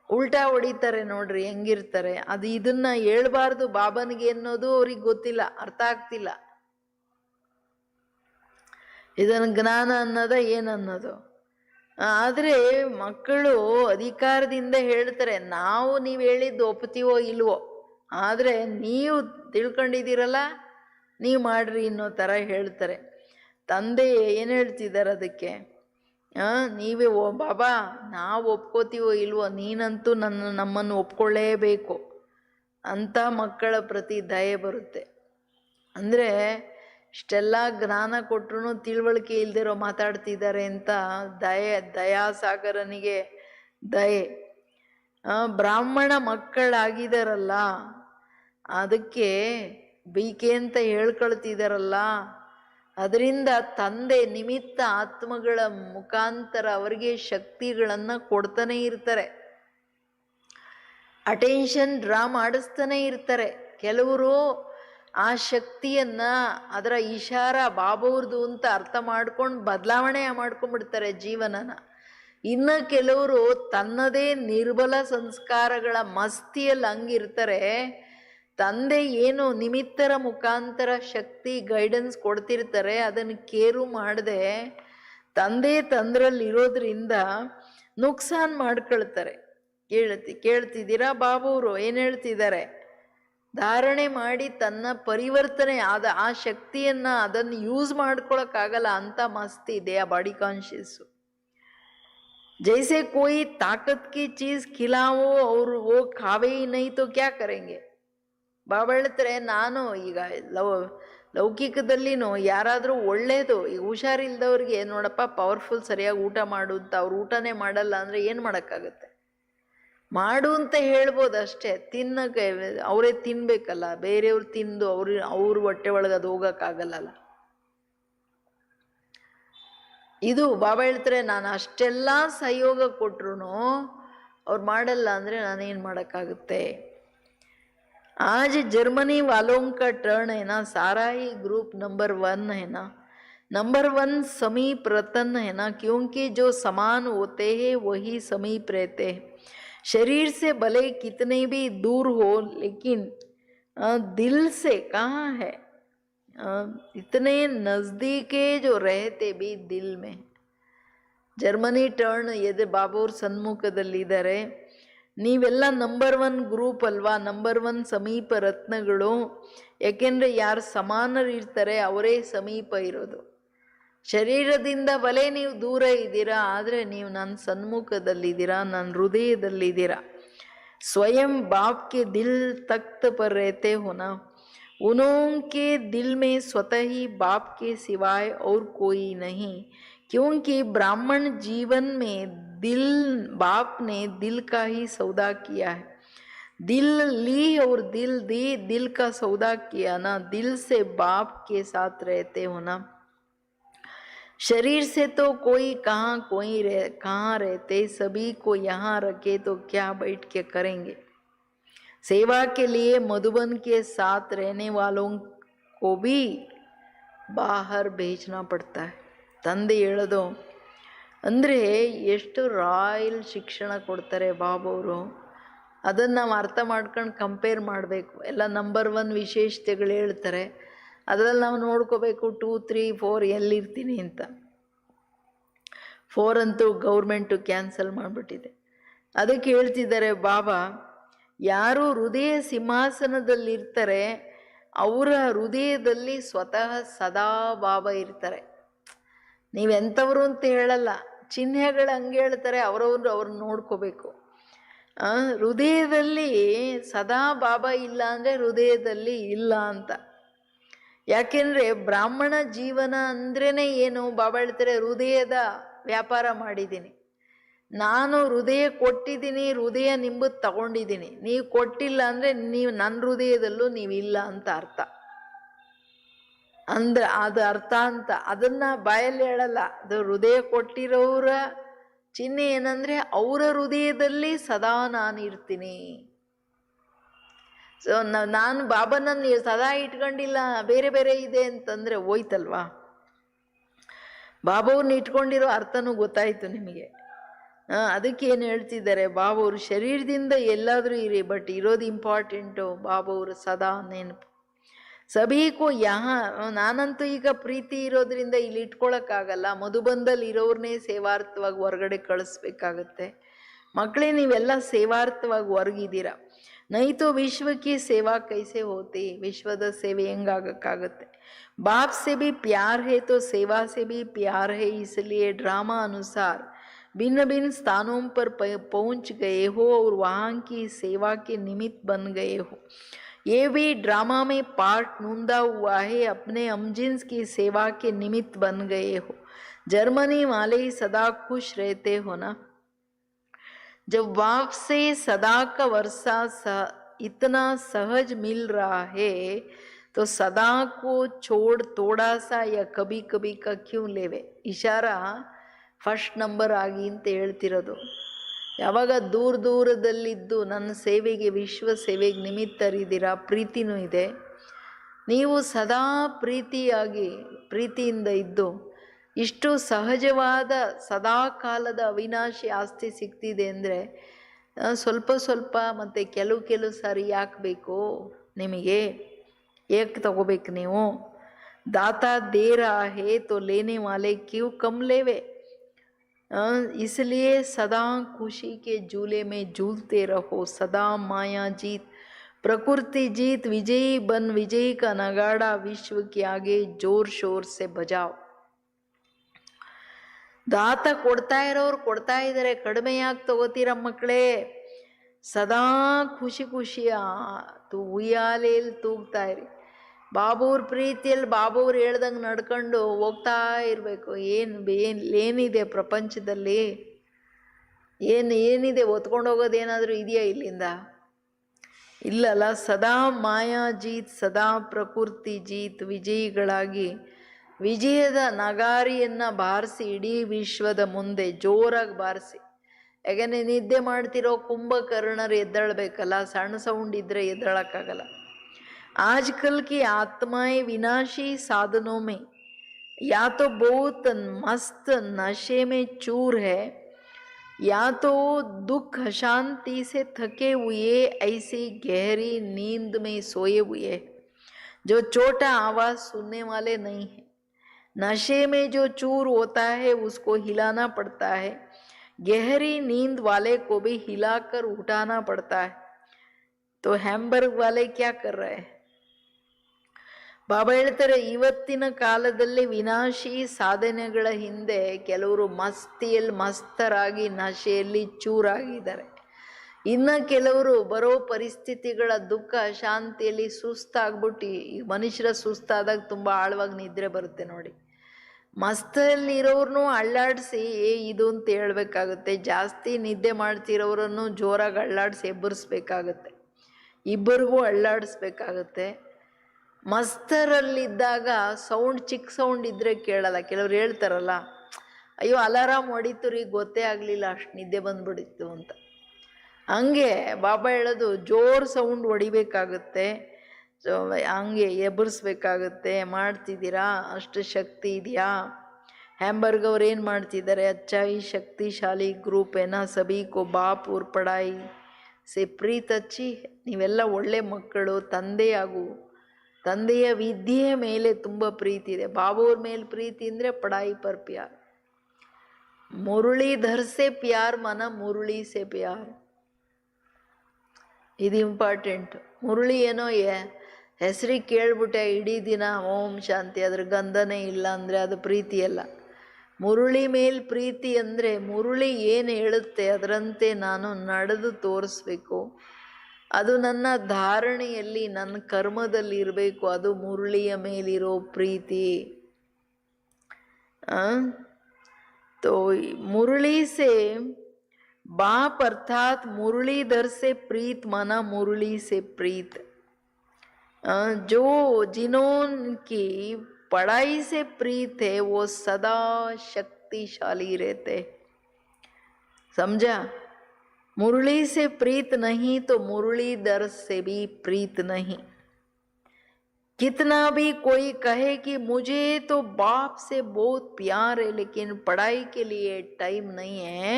ಉಲ್ಟಾ ಹೊಡಿತಾರೆ ನೋಡ್ರಿ ಹೆಂಗಿರ್ತಾರೆ. ಅದು ಇದನ್ನ ಹೇಳ್ಬಾರ್ದು ಬಾಬನಿಗೆ ಅನ್ನೋದು ಅವ್ರಿಗೆ ಗೊತ್ತಿಲ್ಲ, ಅರ್ಥ ಆಗ್ತಿಲ್ಲ. ಇದನ್ನ ಜ್ಞಾನ ಅನ್ನೋದ ಏನನ್ನೋದು? ಆದರೆ ಮಕ್ಕಳು ಅಧಿಕಾರದಿಂದ ಹೇಳ್ತಾರೆ, ನಾವು ನೀವು ಹೇಳಿದ್ದು ಒಪ್ತೀವೋ ಇಲ್ವೋ, ಆದರೆ ನೀವು ತಿಳ್ಕೊಂಡಿದ್ದೀರಲ್ಲ ನೀವು ಮಾಡ್ರಿ ಅನ್ನೋ ಥರ ಹೇಳ್ತಾರೆ. ತಂದೆ ಏನು ಹೇಳ್ತಿದ್ದಾರೆ ಅದಕ್ಕೆ, ನೀವೇ ಬಾಬಾ ನಾವು ಒಪ್ಕೋತೀವೋ ಇಲ್ವೋ, ನೀನಂತೂ ನಮ್ಮನ್ನು ಒಪ್ಕೊಳ್ಳೇಬೇಕು ಅಂತ ಮಕ್ಕಳ ಪ್ರತಿ ದಯೆ ಬರುತ್ತೆ. ಅಂದರೆ ಇಷ್ಟೆಲ್ಲ ಜ್ಞಾನ ಕೊಟ್ಟರು ತಿಳುವಳಿಕೆ ಇಲ್ದಿರೋ ಮಾತಾಡ್ತಿದ್ದಾರೆ ಅಂತ ದಯಾಸಾಗರನಿಗೆ ದಯೆ. ಬ್ರಾಹ್ಮಣ ಮಕ್ಕಳಾಗಿದಾರಲ್ಲ ಅದಕ್ಕೆ ಬೀಕೆ ಅಂತ ಹೇಳ್ಕೊಳ್ತಿದಾರಲ್ಲ, ಅದರಿಂದ ತಂದೆ ನಿಮಿತ್ತ ಆತ್ಮಗಳ ಮುಖಾಂತರ ಅವರಿಗೆ ಶಕ್ತಿಗಳನ್ನು ಕೊಡ್ತಾನೆ ಇರ್ತಾರೆ, ಅಟೆನ್ಷನ್ ಡ್ರಾ ಮಾಡಿಸ್ತಾನೆ ಇರ್ತಾರೆ. ಕೆಲವರು ಆ ಶಕ್ತಿಯನ್ನ ಅದರ ಇಶಾರ ಬಾಬಾವ್ರದು ಅಂತ ಅರ್ಥ ಮಾಡ್ಕೊಂಡು ಬದಲಾವಣೆ ಮಾಡ್ಕೊಂಡ್ಬಿಡ್ತಾರೆ ಜೀವನನ. ಇನ್ನು ಕೆಲವರು ತನ್ನದೇ ನಿರ್ಬಲ ಸಂಸ್ಕಾರಗಳ ಮಸ್ತಿಯಲ್ಲಿ ಹಂಗಿರ್ತಾರೆ, ತಂದೆ ಏನು ನಿಮಿತ್ತರ ಮುಖಾಂತರ ಶಕ್ತಿ ಗೈಡೆನ್ಸ್ ಕೊಡ್ತಿರ್ತಾರೆ ಅದನ್ನು ಕೇರು ಮಾಡದೆ ತಂದೆ ತಂದ್ರಲ್ಲಿರೋದ್ರಿಂದ ನುಕ್ಸಾನ್ ಮಾಡ್ಕೊಳ್ತಾರೆ. ಕೇಳ್ತಿದ್ದೀರಾ ಬಾಬಾವ್ರು ಏನು ಹೇಳ್ತಿದ್ದಾರೆ? ಧಾರಣೆ ಮಾಡಿ ತನ್ನ ಪರಿವರ್ತನೆ ಆದ ಆ ಶಕ್ತಿಯನ್ನ ಅದನ್ನು ಯೂಸ್ ಮಾಡ್ಕೊಳಕ್ಕಾಗಲ್ಲ ಅಂತ ಮಸ್ತಿ ಇದೆ ಆ ಬಾಡಿ ಕಾನ್ಶಿಯಸ್ಸು. ಜೈಸೆ ಕೋಯಿ ತಾಕತ್ ಕಿ ಚೀಸ್ ಖಿಲಾವೋ ಅವ್ರು ಓ ಖಾವೇ ನೈ ತೋ ಕ್ಯಾ ಕರೆಂಗೆ. ಬಾಬಾ ಹೇಳ್ತಾರೆ, ನಾನು ಈಗ ಲೌಕಿಕದಲ್ಲಿನೂ ಯಾರಾದರೂ ಒಳ್ಳೇದು ಈಗ ಹುಷಾರಿಲ್ದವ್ರಿಗೆ ನೋಡಪ್ಪ ಪವರ್ಫುಲ್ ಸರಿಯಾಗಿ ಊಟ ಮಾಡು ಅಂತ ಅವ್ರು ಊಟನೇ ಮಾಡಲ್ಲ ಅಂದರೆ ಏನು ಮಾಡೋಕ್ಕಾಗತ್ತೆ? ಮಾಡು ಅಂತ ಹೇಳ್ಬೋದು ಅಷ್ಟೇ, ತಿನ್ನಕ್ಕೆ ಅವರೇ ತಿನ್ಬೇಕಲ್ಲ, ಬೇರೆಯವ್ರು ತಿಂದು ಅವ್ರ ಹೊಟ್ಟೆ ಒಳಗೆ ಅದು ಹೋಗೋಕ್ಕಾಗಲ್ಲಲ್ಲ. ಇದು ಬಾಬಾ ಹೇಳ್ತಾರೆ, ನಾನು ಅಷ್ಟೆಲ್ಲ ಸಹಯೋಗ ಕೊಟ್ರು ಅವ್ರು ಮಾಡಲ್ಲ ಅಂದರೆ ನಾನೇನು ಮಾಡೋಕ್ಕಾಗುತ್ತೆ? आज जर्मनी वालों का टर्न है ना, सारा ही ग्रुप नंबर 1 है ना, नंबर 1 समीप रतन है ना, क्योंकि जो समान होते हैं वही समीप रहते हैं. शरीर से भले कितने भी दूर हो लेकिन दिल से कहाँ है, इतने नज़दीके जो रहते भी दिल में. ಜರ್ಮನಿ ಟರ್ನ್ ಎದೆ ಬಾಬಾವ್ರ ಸನ್ಮುಖದಲ್ಲಿದ್ದಾರೆ. ನೀವೆಲ್ಲ ನಂಬರ್ 1 ಗ್ರೂಪ್ ಅಲ್ವಾ, ನಂಬರ್ 1 ಸಮೀಪ ರತ್ನಗಳು. ಯಾಕೆಂದರೆ ಯಾರು ಸಮಾನರು ಇರ್ತಾರೆ ಅವರೇ ಸಮೀಪ ಇರೋದು. ಶರೀರದಿಂದ ಭಲೆ ನೀವು ದೂರ ಇದ್ದೀರಾ, ಆದರೆ ನೀವು ನನ್ನ ಸನ್ಮುಖದಲ್ಲಿದ್ದೀರಾ, ನನ್ನ ಹೃದಯದಲ್ಲಿದ್ದೀರಾ. स्वयं बाप के दिल तख्त पर रहते हो ना, उनके दिल में स्वतः ही बाप के सिवाय और कोई नहीं. क्योंकि ब्राह्मण जीवन में दिल, बाप ने दिल का ही सौदा किया है. दिल ली और दिल दी, दिल का सौदा किया ना, दिल से बाप के साथ रहते हो ना. शरीर से तो कोई कहाँ रहते, सभी को यहाँ रखे तो क्या बैठ के करेंगे. सेवा के लिए मधुबन के साथ रहने वालों को भी बाहर भेजना पड़ता है. ತಂದೆ ಹೇಳೋದು ಅಂದರೆ ಎಷ್ಟು ರಾಯಲ್ ಶಿಕ್ಷಣ ಕೊಡ್ತಾರೆ ಬಾಬವರು. ಅದನ್ನು ನಾವು ಅರ್ಥ ಮಾಡ್ಕೊಂಡು ಕಂಪೇರ್ ಮಾಡಬೇಕು. ಎಲ್ಲ ನಂಬರ್ 1 ವಿಶೇಷತೆಗಳು ಹೇಳ್ತಾರೆ, ಅದರಲ್ಲಿ ನಾವು ನೋಡ್ಕೋಬೇಕು 2, 3, 4 ಎಲ್ಲಿರ್ತೀನಿ ಅಂತ. 4 ಅಂತೂ ಗೌರ್ಮೆಂಟು ಕ್ಯಾನ್ಸಲ್ ಮಾಡಿಬಿಟ್ಟಿದೆ. ಅದಕ್ಕೆ ಹೇಳ್ತಿದ್ದಾರೆ ಬಾಬಾ, ಯಾರು ಹೃದಯ ಸಿಂಹಾಸನದಲ್ಲಿರ್ತಾರೆ ಅವರ ಹೃದಯದಲ್ಲಿ ಸ್ವತಃ ಸದಾ ಬಾಬಾ ಇರ್ತಾರೆ. ನೀವೆಂಥವ್ರು ಅಂತ ಹೇಳಲ್ಲ, ಚಿಹ್ನೆಗಳು ಹಂಗೆ ಹೇಳ್ತಾರೆ, ಅವ್ರನ್ನ ನೋಡ್ಕೋಬೇಕು. ಹೃದಯದಲ್ಲಿ ಸದಾ ಬಾಬಾ ಇಲ್ಲ ಅಂದರೆ ಹೃದಯದಲ್ಲಿ ಇಲ್ಲ ಅಂತ. ಯಾಕೆಂದರೆ ಬ್ರಾಹ್ಮಣ ಜೀವನ ಅಂದ್ರೇ ಏನು, ಬಾಬಾ ಹೇಳ್ತಾರೆ ಹೃದಯದ ವ್ಯಾಪಾರ ಮಾಡಿದ್ದೀನಿ ನಾನು, ಹೃದಯ ಕೊಟ್ಟಿದ್ದೀನಿ, ಹೃದಯ ನಿಂಬದು ತಗೊಂಡಿದ್ದೀನಿ. ನೀವು ಕೊಟ್ಟಿಲ್ಲ ಅಂದರೆ ನೀವು ನನ್ನ ಹೃದಯದಲ್ಲೂ ನೀವಿಲ್ಲ ಅಂತ ಅರ್ಥ. ಅಂದ್ರೆ ಅದು ಅರ್ಥ ಅಂತ, ಅದನ್ನು ಬಾಯಲ್ಲಿ ಹೇಳಲ್ಲ. ಅದು ಹೃದಯ ಕೊಟ್ಟಿರೋರ ಚಿಹ್ನೆ ಏನಂದರೆ ಅವರ ಹೃದಯದಲ್ಲಿ ಸದಾ ನಾನು ಇರ್ತೀನಿ. ಸೊ ನಾನು ಬಾಬನನ್ನು ಸದಾ ಇಟ್ಕೊಂಡಿಲ್ಲ, ಬೇರೆ ಬೇರೆ ಇದೆ ಅಂತಂದರೆ ಹೋಯ್ತಲ್ವಾ. ಬಾಬವ್ರನ್ನ ಇಟ್ಕೊಂಡಿರೋ ಅರ್ಥನೂ ಗೊತ್ತಾಯಿತು ನಿಮಗೆ. ಅದಕ್ಕೇನು ಹೇಳ್ತಿದ್ದಾರೆ ಬಾಬವರು, ಶರೀರದಿಂದ ಎಲ್ಲಾದರೂ ಇರಿ, ಬಟ್ ಇರೋದು ಇಂಪಾರ್ಟೆಂಟು ಬಾಬವರು ಸದಾ ನೆನಪು. ಸಭೀಕೋ ನಾನಂತೂ ಈಗ ಪ್ರೀತಿ ಇರೋದ್ರಿಂದ ಇಲ್ಲಿ ಇಟ್ಕೊಳಕ್ಕಾಗಲ್ಲ, ಮಧುಬಂದಲ್ಲಿ ಇರೋರ್ನೇ ಸೇವಾರ್ಥವಾಗಿ ಹೊರಗಡೆ ಕಳಿಸ್ಬೇಕಾಗತ್ತೆ. ಮಕ್ಕಳೇ ನೀವೆಲ್ಲ ಸೇವಾರ್ಥವಾಗಿ ಹೊರಗಿದ್ದೀರ. ನೈತೋ ವಿಶ್ವಕ್ಕೆ ಸೇವಾ ಕೈಸೆ ಹೋತಿ, ವಿಶ್ವದ ಸೇವೆ ಹೆಂಗಾಗಕ್ಕಾಗತ್ತೆ. बाप से भी प्यार है तो सेवा से भी प्यार है, इसलिए ड्रामा अनुसार भिन्न भिन्न स्थानों पर पहुंच गए हो और वहाँ की सेवा के निमित्त बन गए हो. ये भी ड्रामा में पार्ट नूंदा हुआ है, अपने अमजिन्स की सेवा के निमित्त बन गए हो. जर्मनी वाले सदा खुश रहते हो ना. जब बाप से सदा का वर्षा इतना सहज मिल रहा है तो सदा को छोड़ थोड़ा सा या कभी कभी का क्यों लेवे. ಇಶಾರಾ ಫಸ್ಟ್ ನಂಬರ್ ಆಗಿ ಅಂತ ಹೇಳ್ತಿರೋದು. ಯಾವಾಗ ದೂರದಲ್ಲಿದ್ದು ನನ್ನ ಸೇವೆಗೆ, ವಿಶ್ವ ಸೇವೆಗೆ ನಿಮಿತ್ತರಿದ್ದೀರಾ, ಪ್ರೀತಿನೂ ಇದೆ, ನೀವು ಸದಾ ಪ್ರೀತಿಯಿಂದ ಇದ್ದು ಇಷ್ಟು ಸಹಜವಾದ ಸದಾ ಕಾಲದ ಅವಿನಾಶಿ ಆಸ್ತಿ ಸಿಗ್ತಿದೆ ಅಂದರೆ ಸ್ವಲ್ಪ ಮತ್ತು ಕೆಲವು ಸಾರಿ ಯಾಕೆ ಬೇಕು ನಿಮಗೆ, ಏಕೆ ತಗೋಬೇಕು ನೀವು. दाता दे रहा है तो लेने वाले क्यों कम लेवे. इसलिए सदा खुशी के झूले में झूलते रहो. सदा माया जीत, प्रकृति जीत, विजयी बन विजयी का नगाड़ा विश्व के आगे जोर शोर से बजाओ. ದಾತ ಕೊಡ್ತಾ ಇರೋರು ಕೊಡ್ತಾ ಇದ್ದಾರೆ, ಕಡಿಮೆ ಯಾಕೆ ತಗೋತೀರ ಮಕ್ಕಳೇ. ಸದಾ ಖುಷಿಯ ಉಯ್ಯಾಲೆಯಲ್ಲಿ ತೂಗ್ತಾ ಇರಿ. ಬಾಬೂರ್ ಪ್ರೀತಿಯಲ್ಲಿ ಬಾಬೂರು ಹೇಳ್ದಂಗೆ ನಡ್ಕೊಂಡು ಹೋಗ್ತಾ ಇರಬೇಕು. ಏನಿದೆ ಪ್ರಪಂಚದಲ್ಲಿ, ಏನಿದೆ ಒತ್ಕೊಂಡು ಹೋಗೋದು ಏನಾದರೂ ಇದೆಯಾ ಇಲ್ಲಿಂದ? ಇಲ್ಲಲ್ಲ. ಸದಾ ಮಾಯಾ ಜೀತ್, ಸದಾ ಪ್ರಕೃತಿ ಜೀತ್, ವಿಜಯಿಗಳಾಗಿ ವಿಜಯದ ನಗಾರಿಯನ್ನು ಬಾರಿಸಿ ಇಡೀ ವಿಶ್ವದ ಮುಂದೆ ಜೋರಾಗಿ ಬಾರಿಸಿ. ಯಾಕಂದರೆ ನಿದ್ದೆ ಮಾಡ್ತಿರೋ ಕುಂಭಕರ್ಣರು ಎದ್ದೇಳಬೇಕಲ್ಲ, ಸಣ್ಣ ಸೌಂಡ್ ಇದ್ದರೆ ಎದ್ದೇಳಕ್ಕಾಗಲ್ಲ. आजकल की आत्माएं विनाशी साधनों में या तो बहुत मस्त नशे में चूर है, या तो दुख अशांति से थके हुए ऐसी गहरी नींद में सोए हुए, जो छोटा आवाज सुनने वाले नहीं है. नशे में जो चूर होता है उसको हिलाना पड़ता है, गहरी नींद वाले को भी हिलाकर उठाना पड़ता है. तो हैम्बर्ग वाले क्या कर रहे हैं? ಬಾಬಾ ಹೇಳ್ತಾರೆ, ಇವತ್ತಿನ ಕಾಲದಲ್ಲಿ ವಿನಾಶಿ ಸಾಧನೆಗಳ ಹಿಂದೆ ಕೆಲವರು ಮಸ್ತಿಯಲ್ಲಿ ಮಸ್ತರಾಗಿ ನಶೆಯಲ್ಲಿ ಚೂರಾಗಿದ್ದಾರೆ. ಇನ್ನು ಕೆಲವರು ಬರೋ ಪರಿಸ್ಥಿತಿಗಳ ದುಃಖ ಶಾಂತಿಯಲ್ಲಿ ಸುಸ್ತಾಗ್ಬಿಟ್ಟು, ಈ ಮನುಷ್ಯರ ಸುಸ್ತಾದಾಗ ತುಂಬ ಆಳವಾಗಿ ನಿದ್ರೆ ಬರುತ್ತೆ ನೋಡಿ. ಮಸ್ತಲ್ಲಿರೋರ್ನು ಅಳ್ಳಾಡಿಸಿ ಇದು ಅಂತ ಹೇಳ್ಬೇಕಾಗುತ್ತೆ. ಜಾಸ್ತಿ ನಿದ್ದೆ ಮಾಡ್ತಿರೋರನ್ನು ಜೋರಾಗಿ ಅಳ್ಳಾಡಿಸಿ ಎಬ್ಬರಿಸ್ಬೇಕಾಗತ್ತೆ, ಇಬ್ಬರಿಗೂ ಅಳ್ಳಾಡಿಸ್ಬೇಕಾಗತ್ತೆ. ಮಸ್ತರಲ್ಲಿದ್ದಾಗ ಸೌಂಡ್ ಚಿಕ್ಕ ಸೌಂಡ್ ಇದ್ದರೆ ಕೇಳಲ್ಲ. ಕೆಲವ್ರು ಹೇಳ್ತಾರಲ್ಲ, ಅಯ್ಯೋ ಅಲಾರಾಮ್ ಹೊಡಿತು ರೀ, ಗೊತ್ತೇ ಆಗಲಿಲ್ಲ, ಅಷ್ಟು ನಿದ್ದೆ ಬಂದ್ಬಿಡಿತ್ತು ಅಂತ. ಹಂಗೆ ಬಾಬಾ ಹೇಳೋದು ಜೋರು ಸೌಂಡ್ ಹೊಡಿಬೇಕಾಗುತ್ತೆ, ಹಂಗೆ ಎಬ್ಬರಿಸ್ಬೇಕಾಗತ್ತೆ. ಮಾಡ್ತಿದ್ದೀರಾ, ಅಷ್ಟು ಶಕ್ತಿ ಇದೆಯಾ? ಹ್ಯಾಂಬರ್ಗ್ ಅವ್ರು ಏನು ಮಾಡ್ತಿದ್ದಾರೆ, ಅಚ್ಚಾಯಿ ಶಕ್ತಿಶಾಲಿ ಗ್ರೂಪ್ ಏನಾ ಸಭಿ ಕೋ ಬಾಪ್ ಊರ್ ಪಡಾಯಿ ಸೆ ಪ್ರೀತ್ ಹಚ್ಚಿ, ನೀವೆಲ್ಲ ಒಳ್ಳೆ ಮಕ್ಕಳು, ತಂದೆಯ ವಿದ್ಯೆಯ ಮೇಲೆ ತುಂಬ ಪ್ರೀತಿ ಇದೆ. ಬಾಬೋರ್ ಮೇಲೆ ಪ್ರೀತಿ ಅಂದರೆ ಪಡಾಯಿ ಪರ್ ಪ್ಯಾರ್, ಮುರಳೀಧರ್ ಸೆ ಪ್ಯಾರ್ ಮನ ಮುರಳಿ ಸೆ ಪ್ಯಾರ್. ಇದು ಇಂಪಾರ್ಟೆಂಟ್. ಮುರಳಿ ಏನೋ ಹೆಸರಿಗೆ ಕೇಳ್ಬಿಟ್ಟೆ ಇಡೀ ದಿನ ಓಂ ಶಾಂತಿ, ಅದ್ರ ಗಂಧನೇ ಇಲ್ಲ ಅಂದರೆ ಅದು ಪ್ರೀತಿ ಅಲ್ಲ. ಮುರಳಿ ಮೇಲೆ ಪ್ರೀತಿ ಅಂದರೆ ಮುರಳಿ ಏನು ಹೇಳುತ್ತೆ ಅದರಂತೆ ನಾನು ನಡೆದು ತೋರಿಸ್ಬೇಕು, ಅದು ನನ್ನ ಧಾರಣೆಯಲ್ಲಿ ನನ್ನ ಕರ್ಮದಲ್ಲಿ ಇರಬೇಕು. ಅದು ಮುರಳಿಯ ಮೇಲಿರೋ ಪ್ರೀತಿ. तो मुरली से बाप अर्थात मुरलीधर से प्रीत माना मुरली से प्रीत। जो जिन्होंने पढ़ाई से प्रीत है वो सदा शक्तिशाली रहते। समझा? मुरली से प्रीत नहीं तो मुरलीधर से भी प्रीत नहीं। कितना भी कोई कहे कि मुझे तो बाप से बहुत प्यार है लेकिन पढ़ाई के लिए टाइम नहीं है,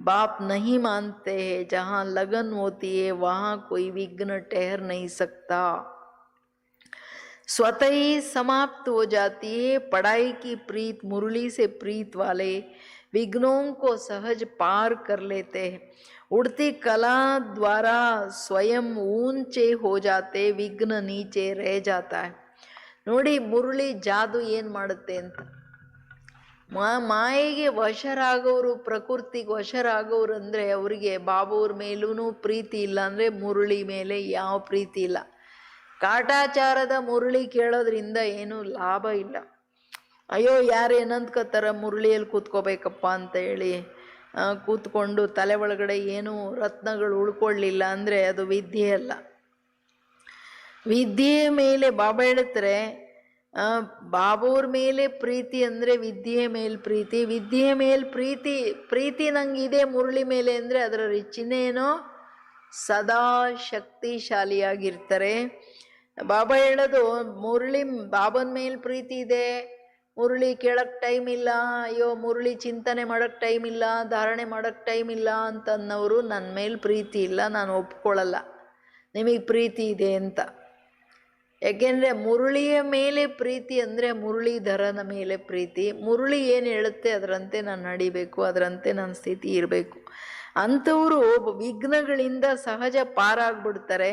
बाप नहीं मानते हैं। जहाँ लगन होती है वहाँ कोई विघ्न ठहर नहीं सकता, स्वतः ही समाप्त हो जाती है। पढ़ाई की प्रीत, मुरली से प्रीत वाले विघ्नों को सहज पार कर लेते हैं। उड़ती कला द्वारा स्वयं ऊंचे हो जाते, विघ्न नीचे रह जाता है। ನೋಡಿ ಮುರಳಿ ಜಾದು ಏನು ಮಾಡುತ್ತೆ ಅಂತ. ಮಾಯೆಗೆ ವಶರಾಗೋರು, ಪ್ರಕೃತಿಗೆ ವಶರಾಗೋರು ಅಂದರೆ ಅವರಿಗೆ ಬಾಬೋರ್ ಮೇಲೂ ಪ್ರೀತಿ ಇಲ್ಲ ಅಂದರೆ ಮುರಳಿ ಮೇಲೆ ಯಾವ ಪ್ರೀತಿ ಇಲ್ಲ. ಕಾಟಾಚಾರದ ಮುರಳಿ ಕೇಳೋದ್ರಿಂದ ಏನೂ ಲಾಭ ಇಲ್ಲ. ಅಯ್ಯೋ ಯಾರು ಏನಂದ್ಕೋತಾರ, ಮುರಳಿಯಲ್ಲಿ ಕೂತ್ಕೋಬೇಕಪ್ಪ ಅಂತ ಹೇಳಿ ಕೂತ್ಕೊಂಡು ತಲೆ ಒಳಗಡೆ ಏನೂ ರತ್ನಗಳು ಉಳ್ಕೊಳ್ಳಿಲ್ಲ ಅಂದರೆ ಅದು ವಿದ್ಯೆ ಅಲ್ಲ. ವಿದ್ಯೆಯ ಮೇಲೆ ಬಾಬಾ ಹೇಳ್ತಾರೆ, ಬಾಬೋರ್ ಮೇಲೆ ಪ್ರೀತಿ ಅಂದರೆ ವಿದ್ಯೆಯ ಮೇಲೆ ಪ್ರೀತಿ. ವಿದ್ಯೆಯ ಮೇಲೆ ಪ್ರೀತಿ ನಂಗಿದೆ ಮುರಳಿ ಮೇಲೆ ಅಂದರೆ ಅದರ ಚಿಹ್ನೆಯೇನೋ ಸದಾ ಶಕ್ತಿಶಾಲಿಯಾಗಿರ್ತಾರೆ. ಬಾಬಾ ಹೇಳೋದು ಮುರಳಿ ಬಾಬನ ಮೇಲೆ ಪ್ರೀತಿ ಇದೆ, ಮುರಳಿ ಕೇಳಕ್ಕೆ ಟೈಮ್ ಇಲ್ಲ, ಅಯ್ಯೋ ಮುರಳಿ ಚಿಂತನೆ ಮಾಡೋಕ್ಕೆ ಟೈಮ್ ಇಲ್ಲ, ಧಾರಣೆ ಮಾಡೋಕ್ಕೆ ಟೈಮ್ ಇಲ್ಲ ಅಂತನ್ನೋರು ನನ್ನ ಮೇಲೆ ಪ್ರೀತಿ ಇಲ್ಲ, ನಾನು ಒಪ್ಕೊಳ್ಳಲ್ಲ ನಿಮಗೆ ಪ್ರೀತಿ ಇದೆ ಅಂತ. ಯಾಕೆಂದರೆ ಮುರಳಿಯ ಮೇಲೆ ಪ್ರೀತಿ ಅಂದರೆ ಮುರಳೀಧರನ ಮೇಲೆ ಪ್ರೀತಿ. ಮುರಳಿ ಏನು ಹೇಳುತ್ತೆ ಅದರಂತೆ ನಾನು ನಡಿಬೇಕು, ಅದರಂತೆ ನನ್ನ ಸ್ಥಿತಿ ಇರಬೇಕು. ಅಂಥವರು ವಿಘ್ನಗಳಿಂದ ಸಹಜ ಪಾರಾಗ್ಬಿಡ್ತಾರೆ.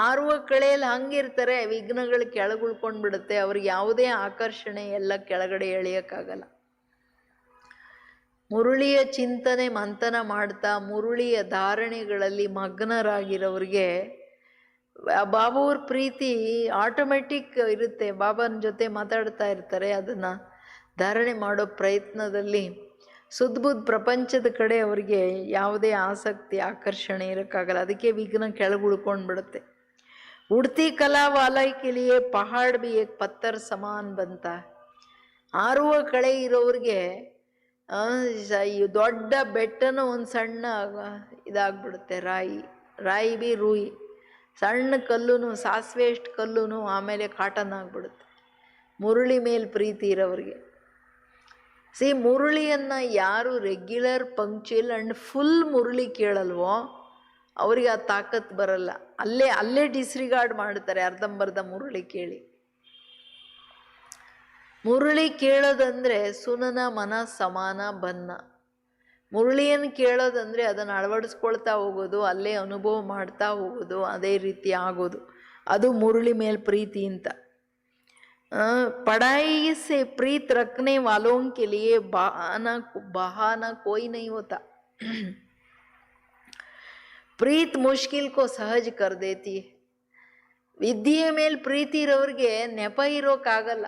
ಆರುವ ಕಳೆಯಲ್ಲಿ ಹಂಗಿರ್ತಾರೆ, ವಿಘ್ನಗಳು ಕೆಳಗುಳ್ಕೊಂಡು ಬಿಡುತ್ತೆ, ಅವ್ರಿಗೆ ಯಾವುದೇ ಆಕರ್ಷಣೆ ಎಲ್ಲ ಕೆಳಗಡೆ ಎಳೆಯೋಕ್ಕಾಗಲ್ಲ. ಮುರಳಿಯ ಚಿಂತನೆ ಮಂಥನ ಮಾಡ್ತಾ ಮುರಳಿಯ ಧಾರಣೆಗಳಲ್ಲಿ ಮಗ್ನರಾಗಿರೋರಿಗೆ ಬಾಬಾವ್ರ ಪ್ರೀತಿ ಆಟೋಮೆಟಿಕ್ ಇರುತ್ತೆ. ಬಾಬಾನ ಜೊತೆ ಮಾತಾಡ್ತಾ ಇರ್ತಾರೆ, ಅದನ್ನು ಧಾರಣೆ ಮಾಡೋ ಪ್ರಯತ್ನದಲ್ಲಿ ಸುದ್ಬುದ್ ಪ್ರಪಂಚದ ಕಡೆ ಅವರಿಗೆ ಯಾವುದೇ ಆಸಕ್ತಿ ಆಕರ್ಷಣೆ ಇರೋಕ್ಕಾಗಲ್ಲ. ಅದಕ್ಕೆ ವಿಘ್ನ ಕೆಳಗುಳ್ಕೊಂಡು ಬಿಡುತ್ತೆ. ಉಡ್ತಿ ಕಲಾ ವಾಲೈಕೆಲಿಯೇ ಪಹಾಡ್ ಬಿ ಏಕ್ ಪತ್ತರ್ ಸಮಾನ್ ಬಂತ. ಆರುವ ಕಳೆ ಇರೋರಿಗೆ ದೊಡ್ಡ ಬೆಟ್ಟನೂ ಒಂದು ಸಣ್ಣ ಇದಾಗ್ಬಿಡುತ್ತೆ, ರಾಯಿ ಬಿ ರೂಯಿ, ಸಣ್ಣ ಕಲ್ಲೂ ಸಾಸಿವೆ ಎಷ್ಟು ಕಲ್ಲೂ ಆಮೇಲೆ ಕಾಟನ್ ಆಗಿಬಿಡುತ್ತೆ ಮುರಳಿ ಮೇಲೆ ಪ್ರೀತಿ ಇರೋರಿಗೆ. ಮುರಳಿಯನ್ನು ಯಾರು regular punctual and full Murali ಕೇಳಲ್ವೋ ಅವ್ರಿಗೆ ಆ ತಾಕತ್ ಬರಲ್ಲ. ಅಲ್ಲೇ ಡಿಸ್ರಿಗಾರ್ಡ್ ಮಾಡ್ತಾರೆ ಅರ್ಧಂಬರ್ಧ ಮುರಳಿ ಕೇಳಿ. ಮುರಳಿ ಕೇಳೋದಂದರೆ ಸುನನ ಮನ ಸಮಾನ ಬನ್ನ. ಮುರಳಿಯನ್ನು ಕೇಳೋದಂದರೆ ಅದನ್ನು ಅಳವಡಿಸ್ಕೊಳ್ತಾ ಹೋಗೋದು, ಅಲ್ಲೇ ಅನುಭವ ಮಾಡ್ತಾ ಹೋಗೋದು, ಅದೇ ರೀತಿ ಆಗೋದು. ಅದು ಮುರಳಿ ಮೇಲೆ ಪ್ರೀತಿ ಅಂತ. पढ़ाई से प्रीत रखने वालों के लिए बहाना कोई नहीं होता. ಪ್ರೀತ್ ಮುಷ್ಕಿಲ್ ಕೋ ಸಹಜ್ ಕರ್ ದೇತಿ. ವಿದ್ಯೆ ಮೇಲೆ ಪ್ರೀತಿ ಇರೋರಿಗೆ ನೆಪ ಇರೋಕ್ಕಾಗಲ್ಲ.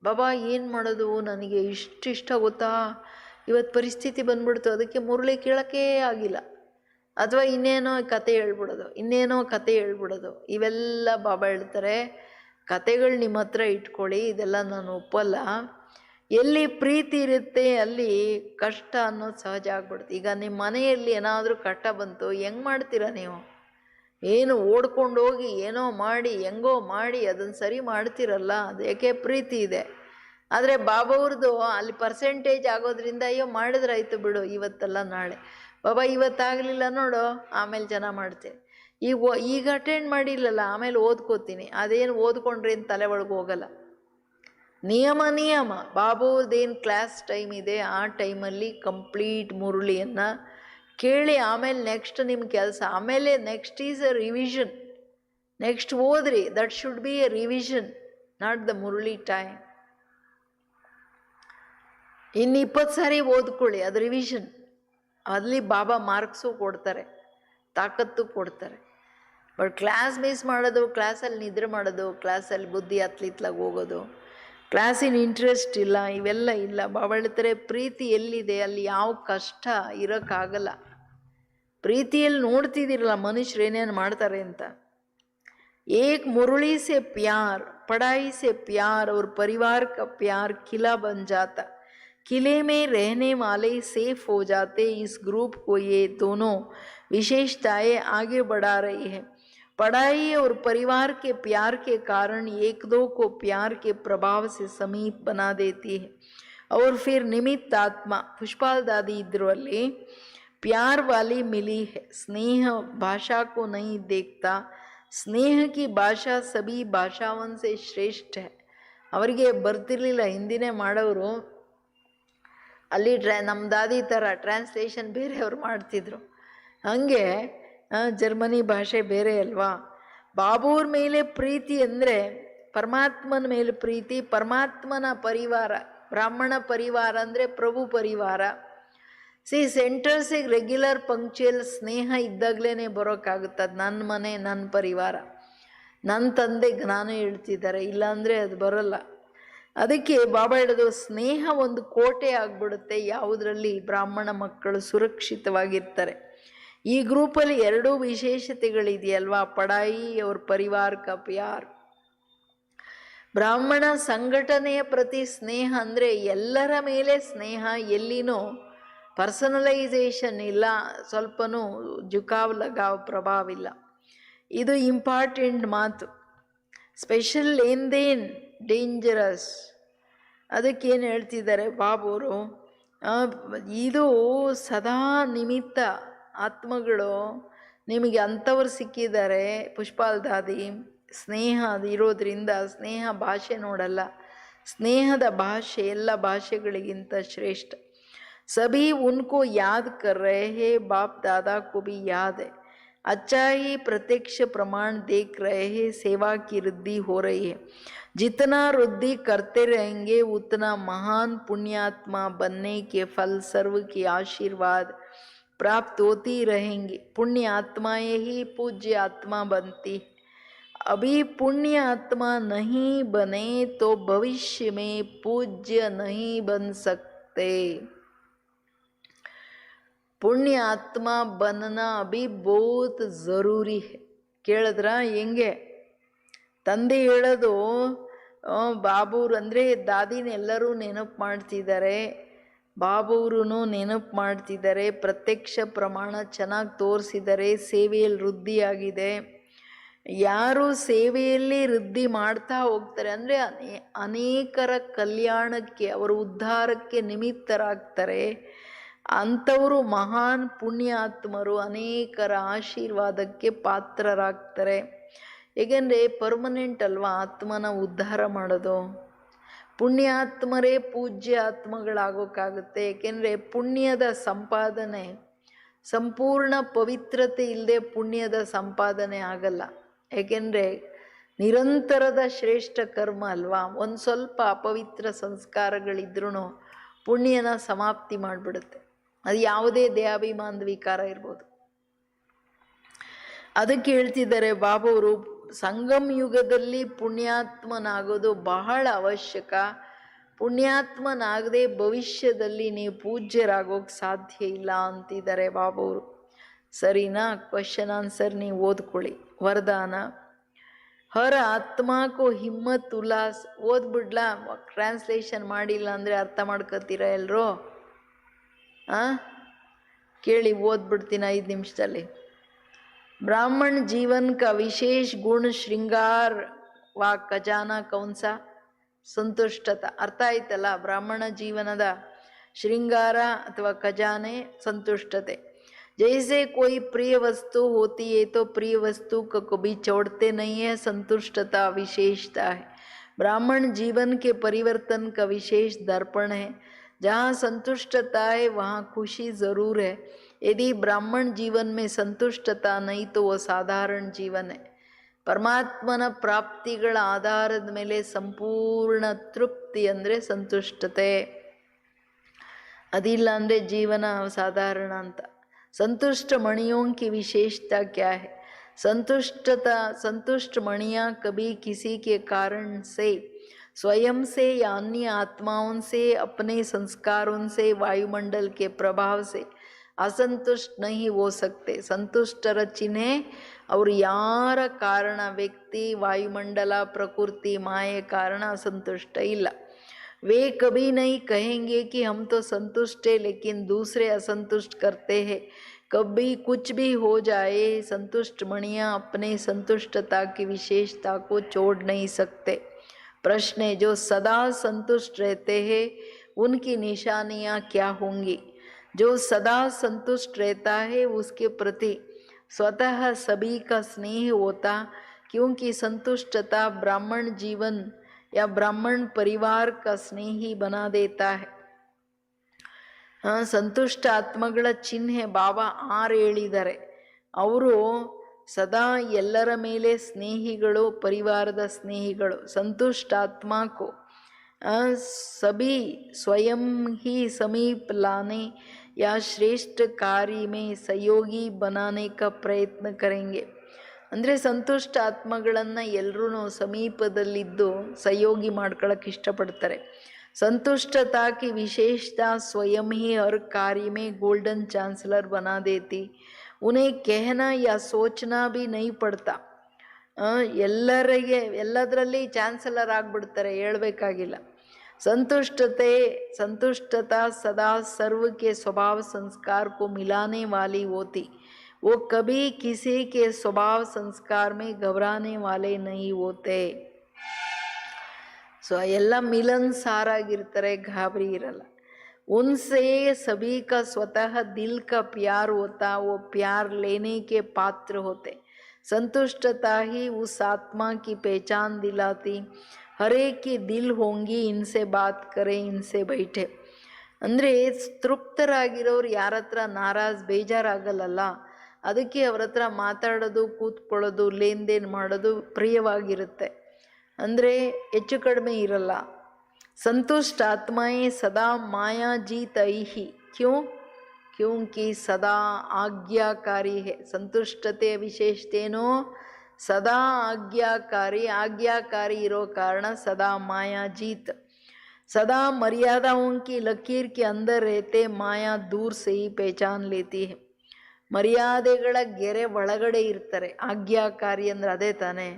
ಬಾಬಾ ಏನು ಮಾಡೋದು, ನನಗೆ ಇಷ್ಟ ಗೊತ್ತಾ, ಇವತ್ತು ಪರಿಸ್ಥಿತಿ ಬಂದ್ಬಿಡ್ತು, ಅದಕ್ಕೆ ಮುರಳಿ ಕೇಳೋಕ್ಕೇ ಆಗಿಲ್ಲ, ಅಥವಾ ಇನ್ನೇನೋ ಕತೆ ಹೇಳ್ಬಿಡೋದು. ಇವೆಲ್ಲ ಬಾಬಾ ಹೇಳ್ತಾರೆ, ಕತೆಗಳು ನಿಮ್ಮ ಹತ್ರ ಇಟ್ಕೊಳ್ಳಿ, ಇದೆಲ್ಲ ನಾನು ಒಪ್ಪಲ್ಲ. ಎಲ್ಲಿ ಪ್ರೀತಿ ಇರುತ್ತೆ ಅಲ್ಲಿ ಕಷ್ಟ ಅನ್ನೋದು ಸಹಜ ಆಗ್ಬಿಡುತ್ತೆ. ಈಗ ನಿಮ್ಮ ಮನೆಯಲ್ಲಿ ಏನಾದರೂ ಕಷ್ಟ ಬಂತು, ಹೆಂಗೆ ಮಾಡ್ತೀರಾ ನೀವು? ಏನು ಓಡ್ಕೊಂಡು ಹೋಗಿ ಏನೋ ಮಾಡಿ ಹೆಂಗೋ ಮಾಡಿ ಅದನ್ನು ಸರಿ ಮಾಡ್ತೀರಲ್ಲ, ಅದು ಯಾಕೆ ಪ್ರೀತಿ ಇದೆ. ಆದರೆ ಬಾಬಾವ್ರದ್ದು ಅಲ್ಲಿ ಪರ್ಸೆಂಟೇಜ್ ಆಗೋದ್ರಿಂದ ಅಯ್ಯೋ ಮಾಡಿದ್ರಾಯ್ತು ಬಿಡು, ಇವತ್ತಲ್ಲ ನಾಳೆ, ಬಾಬಾ ಇವತ್ತಾಗಲಿಲ್ಲ ನೋಡು ಆಮೇಲೆ ಜನ ಮಾಡ್ತೀನಿ, ಈಗ ಅಟೆಂಡ್ ಮಾಡಿಲ್ಲಲ್ಲ ಆಮೇಲೆ ಓದ್ಕೋತೀನಿ, ಅದೇನು ಓದ್ಕೊಂಡ್ರೆ ಏನು ತಲೆ ಒಳಗೆ ಹೋಗಲ್ಲ. ನಿಯಮ ಬಾಬುದೇನು ಕ್ಲಾಸ್ ಟೈಮ್ ಇದೆ ಆ ಟೈಮಲ್ಲಿ ಕಂಪ್ಲೀಟ್ ಮುರಳಿಯನ್ನು ಕೇಳಿ, ಆಮೇಲೆ ನೆಕ್ಸ್ಟ್ ನಿಮ್ಮ ಕೆಲಸ, ಆಮೇಲೆ next is a revision. Next ಓದ್ರಿ, that should be a revision, not the Murali time. ಇನ್ನು 20 ಸಾರಿ ಓದ್ಕೊಳ್ಳಿ, ಅದು ರಿವಿಷನ್. ಅಲ್ಲಿ ಬಾಬಾ ಮಾರ್ಕ್ಸು ಕೊಡ್ತಾರೆ, ತಾಕತ್ತು ಕೊಡ್ತಾರೆ. ಬಟ್ ಕ್ಲಾಸ್ ಮಿಸ್ ಮಾಡೋದು, ಕ್ಲಾಸಲ್ಲಿ ನಿದ್ರೆ ಮಾಡೋದು, ಕ್ಲಾಸಲ್ಲಿ ಬುದ್ಧಿ ಅತ್ಲಿತ್ಲಾಗ ಹೋಗೋದು, ಕ್ಲಾಸಿನ ಇಂಟ್ರೆಸ್ಟ್ ಇಲ್ಲ, ಇವೆಲ್ಲ ಇಲ್ಲ. ಬಾಬಾ ಹೇಳ್ತಾರೆ ಪ್ರೀತಿ ಎಲ್ಲಿದೆ ಅಲ್ಲಿ ಯಾವ ಕಷ್ಟ ಇರೋಕ್ಕಾಗಲ್ಲ. ಪ್ರೀತಿಯಲ್ಲಿ ನೋಡ್ತಿದ್ದೀರಲ್ಲ ಮನುಷ್ಯರು ಏನೇನು ಮಾಡ್ತಾರೆ ಅಂತ. ಏಕ್ ಮುರಳಿ ಸೆ ಪ್ಯಾರ್, ಪढ़ाई से प्यार और परिवार का प्यार किला बन जाता, किले में रहने वाले सेफ हो जाते. इस ग्रुप को ये दोनों विशेषताएं आगे बढ़ा रही है. पढ़ाई और परिवार के प्यार के कारण एक दो को प्यार के प्रभाव से समीप बना देती है. और फिर निमित्त आत्मा, पुष्पाल दादी इधर वाली प्यार वाली मिली है. स्नेह भाषा को नहीं देखता, ಸ್ನೇಹ ಕಿ ಭಾಷಾ ಸಭಿ ಭಾಷಾವನ್ ಸೆ ಶ್ರೇಷ್ಠ. ಅವರಿಗೆ ಬರ್ತಿರ್ಲಿಲ್ಲ, ಹಿಂದಿನೇ ಮಾಡೋರು. ಅಲ್ಲಿ ನಮ್ಮ ದಾದಿ ಥರ ಟ್ರಾನ್ಸ್ಲೇಷನ್ ಬೇರೆಯವ್ರು ಮಾಡ್ತಿದ್ರು. ಹಾಗೆ ಜರ್ಮನಿ ಭಾಷೆ ಬೇರೆ ಅಲ್ವಾ. ಬಾಬೂರ ಮೇಲೆ ಪ್ರೀತಿ ಅಂದರೆ ಪರಮಾತ್ಮನ ಮೇಲೆ ಪ್ರೀತಿ, ಪರಮಾತ್ಮನ ಪರಿವಾರ. ಬ್ರಾಹ್ಮಣ ಪರಿವಾರ ಅಂದರೆ ಪ್ರಭು ಪರಿವಾರ. ಸೆಂಟರ್ಸಿಗೆ ರೆಗ್ಯುಲರ್ ಪಂಕ್ಚುಯಲ್ ಸ್ನೇಹ ಇದ್ದಾಗಲೇ ಬರೋಕ್ಕಾಗುತ್ತದೆ. ನನ್ನ ಮನೆ, ನನ್ನ ಪರಿವಾರ, ನನ್ನ ತಂದೆ ಜ್ಞಾನ ಹೇಳ್ತಿದ್ದಾರೆ, ಇಲ್ಲಾಂದರೆ ಅದು ಬರೋಲ್ಲ. ಅದಕ್ಕೆ ಬಾಬಾ ಹೇಳೋದು ಸ್ನೇಹ ಒಂದು ಕೋಟೆ ಆಗಿಬಿಡುತ್ತೆ, ಯಾವುದರಲ್ಲಿ ಬ್ರಾಹ್ಮಣ ಮಕ್ಕಳು ಸುರಕ್ಷಿತವಾಗಿರ್ತಾರೆ. ಈ ಗ್ರೂಪಲ್ಲಿ 2 ವಿಶೇಷತೆಗಳಿದೆಯಲ್ವಾ, ಪಢಾಯಿ ಅವ್ರ ಪರಿವಾರ ಕಾ ಪ್ಯಾರ್. ಬ್ರಾಹ್ಮಣ ಸಂಘಟನೆಯ ಪ್ರತಿ ಸ್ನೇಹ ಅಂದರೆ ಎಲ್ಲರ ಮೇಲೆ ಸ್ನೇಹ, ಎಲ್ಲಿನೂ ಪರ್ಸನಲೈಸೇಷನ್ ಇಲ್ಲ, ಸ್ವಲ್ಪನೂ ಜುಕಾವ್ ಲಗಾವ್ ಪ್ರಭಾವ ಇಲ್ಲ. ಇದು ಇಂಪಾರ್ಟೆಂಟ್ ಮಾತು. ಸ್ಪೆಷಲ್ ಲೇನ್ದೇನ್ ಡೇಂಜರಸ್. ಅದಕ್ಕೇನು ಹೇಳ್ತಿದ್ದಾರೆ ಬಾಬುರು, ಇದು ಸದಾ ನಿಮಿತ್ತ ಆತ್ಮಗಳು ನಿಮಗೆ ಅಂಥವ್ರು ಸಿಕ್ಕಿದ್ದಾರೆ. ಪುಷ್ಪಾಲ್ ದಾದಿ ಸ್ನೇಹ ಅದು ಇರೋದ್ರಿಂದ ಸ್ನೇಹ ಭಾಷೆ ನೋಡಲ್ಲ, ಸ್ನೇಹದ ಭಾಷೆ ಎಲ್ಲ ಭಾಷೆಗಳಿಗಿಂತ ಶ್ರೇಷ್ಠ. सभी उनको याद कर रहे हैं, बाप दादा को भी याद है. अच्छा ही प्रत्यक्ष प्रमाण देख रहे हैं, सेवा की वृद्धि हो रही है. जितना वृद्धि करते रहेंगे उतना महान पुण्यात्मा बनने के फल सर्व की आशीर्वाद प्राप्त होती रहेंगे. पुण्य आत्माएं ही पूज्य आत्मा बनती. अभी पुण्य आत्मा नहीं बने तो भविष्य में पूज्य नहीं बन सकते. पुण्य आत्मा बनना अभी बहुत ज़रूरी है. ಕೇಳಿದ್ರ ಹೆಂಗೆ ತಂದೆ ಹೇಳೋದು, ಬಾಬೂರು ಅಂದರೆ ದಾದಿನ ಎಲ್ಲರೂ ನೆನಪು ಮಾಡ್ತಿದ್ದಾರೆ, ಬಾಬೂರು ನೆನಪು ಮಾಡ್ತಿದ್ದಾರೆ, ಪ್ರತ್ಯಕ್ಷ ಪ್ರಮಾಣ ಚೆನ್ನಾಗಿ ತೋರಿಸಿದ್ದಾರೆ, ಸೇವೆಯಲ್ಲಿ ವೃದ್ಧಿಯಾಗಿದೆ. ಯಾರು ಸೇವೆಯಲ್ಲಿ ವೃದ್ಧಿ ಮಾಡ್ತಾ ಹೋಗ್ತಾರೆ ಅಂದರೆ ಅನೇಕರ ಕಲ್ಯಾಣಕ್ಕೆ, ಅವರ ಉದ್ಧಾರಕ್ಕೆ ನಿಮಿತ್ತರಾಗ್ತಾರೆ. ಅಂಥವರು ಮಹಾನ್ ಪುಣ್ಯಾತ್ಮರು, ಅನೇಕರ ಆಶೀರ್ವಾದಕ್ಕೆ ಪಾತ್ರರಾಗ್ತಾರೆ. ಏಕೆಂದರೆ ಪರ್ಮನೆಂಟ್ ಅಲ್ವಾ ಆತ್ಮನ ಉದ್ಧಾರ ಮಾಡೋದು. ಪುಣ್ಯಾತ್ಮರೇ ಪೂಜ್ಯ ಆತ್ಮಗಳಾಗೋಕ್ಕಾಗುತ್ತೆ. ಏಕೆಂದರೆ ಪುಣ್ಯದ ಸಂಪಾದನೆ, ಸಂಪೂರ್ಣ ಪವಿತ್ರತೆ ಇಲ್ಲದೆ ಪುಣ್ಯದ ಸಂಪಾದನೆ ಆಗಲ್ಲ. ಏಕೆಂದರೆ ನಿರಂತರದ ಶ್ರೇಷ್ಠ ಕರ್ಮ ಅಲ್ವಾ. ಒಂದು ಸ್ವಲ್ಪ ಅಪವಿತ್ರ ಸಂಸ್ಕಾರಗಳಿದ್ರೂ ಪುಣ್ಯನ ಸಮಾಪ್ತಿ ಮಾಡಿಬಿಡುತ್ತೆ. ಅದು ಯಾವುದೇ ದೇಹಾಭಿಮಾನದ ವಿಕಾರ ಇರ್ಬೋದು. ಅದಕ್ಕೆ ಹೇಳ್ತಿದ್ದಾರೆ ಬಾಬವರು, ಸಂಗಮ ಯುಗದಲ್ಲಿ ಪುಣ್ಯಾತ್ಮನಾಗೋದು ಬಹಳ ಅವಶ್ಯಕ. ಪುಣ್ಯಾತ್ಮನಾಗದೆ ಭವಿಷ್ಯದಲ್ಲಿ ನೀವು ಪೂಜ್ಯರಾಗೋಕ್ಕೆ ಸಾಧ್ಯ ಇಲ್ಲ ಅಂತಿದ್ದಾರೆ ಬಾಬವರು. ಸರಿನಾ? ಕ್ವಶನ್ ಆನ್ಸರ್ ನೀವು ಓದ್ಕೊಳ್ಳಿ. ವರದಾನ: ಹರ ಆತ್ಮಕೋ ಹಿಮ್ಮತ್ ಉಲ್ಲಾಸ್. ಓದ್ಬಿಡ್ಲಾ? ಟ್ರಾನ್ಸ್ಲೇಷನ್ ಮಾಡಿಲ್ಲ ಅಂದರೆ ಅರ್ಥ ಮಾಡ್ಕೋತೀರ ಎಲ್ಲರೂ? ಕೇಳಿ, ಓದ್ಬಿಡ್ತೀನಿ 5 ನಿಮಿಷದಲ್ಲಿ. ब्राह्मण जीवन का विशेष गुण श्रृंगार व खजाना कौन सा? संतुष्टता. अर्थ आಯ್ತಲ್ಲ? ಬ್ರಾಹ್ಮಣ ಜೀವನದ श्रृंगार अथवा खजाने संतुष्टते. जैसे कोई प्रिय वस्तु होती है तो प्रिय वस्तु को कभी छोड़ते नहीं है, संतुष्टता विशेषता है. ब्राह्मण जीवन के परिवर्तन का विशेष दर्पण है. जहाँ संतुष्टता है वहाँ खुशी ज़रूर है. यदि ब्राह्मण जीवन में संतुष्टता नहीं तो वह साधारण जीवन है. ಪರಮಾತ್ಮನ ಪ್ರಾಪ್ತಿಗಳ ಆಧಾರದ ಮೇಲೆ ಸಂಪೂರ್ಣ ತೃಪ್ತಿ ಅಂದರೆ ಸಂತುಷ್ಟತೆ. ಅದಿಲ್ಲ ಅಂದರೆ ಜೀವನ ಸಾಧಾರಣ ಅಂತ. संतुष्ट मणियों की विशेषता क्या है? संतुष्ट मणियाँ कभी किसी के कारण से, स्वयं से या अन्य आत्माओं से, अपने संस्कारों से, वायुमंडल के प्रभाव से असंतुष्ट नहीं हो सकते. संतुष्टर चिन्ह और यार कारण व्यक्ति, वायुमंडल, प्रकृति, माये कारण असंतुष्ट ಇಲ್ಲ. वे कभी नहीं कहेंगे कि हम तो संतुष्ट है लेकिन दूसरे असंतुष्ट करते हैं. कभी कुछ भी हो जाए, संतुष्ट मणियाँ अपने संतुष्टता की विशेषता को छोड़ नहीं सकते. प्रश्न है, जो सदा संतुष्ट रहते हैं उनकी निशानियाँ क्या होंगी? जो सदा संतुष्ट रहता है उसके प्रति स्वतः सभी का स्नेह होता, क्योंकि संतुष्टता ब्राह्मण जीवन या ब्राह्मण परिवार का स्नेही बना देता है. ಸಂತುಷ್ಟ ಆತ್ಮಗಳ ಚಿಹ್ನೆ ಬಾಬಾ 6 ಹೇಳಿದ್ದಾರೆ. ಅವರು ಸದಾ ಎಲ್ಲರ ಮೇಲೆ ಸ್ನೇಹಿಗಳು, ಪರಿವಾರದ ಸ್ನೇಹಿಗಳು. ಸಂತುಷ್ಟ ಆತ್ಮಕೋ सभी स्वयं ही समीप लाने या श्रेष्ठ कार्य में सहयोगी बनाने का प्रयत्न करेंगे. ಅಂದರೆ ಸಂತುಷ್ಟ ಆತ್ಮಗಳನ್ನು ಎಲ್ಲರೂ ಸಮೀಪದಲ್ಲಿದ್ದು ಸಹಯೋಗಿ ಮಾಡ್ಕೊಳ್ಳೋಕೆ ಇಷ್ಟಪಡ್ತಾರೆ. संतुष्टता की विशेषता स्वयं ही हर कार्य में गोल्डन चांसलर बना देती. उन्हें कहना या सोचना भी नहीं पड़ता. ಎಲ್ಲರಿಗೆ ಎಲ್ಲದರಲ್ಲಿ ಚಾನ್ಸಲರ್ ಆಗಿಬಿಡ್ತಾರೆ, ಹೇಳ್ಬೇಕಾಗಿಲ್ಲ. संतुष्टता सदा सर्व के स्वभाव संस्कार को मिलाने वाली होती. वो कभी किसी के स्वभाव संस्कार में घबराने वाले नहीं होते. ಸೊ ಎಲ್ಲ ಮಿಲನ್ಸಾರಾಗಿರ್ತಾರೆ, ಗಾಬರಿ ಇರಲ್ಲ. उनसे सभी का स्वतः दिल का प्यार होता, वो प्यार लेने के पात्र होते. संतुष्टता ही उस आत्मा की पहचान दिलाती. हर एक की दिल होंगी, इनसे बात करें, इनसे बैठे. ಅಂದರೆ ತೃಪ್ತರಾಗಿರೋರು ಯಾರ ಹತ್ರ ನಾರಾಜ್ ಬೇಜಾರಾಗಲ್ಲ. ಅದಕ್ಕೆ ಅವ್ರ ಹತ್ರ ಮಾತಾಡೋದು, ಕೂತ್ಕೊಳ್ಳೋದು, ಲೇನ್ದೇನ್ ಮಾಡೋದು ಪ್ರಿಯವಾಗಿರುತ್ತೆ. ಅಂದರೆ ಹೆಚ್ಚು ಕಡಿಮೆ ಇರಲ್ಲ. ಸಂತುಷ್ಟ ಆತ್ಮಾಯೇ ಸದಾ ಮಾಯಾ ಜೀತ ಐಹಿ. ಕ್ಯೂಂಕಿ ಸದಾ ಆಜ್ಞಾಕಾರಿ ಹೇ. ಸಂತುಷ್ಟತೆಯ ವಿಶೇಷತೆಯೇನೋ ಸದಾ ಆಜ್ಞಾಕಾರಿ ಇರೋ ಕಾರಣ ಸದಾ ಮಾಯಾ ಜೀತ್. सदा मर्यादाओं की लकीर के अंदर रहते, माया दूर से ही पहचान लेती है. ಮರ್ಯಾದೆಗಳ ಗೆರೆ ಒಳಗಡೆ ಇರ್ತಾರೆ. ಆಜ್ಞಾಕಾರಿ ಅಂದರೆ ಅದೇ ತಾನೇ.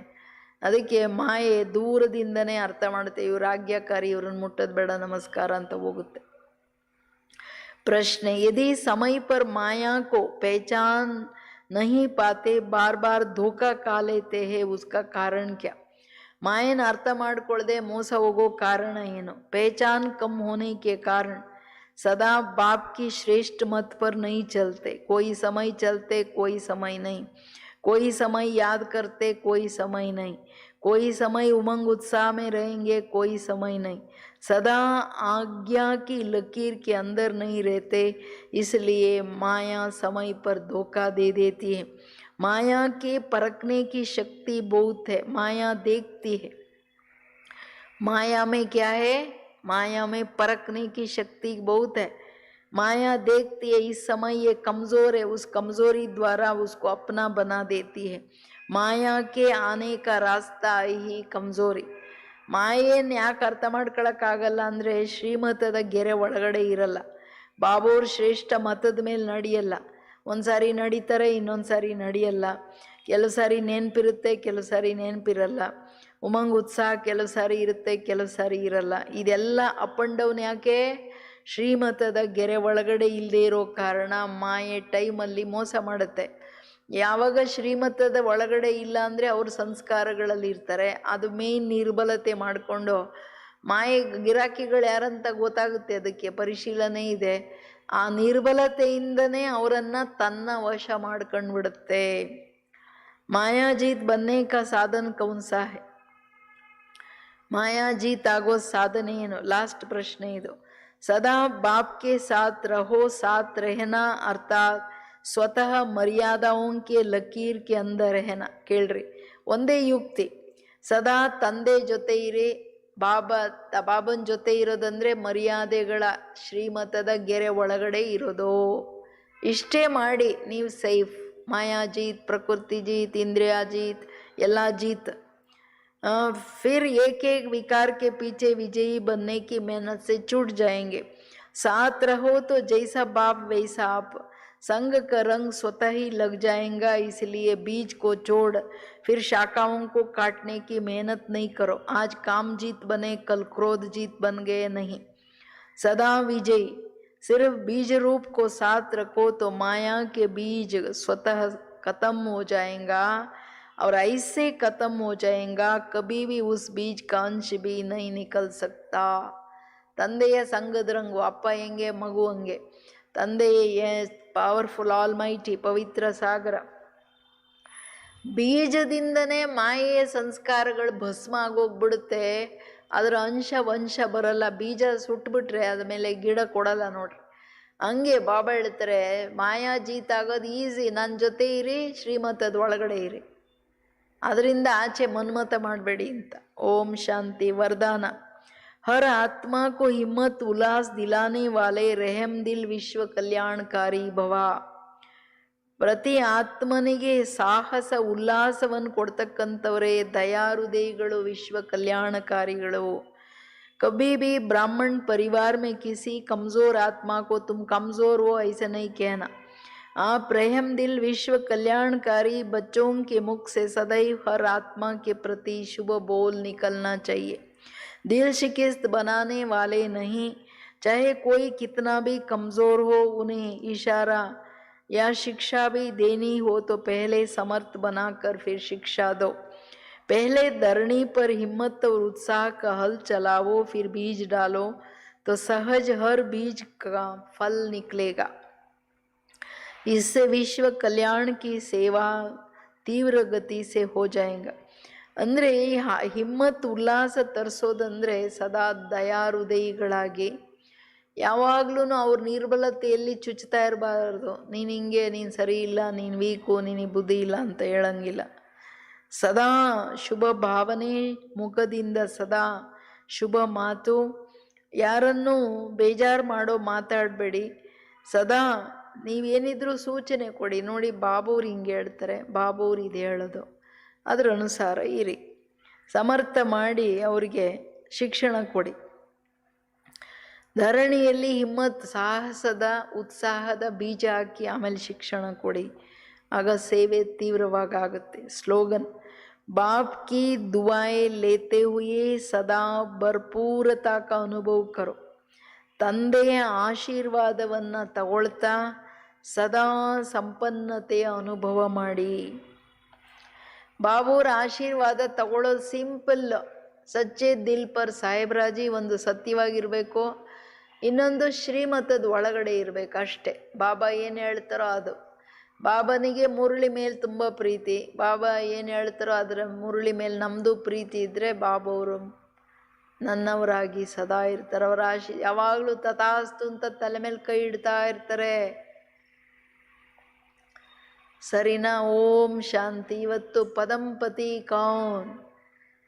ಅದಕ್ಕೆ ಮಾಯೆ ದೂರದಿಂದನೇ ಅರ್ಥ ಮಾಡುತ್ತೆ, ಇವ್ರು ಆಜ್ಞಾಕಾರಿ, ಇವ್ರನ್ನ ಮುಟ್ಟೋದು ಬೇಡ, ನಮಸ್ಕಾರ ಅಂತ ಹೋಗುತ್ತೆ. ಪ್ರಶ್ನೆ: यदि समय पर माया को पहचान नहीं पाते, बार बार धोखा खा लेते हैं, उसका कारण क्या? ಮಾಯನ ಅರ್ಥ ಮಾಡ್ಕೊಳ್ಳದೆ ಮೋಸ ಹೋಗೋ ಕಾರಣ ಏನು? पहचान कम होने के कारण सदा बाप की श्रेष्ठ मत पर नहीं चलते. कोई समय चलते, कोई समय नहीं. कोई समय याद करते, कोई समय नहीं. कोई समय उमंग उत्साह में रहेंगे, कोई समय नहीं. सदा आज्ञा की लकीर के अंदर नहीं रहते, इसलिए माया समय पर धोखा दे देती है. माया के परखने की शक्ति बहुत है, माया देखती है। माया में क्या है? माया में परखने की शक्ति बहुत है। माया देखती है इस समय ये कमजोर है, उस कमजोरी द्वारा उसको अपना बना देती है। माया के आने का रास्ता ही कमजोरी. ಮಾಯೆಯನ್ನು ಯಾಕೆ ಅರ್ಥ ಮಾಡ್ಕೊಳಕ್ಕಾಗಲ್ಲ ಅಂದರೆ ಶ್ರೀಮತದ ಗೆರೆ ಒಳಗಡೆ ಇರಲ್ಲ. ಬಾಬೋರ್ ಶ್ರೇಷ್ಠ ಮತದ ಮೇಲೆ ನಡೆಯಲ್ಲ. ಒಂದು ಸಾರಿ ನಡೀತಾರೆ, ಇನ್ನೊಂದು ಸಾರಿ ನಡೆಯಲ್ಲ. ಕೆಲವು ಸಾರಿ ನೆನಪಿರುತ್ತೆ, ಕೆಲವು ಸಾರಿ ನೆನಪಿರಲ್ಲ. ಉಮಂಗ್ ಉತ್ಸಾಹ ಕೆಲವು ಸಾರಿ ಇರುತ್ತೆ, ಕೆಲವು ಸಾರಿ ಇರಲ್ಲ. ಇದೆಲ್ಲ ಅಪ್ ಆ್ಯಂಡ್ ಡೌನ್ ಯಾಕೆ? ಶ್ರೀಮತದ ಗೆರೆ ಒಳಗಡೆ ಇಲ್ಲದೆ ಇರೋ ಕಾರಣ ಮಾಯೆ ಟೈಮಲ್ಲಿ ಮೋಸ ಮಾಡುತ್ತೆ. ಯಾವಾಗ ಶ್ರೀಮತದ ಒಳಗಡೆ ಇಲ್ಲ ಅಂದರೆ ಅವ್ರ ಸಂಸ್ಕಾರಗಳಲ್ಲಿ ಇರ್ತಾರೆ, ಅದು ಮೇನ್ ನಿರ್ಬಲತೆ ಮಾಡಿಕೊಂಡು ಮಾಯೆ ಗಿರಾಕಿಗಳು ಯಾರಂತ ಗೊತ್ತಾಗುತ್ತೆ, ಅದಕ್ಕೆ ಪರಿಶೀಲನೆ ಇದೆ. ಆ ನಿರ್ಬಲತೆಯಿಂದನೇ ಅವರನ್ನು ತನ್ನ ವಶ ಮಾಡ್ಕೊಂಡು ಬಿಡುತ್ತೆ. ಮಾಯಾಜೀತ್ ಬನ್ನೇ ಕಾ ಸಾಧನ ಕೌನ್ಸಾ ಹೈ? ಮಾಯಾಜೀತ್ ಆಗೋ ಸಾಧನೆ ಏನು? ಲಾಸ್ಟ್ ಪ್ರಶ್ನೆ ಇದು. ಸದಾ ಬಾಪ್ ಕೆ ಸಾಥ್ ರಹೋ, ಸಾಥ್ ರೆಹನಾ ಅರ್ಥಾತ್ ಸ್ವತಃ ಮರ್ಯಾದಾओं के ಲಕೀರ್ ಕೆ ಅಂದರ್ ಹೆನ. ಕೇಳ್ರಿ, ಒಂದೇ ಯುಕ್ತಿ. ಸದಾ ತಂದೆ ಜೊತೆ ಇರಿ, ಬಾಬನ್ ಜೊತೆ ಇರೋದಂದ್ರೆ ಮರ್ಯಾದೆಗಳ ಶ್ರೀಮತದ ಗೆರೆ ಒಳಗಡೆ ಇರೋದು. ಇಷ್ಟೇ ಮಾಡಿ ನೀವು ಸೇಫ್. ಮಾಯಾಜೀತ್, ಪ್ರಕೃತಿ ಜೀತ್, ಇಂದ್ರಿಯ ಜೀತ್, ಎಲ್ಲ ಜೀತ್. फिर एक एक विकार के पीछे विजयी बनने की मेहनत से छूट जाएंगे. साथ रहो तो जैसा बाप वैसा आप. संग का रंग स्वतः ही लग जाएगा. इसलिए बीज को छोड़ फिर शाखाओं को काटने की मेहनत नहीं करो. आज काम जीत बने, कल क्रोध जीत बन गए नहीं. सदा विजयी. सिर्फ बीज रूप को साथ रखो तो माया के बीज स्वतः खत्म हो जाएगा. और ऐसे खत्म हो जाएगा, कभी भी उस बीज का अंश भी नहीं निकल सकता. ತಂದೆಯ ಸಂಗದ ರಂಗು, ಅಪ್ಪ ಹೆಂಗೆ ಮಗು ಹಂಗೆ. ತಂದೆಯೇ ಪವರ್ಫುಲ್ ಆಲ್ ಮೈಟಿ, ಪವಿತ್ರ ಸಾಗರ. ಬೀಜದಿಂದನೇ ಮಾಯೆಯ ಸಂಸ್ಕಾರಗಳು ಭಸ್ಮ ಆಗೋಗ್ಬಿಡುತ್ತೆ, ಅದರ ಅಂಶ ವಂಶ ಬರಲ್ಲ. ಬೀಜ ಸುಟ್ಬಿಟ್ರೆ ಅದ್ಮೇಲೆ ಗಿಡ ಕೊಡಲ್ಲ ನೋಡ್ರಿ. ಹಂಗೆ ಬಾಬಾ ಹೇಳ್ತಾರೆ, ಮಾಯಾ ಜೀತ್ ಆಗೋದು ಈಸಿ. ನನ್ನ ಜೊತೆ ಇರಿ, ಶ್ರೀಮತದ ಒಳಗಡೆ ಇರಿ, ಅದರಿಂದ ಆಚೆ ಮನ್ಮತ ಮಾಡಬೇಡಿ ಅಂತ. ಓಂ ಶಾಂತಿ. ವರದಾನ. हर आत्मा को हिम्मत उल्लास दिलाने वाले रहम दिल विश्व कल्याणकारी भवा. ಪ್ರತಿ ಆತ್ಮನಿಗೆ ಸಾಹಸ ಉಲ್ಲಾಸವನ್ನು ಕೊಡ್ತಕ್ಕಂಥವರೇ ದಯಾಹೃದಯಿಗಳು, ವಿಶ್ವ ಕಲ್ಯಾಣಕಾರಿಗಳು. कभी भी ब्राह्मण परिवार में किसी कमज़ोर आत्मा को तुम कमज़ोर हो ऐसा नहीं कहना. आप रहम दिल विश्व कल्याणकारी बच्चों के मुख से सदैव हर आत्मा के प्रति शुभ बोल निकलना चाहिए. दिल शिकस्त बनाने वाले नहीं. चाहे कोई कितना भी कमज़ोर हो, उन्हें इशारा या शिक्षा भी देनी हो तो पहले समर्थ बनाकर फिर शिक्षा दो. पहले धरनी पर हिम्मत और उत्साह का हल चलाओ, फिर बीज डालो तो सहज हर बीज का फल निकलेगा. इससे विश्व कल्याण की सेवा तीव्र गति से हो जाएगा. ಅಂದರೆ ಹಿಮ್ಮತ್ ಉಲ್ಲಾಸ ತರಿಸೋದಂದರೆ ಸದಾ ದಯಾಹೃದಯಿಗಳಾಗಿ, ಯಾವಾಗಲೂ ಅವ್ರ ನಿರ್ಬಲತೆಯಲ್ಲಿ ಚುಚ್ತಾ ಇರಬಾರ್ದು. ನೀನು ಹಿಂಗೆ, ನೀನು ಸರಿ ಇಲ್ಲ, ನೀನು ವೀಕು, ನಿನಗೆ ಬುದ್ಧಿ ಇಲ್ಲ ಅಂತ ಹೇಳಂಗಿಲ್ಲ. ಸದಾ ಶುಭ ಭಾವನೆ ಮುಖದಿಂದ, ಸದಾ ಶುಭ ಮಾತು. ಯಾರನ್ನೂ ಬೇಜಾರು ಮಾಡೋ ಮಾತಾಡಬೇಡಿ. ಸದಾ ನೀವೇನಿದ್ರೂ ಸೂಚನೆ ಕೊಡಿ. ನೋಡಿ, ಬಾಬೂರು ಹಿಂಗೆ ಹೇಳ್ತಾರೆ, ಬಾಬೂರು ಇದು ಹೇಳೋದು, ಅದರ ಅನುಸಾರ ಇರಿ. ಸಮರ್ಥ ಮಾಡಿ ಅವರಿಗೆ ಶಿಕ್ಷಣ ಕೊಡಿ. ಧರಣಿಯಲ್ಲಿ ಹಿಮ್ಮತ್, ಸಾಹಸದ, ಉತ್ಸಾಹದ ಬೀಜ ಹಾಕಿ ಆಮೇಲೆ ಶಿಕ್ಷಣ ಕೊಡಿ. ಆಗ ಸೇವೆ ತೀವ್ರವಾಗಿ ಆಗುತ್ತೆ. ಸ್ಲೋಗನ್. ಬಾಪ್ ಕಿ ದುವಾಯೆ ಲೇತೆ ಹುಯೇ ಸದಾ ಭರ್ಪೂರತಾ ಕಾ ಅನುಭವ ಕರೋ. ತಂದೆಯ ಆಶೀರ್ವಾದವನ್ನು ತಗೊಳ್ತಾ ಸದಾ ಸಂಪನ್ನತೆಯ ಅನುಭವ ಮಾಡಿ. ಬಾಬೂರ ಆಶೀರ್ವಾದ ತಗೊಳ್ಳೋದು ಸಿಂಪಲ್. ಸಚ್ಚೆ ದಿಲ್ ಪರ್ ಸಾಹೇಬ್ರಾಜಿ ಒಂದು ಸತ್ಯವಾಗಿರಬೇಕು, ಇನ್ನೊಂದು ಶ್ರೀಮತದ ಒಳಗಡೆ ಇರಬೇಕು ಅಷ್ಟೇ. ಬಾಬಾ ಏನು ಹೇಳ್ತಾರೋ ಅದು. ಬಾಬನಿಗೆ ಮುರಳಿ ಮೇಲೆ ತುಂಬ ಪ್ರೀತಿ. ಬಾಬಾ ಏನು ಹೇಳ್ತಾರೋ ಅದರ ಮುರಳಿ ಮೇಲೆ ನಮ್ಮದು ಪ್ರೀತಿ ಇದ್ದರೆ ಬಾಬವರು ನನ್ನವರಾಗಿ ಸದಾ ಇರ್ತಾರೆ. ಅವರ ಯಾವಾಗಲೂ ತಥಾಸ್ತು ಅಂತ ತಲೆ ಮೇಲೆ ಕೈ ಇಡ್ತಾ ಇರ್ತಾರೆ. ಸರಿನಾ? ಓಂ ಶಾಂತಿ. ಇವತ್ತು ಪದಂಪತಿ ಕೌನ್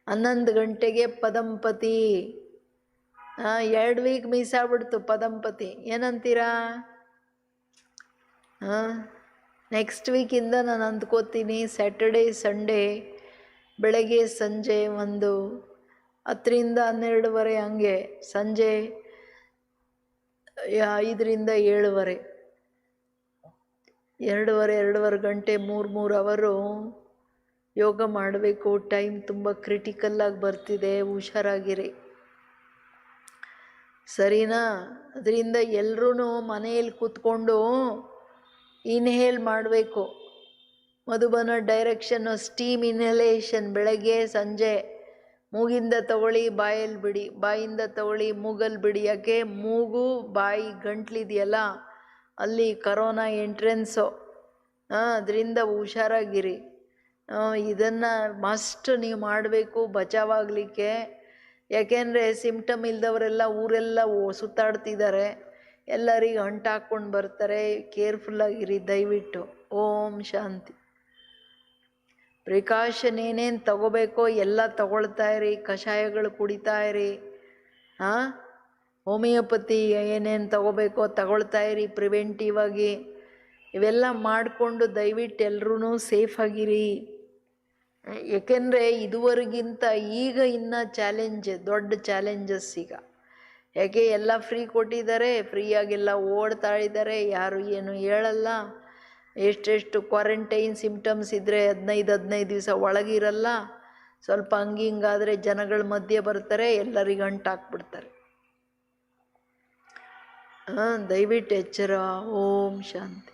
11 ಗಂಟೆಗೆ ಪದಂಪತಿ. 2 ವೀಕ್ ಮಿಸ್ ಆಗ್ಬಿಡ್ತು ಪದಂಪತಿ. ಏನಂತೀರಾ? ನೆಕ್ಸ್ಟ್ ವೀಕಿಂದ ನಾನು ಅಂದ್ಕೋತೀನಿ ಸ್ಯಾಟರ್ಡೇ ಸಂಡೇ ಬೆಳಗ್ಗೆ ಸಂಜೆ 10 ರಿಂದ 12 ಹಂಗೆ, ಸಂಜೆ 5 ರಿಂದ 7 2.5 ಗಂಟೆ 3 ಅವರು ಯೋಗ ಮಾಡಬೇಕು. ಟೈಮ್ ತುಂಬ ಕ್ರಿಟಿಕಲ್ಲಾಗಿ ಬರ್ತಿದೆ, ಹುಷಾರಾಗಿರಿ ಸರಿನಾ? ಅದರಿಂದ ಎಲ್ಲರೂ ಮನೆಯಲ್ಲಿ ಕೂತ್ಕೊಂಡು ಇನ್ಹೇಲ್ ಮಾಡಬೇಕು. ಮಧುಬನ ಡೈರೆಕ್ಷನ್ನು ಸ್ಟೀಮ್ ಇನ್ಹಲೇಷನ್ ಬೆಳಗ್ಗೆ ಸಂಜೆ. ಮೂಗಿಂದ ತಗೊಳ್ಳಿ, ಬಾಯಲ್ಲಿ ಬಿಡಿ, ಬಾಯಿಂದ ತಗೊಳ್ಳಿ, ಮೂಗಲ್ಲಿ ಬಿಡಿ. ಯಾಕೆ? ಮೂಗು ಬಾಯಿ ಗಂಟ್ಲಿದೆಯಲ್ಲ ಅಲ್ಲಿ ಕರೋನಾ ಎಂಟ್ರೆನ್ಸು. ಅದರಿಂದ ಹುಷಾರಾಗಿರಿ. ಇದನ್ನು ಮಸ್ಟ್ ನೀವು ಮಾಡಬೇಕು ಬಚಾವಾಗಲಿಕ್ಕೆ. ಯಾಕೆಂದರೆ ಸಿಮ್ಟಮ್ ಇಲ್ದವರೆಲ್ಲ ಊರೆಲ್ಲ ಸುತ್ತಾಡ್ತಿದ್ದಾರೆ, ಎಲ್ಲರಿಗೆ ಅಂಟಾಕ್ಕೊಂಡು ಬರ್ತಾರೆ. ಕೇರ್ಫುಲ್ಲಾಗಿರಿ ದಯವಿಟ್ಟು. ಓಂ ಶಾಂತಿ. ಪ್ರಿಕಾಷನ್ ಏನೇನು ತಗೋಬೇಕೋ ಎಲ್ಲ ತಗೊಳ್ತಾ ಇರಿ. ಕಷಾಯಗಳು ಕುಡಿತಾ ಇರಿ. ಹೋಮಿಯೋಪತಿ ಏನೇನು ತಗೋಬೇಕೋ ತಗೊಳ್ತಾ ಇರಿ ಪ್ರಿವೆಂಟಿವ್ ಆಗಿ. ಇವೆಲ್ಲ ಮಾಡಿಕೊಂಡು ದಯವಿಟ್ಟು ಎಲ್ಲರೂ ಸೇಫಾಗಿರಿ. ಏಕೆಂದರೆ ಇದುವರೆಗಿಂತ ಈಗ ಇನ್ನೂ ದೊಡ್ಡ ಚಾಲೆಂಜಸ್ ಈಗ. ಯಾಕೆ? ಎಲ್ಲ ಫ್ರೀ ಕೊಟ್ಟಿದ್ದಾರೆ, ಫ್ರೀಯಾಗೆಲ್ಲ ಓಡ್ತಾ ಇದ್ದಾರೆ, ಯಾರು ಏನು ಹೇಳಲ್ಲ. ಎಷ್ಟೆಷ್ಟು ಕ್ವಾರಂಟೈನ್ ಸಿಮ್ಟಮ್ಸ್ ಇದ್ದರೆ 15 ದಿವಸ ಒಳಗಿರಲ್ಲ. ಸ್ವಲ್ಪ ಹಂಗಿಂಗಾದರೆ ಜನಗಳ ಮಧ್ಯೆ ಬರ್ತಾರೆ, ಎಲ್ಲರಿಗೆ ಅಂಟಾಕ್ಬಿಡ್ತಾರೆ. ದಯವಿಟ್ಟು ಎಚ್ಚರ. ಓಂ ಶಾಂತಿ.